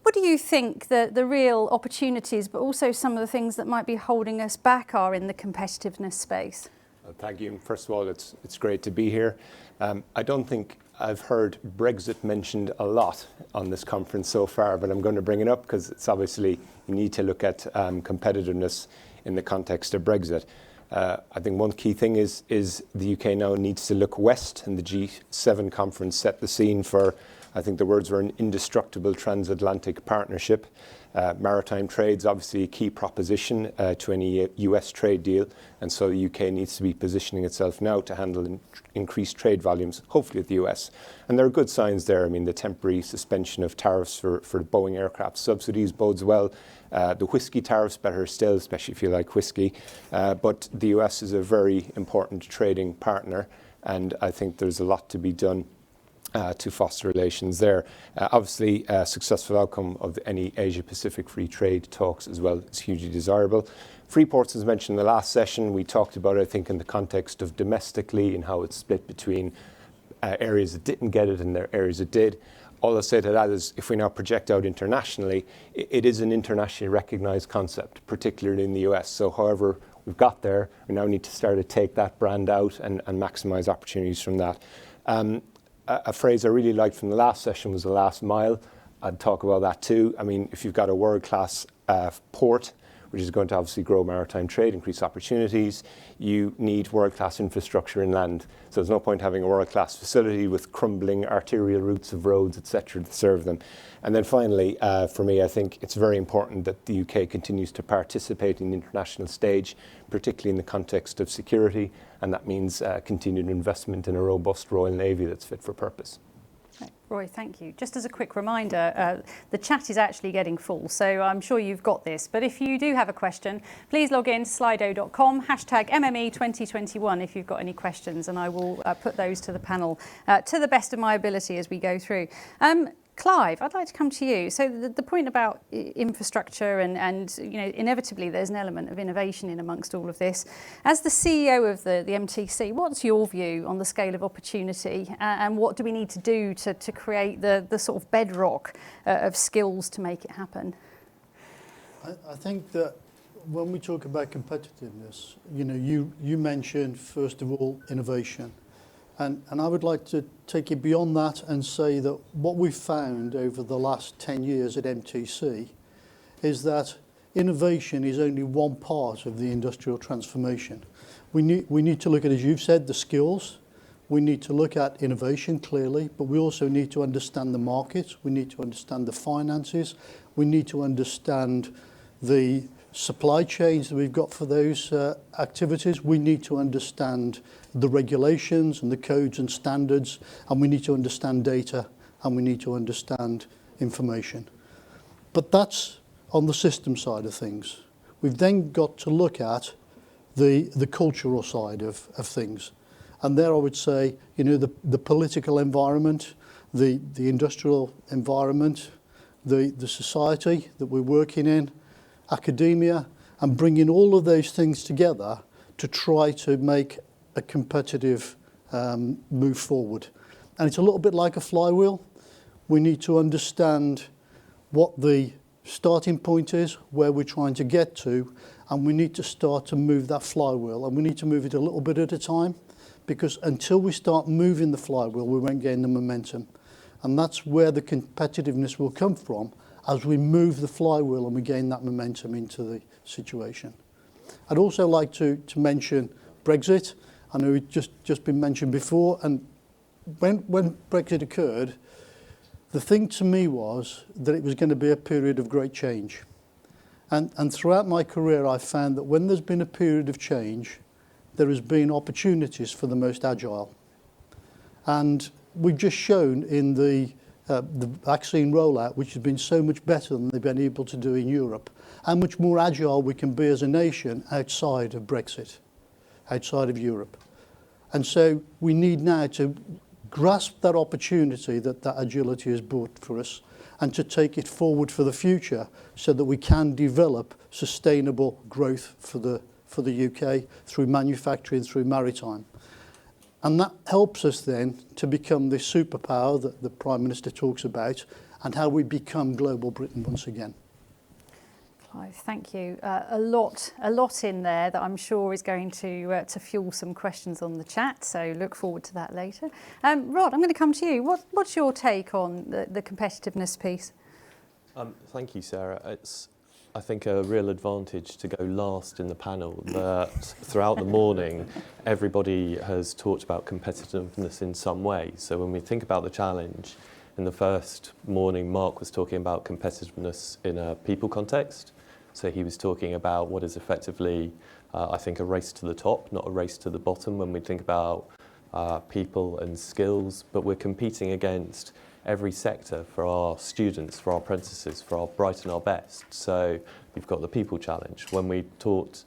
What do you think the real opportunities, but also some of the things that might be holding us back are in the competitiveness space? Thank you. First of all, it's great to be here. I don't think I've heard Brexit mentioned a lot on this conference so far, but I'm going to bring it up because it's obviously you need to look at competitiveness in the context of Brexit. I think one key thing is the UK now needs to look west, and the G7 conference set the scene for, I think the words were an indestructible transatlantic partnership. Maritime trade's obviously a key proposition to any US trade deal, and so the UK needs to be positioning itself now to handle increased trade volumes, hopefully with the US. And there are good signs there. I mean, the temporary suspension of tariffs for the Boeing aircraft subsidies bodes well. The whiskey tariffs, better still, especially if you like whiskey. But the US is a very important trading partner, and I think there's a lot to be done to foster relations there. Obviously, a successful outcome of any Asia-Pacific free trade talks as well is hugely desirable. Free ports, as mentioned in the last session, we talked about it, I think, in the context of domestically and how it's split between areas that didn't get it and areas that did. All I'll say to that is, if we now project out internationally, it is an internationally recognised concept, particularly in the US. So however we've got there, we now need to start to take that brand out and maximise opportunities from that. A phrase I really liked from the last session was the last mile. I'd talk about that too. I mean, if you've got a world-class port, which is going to obviously grow maritime trade, increase opportunities, you need world-class infrastructure inland. So there's no point having a world-class facility with crumbling arterial routes of roads, etc., to serve them. And then finally, for me, I think it's very important that the UK continues to participate in the international stage, particularly in the context of security, and that means continued investment in a robust Royal Navy that's fit for purpose. Roy, thank you. Just as a quick reminder, the chat is actually getting full, so I'm sure you've got this. But if you do have a question, please log in to slido.com, hashtag MME2021 if you've got any questions, and I will put those to the panel to the best of my ability as we go through. Clive, I'd like to come to you. So the point about infrastructure and inevitably there's an element of innovation in amongst all of this. As the CEO of the MTC, what's your view on the scale of opportunity and what do we need to do to create the sort of bedrock of skills to make it happen? I think that when we talk about competitiveness, you mentioned first of all innovation. And I would like to take it beyond that and say that what we've found over the last 10 years at MTC is that innovation is only one part of the industrial transformation. We need to look at, as you've said, the skills. We need to look at innovation clearly, but we also need to understand the market. We need to understand the finances. We need to understand the supply chains that we've got for those activities. We need to understand the regulations and the codes and standards, and we need to understand data, and we need to understand information. But that's on the system side of things. We've then got to look at the cultural side of things. And there I would say, the political environment, the industrial environment, the society that we're working in, academia, and bringing all of those things together to try to make a competitive move forward. And it's a little bit like a flywheel. We need to understand what the starting point is, where we're trying to get to, and we need to start to move that flywheel. And we need to move it a little bit at a time, because until we start moving the flywheel, we won't gain the momentum. And that's where the competitiveness will come from, as we move the flywheel and we gain that momentum into the situation. I'd also like to mention Brexit. I know it's just been mentioned before, and when Brexit occurred, the thing to me was that it was going to be a period of great change. And throughout my career, I've found that when there's been a period of change, there has been opportunities for the most agile. And we've just shown in the vaccine rollout, which has been so much better than they've been able to do in Europe, how much more agile we can be as a nation outside of Brexit, outside of Europe. And so we need now to grasp that opportunity that agility has brought for us and to take it forward for the future so that we can develop sustainable growth for the UK through manufacturing, through maritime. And that helps us then to become the superpower that the Prime Minister talks about and how we become global Britain once again. Clive, thank you. A lot in there that I'm sure is going to fuel some questions on the chat, so look forward to that later. Rod, I'm going to come to you. What's your take on the competitiveness piece? Thank you, Sarah. It's, I think, a real advantage to go last in the panel, that throughout the morning everybody has talked about competitiveness in some way. So when we think about the challenge, in the first morning Mark was talking about competitiveness in a people context. So he was talking about what is effectively, I think, a race to the top, not a race to the bottom when we think about people and skills, but we're competing against every sector for our students, for our apprentices, for our bright and our best. So you've got the people challenge. When we talked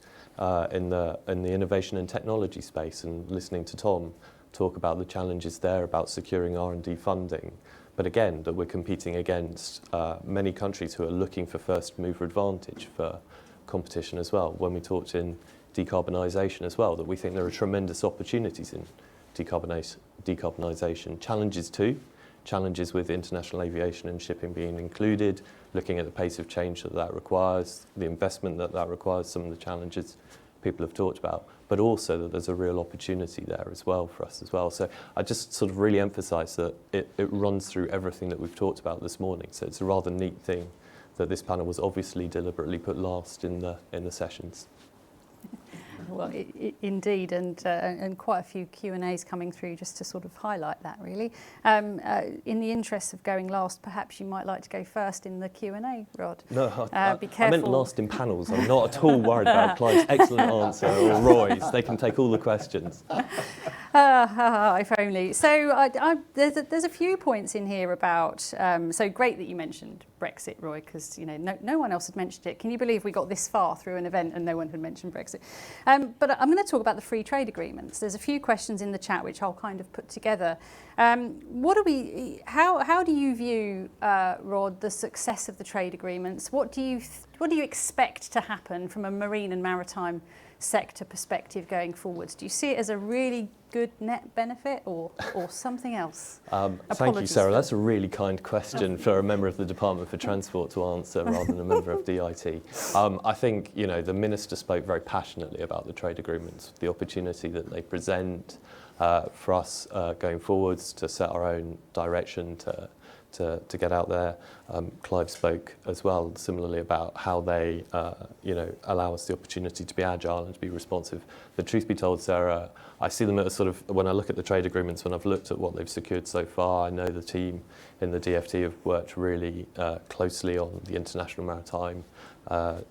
in the innovation and technology space and listening to Tom, talk about the challenges there about securing R&D funding. But again, that we're competing against many countries who are looking for first mover advantage for competition as well. When we talked in decarbonisation as well, that we think there are tremendous opportunities in decarbonisation. Challenges too, challenges with international aviation and shipping being included, looking at the pace of change that requires, the investment that requires, some of the challenges people have talked about, but also that there's a real opportunity there as well for us as well. So I just sort of really emphasise that it runs through everything that we've talked about this morning. So it's a rather neat thing that this panel was obviously deliberately put last in the sessions. Well, indeed, and quite a few Q&As coming through just to sort of highlight that, really. In the interest of going last, perhaps you might like to go first in the Q&A, Rod. No, Be careful. I meant last in panels. I'm not at all worried about Clive's excellent answer or Roy's. They can take all the questions. If only. So there's a few points in here about, so great that you mentioned Brexit, Roy, because no one else had mentioned it. Can you believe we got this far through an event and no one had mentioned Brexit? But I'm going to talk about the free trade agreements. There's a few questions in the chat which I'll kind of put together. How do you view, Rod, the success of the trade agreements? What do you expect to happen from a marine and maritime sector perspective going forwards? Do you see it as a really good net benefit or something else? Thank you, Sarah. That's a really kind question for a member of the Department for Transport to answer rather than a member of DIT. I think the Minister spoke very passionately about the trade agreements, the opportunity that they present for us going forwards to set our own direction, to get out there. Clive spoke as well similarly about how they allow us the opportunity to be agile and to be responsive. The truth be told, Sarah, I see them as sort of, when I look at the trade agreements, when I've looked at what they've secured so far, I know the team in the DFT have worked really closely on the international maritime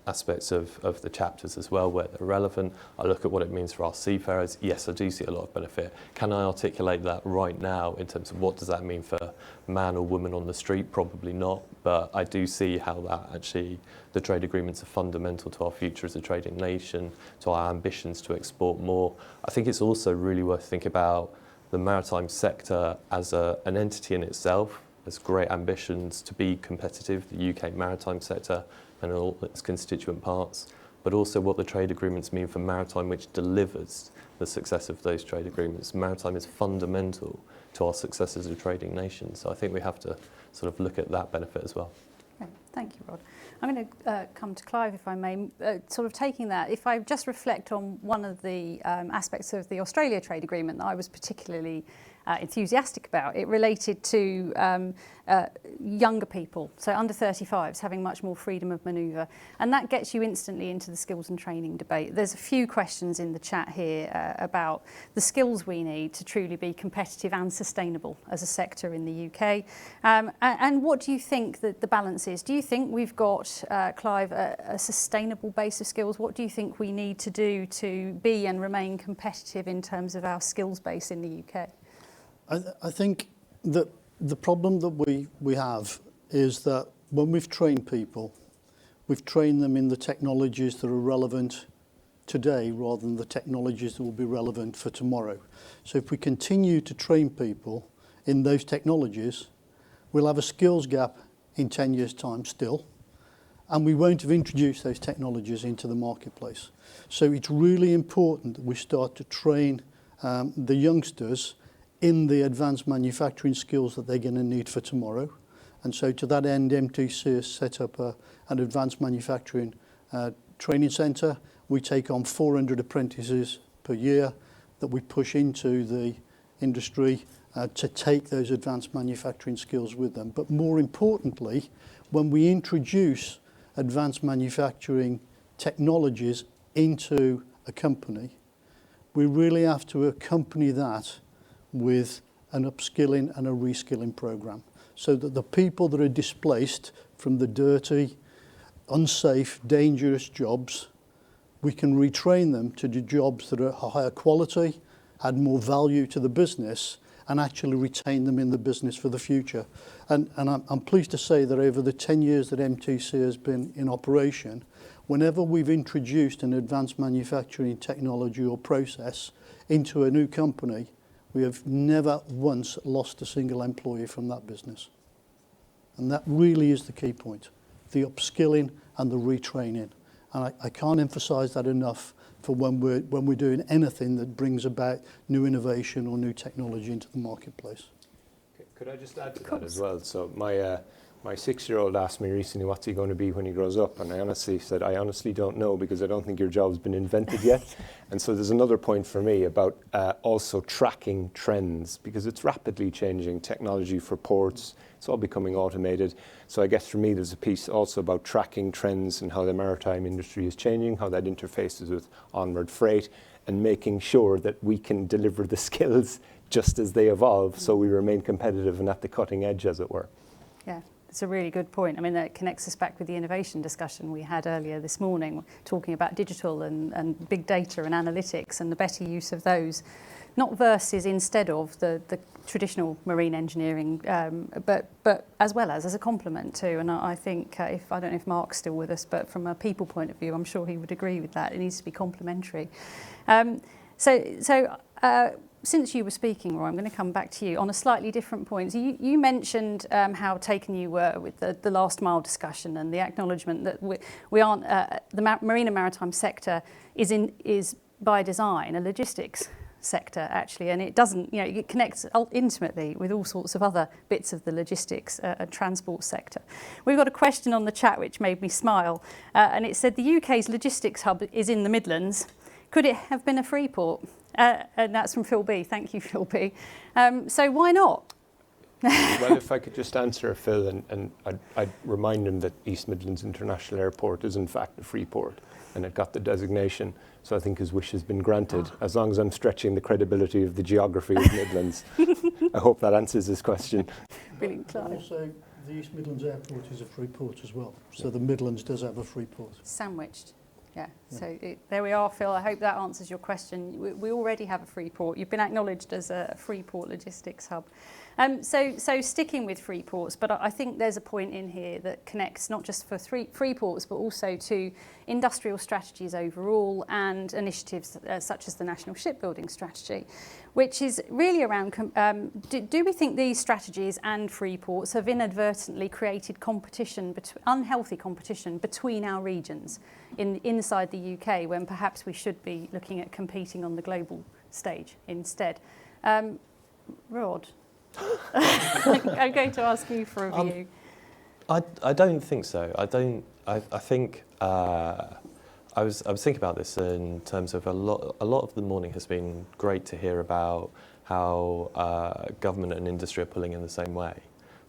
aspects of the chapters as well, where they're relevant. I look at what it means for our seafarers. Yes, I do see a lot of benefit. Can I articulate that right now in terms of what does that mean for man or woman on the street? Probably not, but I do see how that actually, the trade agreements are fundamental to our future as a trading nation, to our ambitions to export more. I think it's also really worth thinking about the maritime sector as an entity in itself. There's great ambitions to be competitive, the UK maritime sector and all its constituent parts, but also what the trade agreements mean for maritime, which delivers the success of those trade agreements. Maritime is fundamental to our success as a trading nation, so I think we have to sort of look at that benefit as well. Okay, thank you, Rod. I'm going to come to Clive, if I may, sort of taking that. If I just reflect on one of the aspects of the Australia trade agreement that I was particularly enthusiastic about, it related to younger people, so under 35s, having much more freedom of manoeuvre. And that gets you instantly into the skills and training debate. There's a few questions in the chat here about the skills we need to truly be competitive and sustainable as a sector in the UK. And what do you think that the balance is? Do you think we've got, Clive, a sustainable base of skills? What do you think we need to do to be and remain competitive in terms of our skills base in the UK? I think that the problem that we have is that when we've trained people, we've trained them in the technologies that are relevant today rather than the technologies that will be relevant for tomorrow. So if we continue to train people in those technologies, we'll have a skills gap in 10 years' time still, and we won't have introduced those technologies into the marketplace. So it's really important that we start to train the youngsters in the advanced manufacturing skills that they're going to need for tomorrow. And so to that end, MTC has set up an advanced manufacturing training centre. We take on 400 apprentices per year that we push into the industry to take those advanced manufacturing skills with them. But more importantly, when we introduce advanced manufacturing technologies into a company, we really have to accompany that with an upskilling and a reskilling program, so that the people that are displaced from the dirty, unsafe, dangerous jobs, we can retrain them to do jobs that are higher quality, add more value to the business, and actually retain them in the business for the future. And I'm pleased to say that over the 10 years that MTC has been in operation, whenever we've introduced an advanced manufacturing technology or process into a new company, We have never once lost a single employee from that business. And that really is the key point, the upskilling and the retraining. And I can't emphasize that enough for when we're doing anything that brings about new innovation or new technology into the marketplace. Could I just add to that as well? So my 6-year-old asked me recently, what's he going to be when he grows up? And I honestly said, I honestly don't know, because I don't think your job's been invented yet. And so there's another point for me about also tracking trends, because it's rapidly changing technology for ports. It's all becoming automated. So I guess for me, there's a piece also about tracking trends and how the maritime industry is changing, how that interfaces with onward freight, and making sure that we can deliver the skills just as they evolve, so we remain competitive and at the cutting edge, as it were. Yeah. It's a really good point. I mean, that connects us back with the innovation discussion we had earlier this morning, talking about digital and big data and analytics and the better use of those, not versus instead of the traditional marine engineering, but as well as a complement too. And I think, I don't know if Mark's still with us, but from a people point of view, I'm sure he would agree with that. It needs to be complementary. Since you were speaking, Roy, I'm going to come back to you on a slightly different point. So you mentioned how taken you were with the last mile discussion and the acknowledgement that we aren't, the marine and maritime sector is by design a logistics sector actually, and it doesn't, it connects intimately with all sorts of other bits of the logistics and transport sector. We've got a question on the chat which made me smile, and it said the UK's logistics hub is in the Midlands. Could it have been a free port? And that's from Phil B. Thank you, Phil B. So why not? Well, if I could just answer Phil, and I'd remind him that East Midlands International Airport is in fact a free port, and it got the designation. So I think his wish has been granted, as long as I'm stretching the credibility of the geography of Midlands. I hope that answers his question. Brilliant, Clive. Also, the East Midlands Airport is a free port as well. So the Midlands does have a free port. Sandwiched. Yeah, so there we are, Phil. I hope that answers your question. We already have a free port. You've been acknowledged as a free port logistics hub. So sticking with free ports, but I think there's a point in here that connects not just for free ports, but also to industrial strategies overall and initiatives such as the National Shipbuilding Strategy, which is really around, do we think these strategies and free ports have inadvertently created competition, unhealthy competition between our regions inside the UK, when perhaps we should be looking at competing on the global stage instead? Rod? I'm going to ask you for a view. I don't think so. I think I was thinking about this in terms of a lot of the morning has been great to hear about how government and industry are pulling in the same way.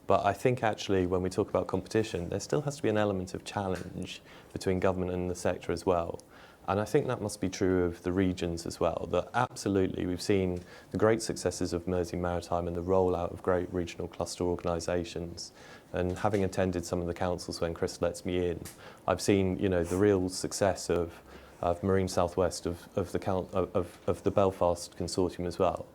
But I think actually when we talk about competition, there still has to be an element of challenge between government and the sector as well. And I think that must be true of the regions as well, that absolutely we've seen the great successes of Mersey Maritime and the rollout of great regional cluster organisations. And having attended some of the councils when Chris lets me in, I've seen the real success of Marine Southwest, of the Belfast Consortium as well.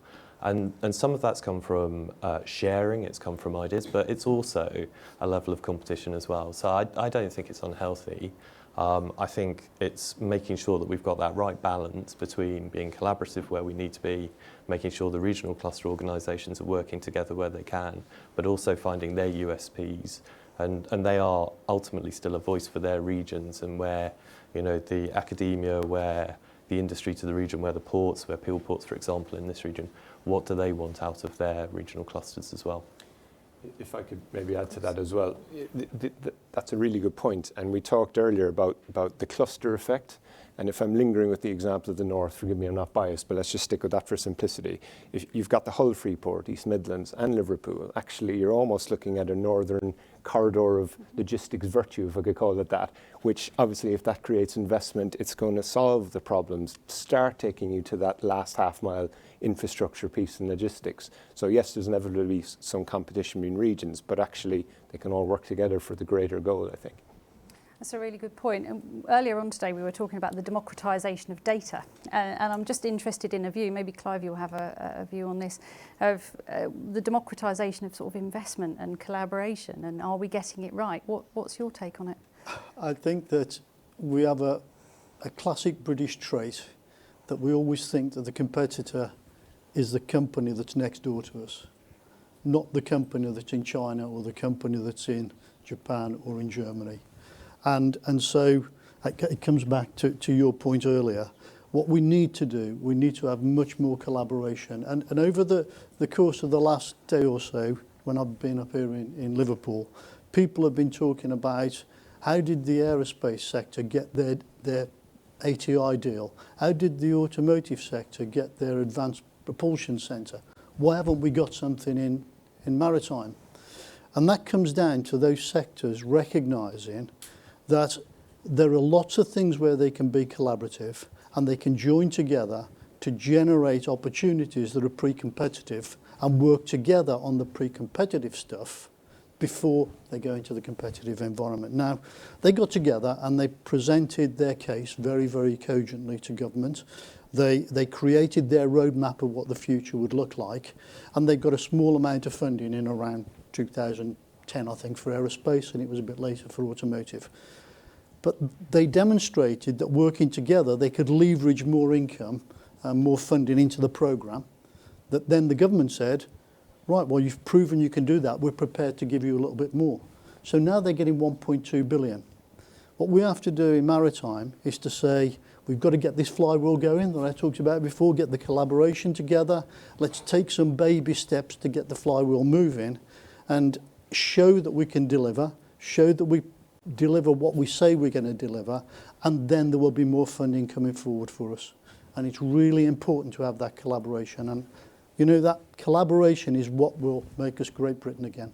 And some of that's come from sharing, it's come from ideas, but it's also a level of competition as well. So I don't think it's unhealthy. I think it's making sure that we've got that right balance between being collaborative where we need to be, making sure the regional cluster organisations are working together where they can, but also finding their USPs. And they are ultimately still a voice for their regions, and where the academia, where the industry to the region, where the ports, where Peel Ports, for example, in this region, what do they want out of their regional clusters as well? If I could maybe add to that as well, that's a really good point. And we talked earlier about the cluster effect. And if I'm lingering with the example of the North, forgive me, I'm not biased, but let's just stick with that for simplicity. If you've got the Hull Freeport, East Midlands and Liverpool, actually you're almost looking at a northern corridor of logistics virtue, if I could call it that, which obviously if that creates investment, it's going to solve the problems, start taking you to that last half mile infrastructure piece in logistics. So yes, there's inevitably some competition between regions, but actually they can all work together for the greater goal, I think. That's a really good point. And earlier on today, we were talking about the democratisation of data. And I'm just interested in a view, maybe Clive, you'll have a view on this, of the democratisation of sort of investment and collaboration. And are we getting it right? What's your take on it? I think that we have a classic British trait that we always think that the competitor is the company that's next door to us, not the company that's in China or the company that's in Japan or in Germany. And so it comes back to your point earlier. What we need to do, we need to have much more collaboration. And over the course of the last day or so, when I've been up here in Liverpool, people have been talking about how did the aerospace sector get their ATI deal? How did the automotive sector get their advanced propulsion centre? Why haven't we got something in maritime? And that comes down to those sectors recognising that there are lots of things where they can be collaborative and they can join together to generate opportunities that are pre-competitive and work together on the pre-competitive stuff before they go into the competitive environment. Now, they got together and they presented their case very, very cogently to government. They created their roadmap of what the future would look like, and they got a small amount of funding in around 2010, I think, for aerospace, and it was a bit later for automotive. But they demonstrated that working together, they could leverage more income and more funding into the programme. That then the government said, right, well, you've proven you can do that. We're prepared to give you a little bit more. So now they're getting 1.2 billion. What we have to do in maritime is to say, we've got to get this flywheel going that I talked about before, get the collaboration together. Let's take some baby steps to get the flywheel moving and show that we can deliver, show that we deliver what we say we're going to deliver, and then there will be more funding coming forward for us. And it's really important to have that collaboration. And you know, that collaboration is what will make us Great Britain again.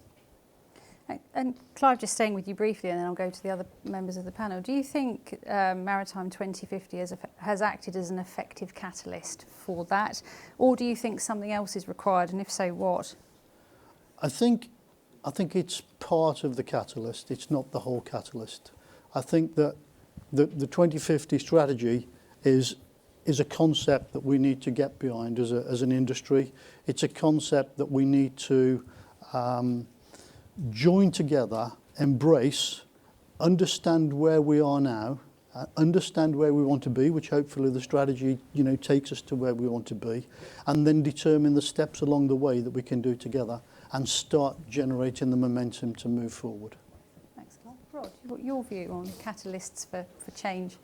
And Clive, just staying with you briefly, and then I'll go to the other members of the panel. Do you think Maritime 2050 has acted as an effective catalyst for that? Or do you think something else is required? And if so, what? I think it's part of the catalyst. It's not the whole catalyst. I think that the 2050 strategy is a concept that we need to get behind as an industry. It's a concept that we need to join together, embrace, understand where we are now, understand where we want to be, which hopefully the strategy, you know, takes us to where we want to be, and then determine the steps along the way that we can do together and start generating the momentum to move forward. Thanks, Clive. Rod, your view on catalysts for change?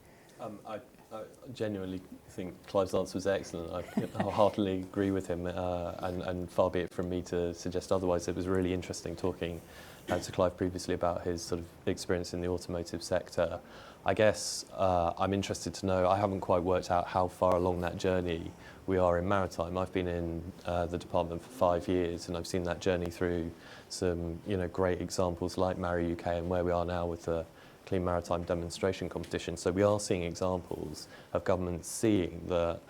I genuinely think Clive's answer was excellent. I heartily agree with him, and far be it from me to suggest otherwise. It was really interesting talking to Clive previously about his sort of experience in the automotive sector. I guess I'm interested to know, I haven't quite worked out how far along that journey we are in maritime. I've been in the department for 5 years, and I've seen that journey through some, you know, great examples like Marry UK and where we are now with the Clean Maritime Demonstration Competition. So we are seeing examples of governments seeing that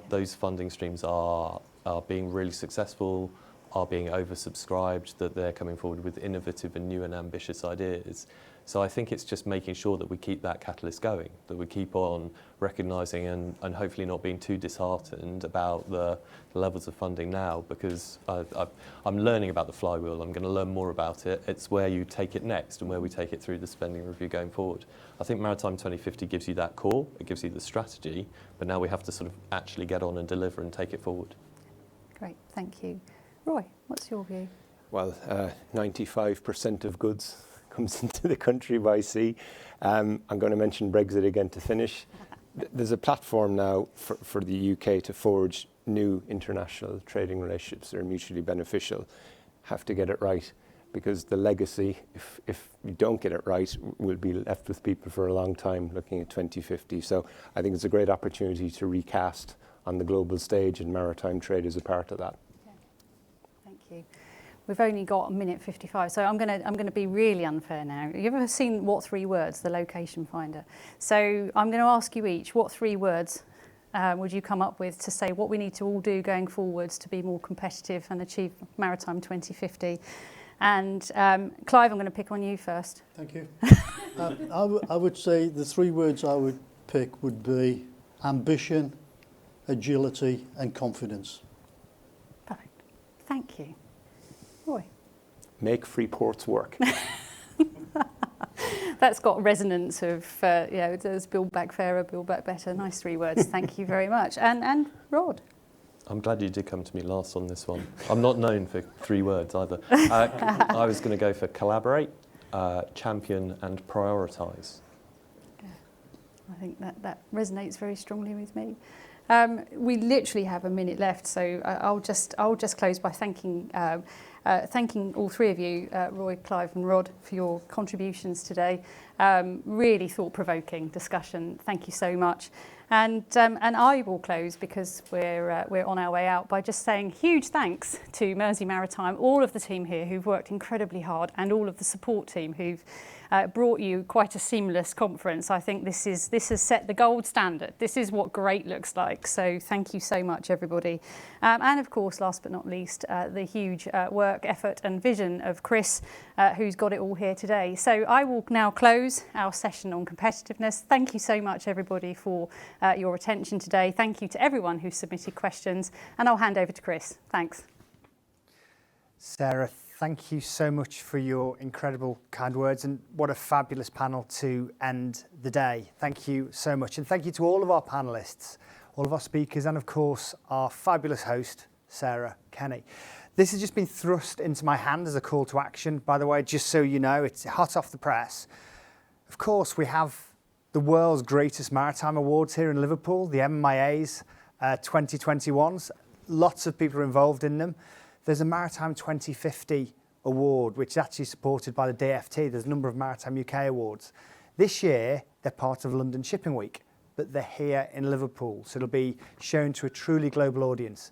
those funding streams are being really successful, are being oversubscribed, that they're coming forward with innovative and new and ambitious ideas. So I think it's just making sure that we keep that catalyst going, that we keep on recognising and hopefully not being too disheartened about the levels of funding now, because I'm learning about the flywheel. I'm going to learn more about it. It's where you take it next and where we take it through the spending review going forward. I think Maritime 2050 gives you that core, it gives you the strategy, but now we have to sort of actually get on and deliver and take it forward. Great, thank you. Roy, what's your view? Well, 95% of goods comes into the country by sea. I'm going to mention Brexit again to finish. There's a platform now for the UK to forge new international trading relationships that are mutually beneficial. Have to get it right, because the legacy, if you don't get it right, will be left with people for a long time looking at 2050. So I think it's a great opportunity to recast on the global stage, and maritime trade is a part of that. Thank you. We've only got 1:55, so I'm going to be really unfair now. Have you ever seen What Three Words, the location finder? So I'm going to ask you each, what 3 words would you come up with to say what we need to all do going forwards to be more competitive and achieve Maritime 2050? And Clive, I'm going to pick on you first. Thank you. I would say the 3 words I would pick would be ambition, agility, and confidence. Perfect. Thank you. Roy. Make free ports work. That's got resonance of, you know, there's build back fairer, build back better. Nice 3 words. Thank you very much. And Rod. I'm glad you did come to me last on this one. I'm not known for 3 words either. I was going to go for collaborate, champion and prioritise. I think that resonates very strongly with me. We literally have a minute left, so I'll just close by thanking all 3 of you, Roy, Clive and Rod, for your contributions today. Really thought-provoking discussion. Thank you so much. And I will close, because we're on our way out, by just saying huge thanks to Mersey Maritime, all of the team here who've worked incredibly hard, and all of the support team who've brought you quite a seamless conference. I think this has set the gold standard. This is what great looks like. So thank you so much, everybody. And of course, last but not least, the huge work, effort and vision of Chris, who's got it all here today. So I will now close our session on competitiveness. Thank you so much, everybody, for your attention today. Thank you to everyone who submitted questions, and I'll hand over to Chris. Thanks. Sarah, thank you so much for your incredible kind words, and what a fabulous panel to end the day. Thank you so much, and thank you to all of our panellists, all of our speakers, and of course our fabulous host, Sarah Kenny. This has just been thrust into my hand as a call to action, by the way, just so you know. It's hot off the press. Of course, we have the world's greatest maritime awards here in Liverpool, the MMIA's 2021s. Lots of people are involved in them. There's a Maritime 2050 award, which is actually supported by the DFT. There's a number of Maritime UK awards. This year, they're part of London Shipping Week, but they're here in Liverpool, so it'll be shown to a truly global audience.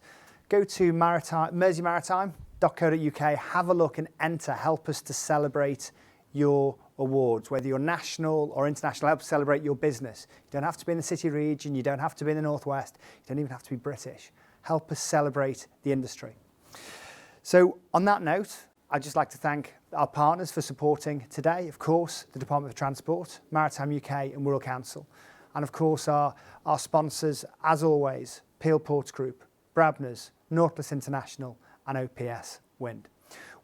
Go to merseymaritime.co.uk, have a look and enter. Help us to celebrate your awards, whether you're national or international. Help celebrate your business. You don't have to be in the city region, you don't have to be in the Northwest, you don't even have to be British. Help us celebrate the industry. So on that note, I'd just like to thank our partners for supporting today. Of course, the Department for Transport, Maritime UK and World Council. And of course, our sponsors, as always, Peel Ports Group, Brabner's, Nautilus International and OPS Wind.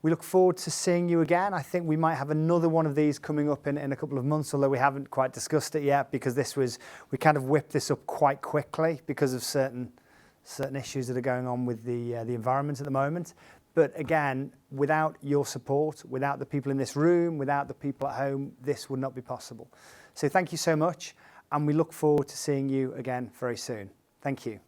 We look forward to seeing you again. I think we might have another one of these coming up in a couple of months, although we haven't quite discussed it yet, because we kind of whipped this up quite quickly because of certain issues that are going on with the environment at the moment. But again, without your support, without the people in this room, without the people at home, this would not be possible. So thank you so much, and we look forward to seeing you again very soon. Thank you.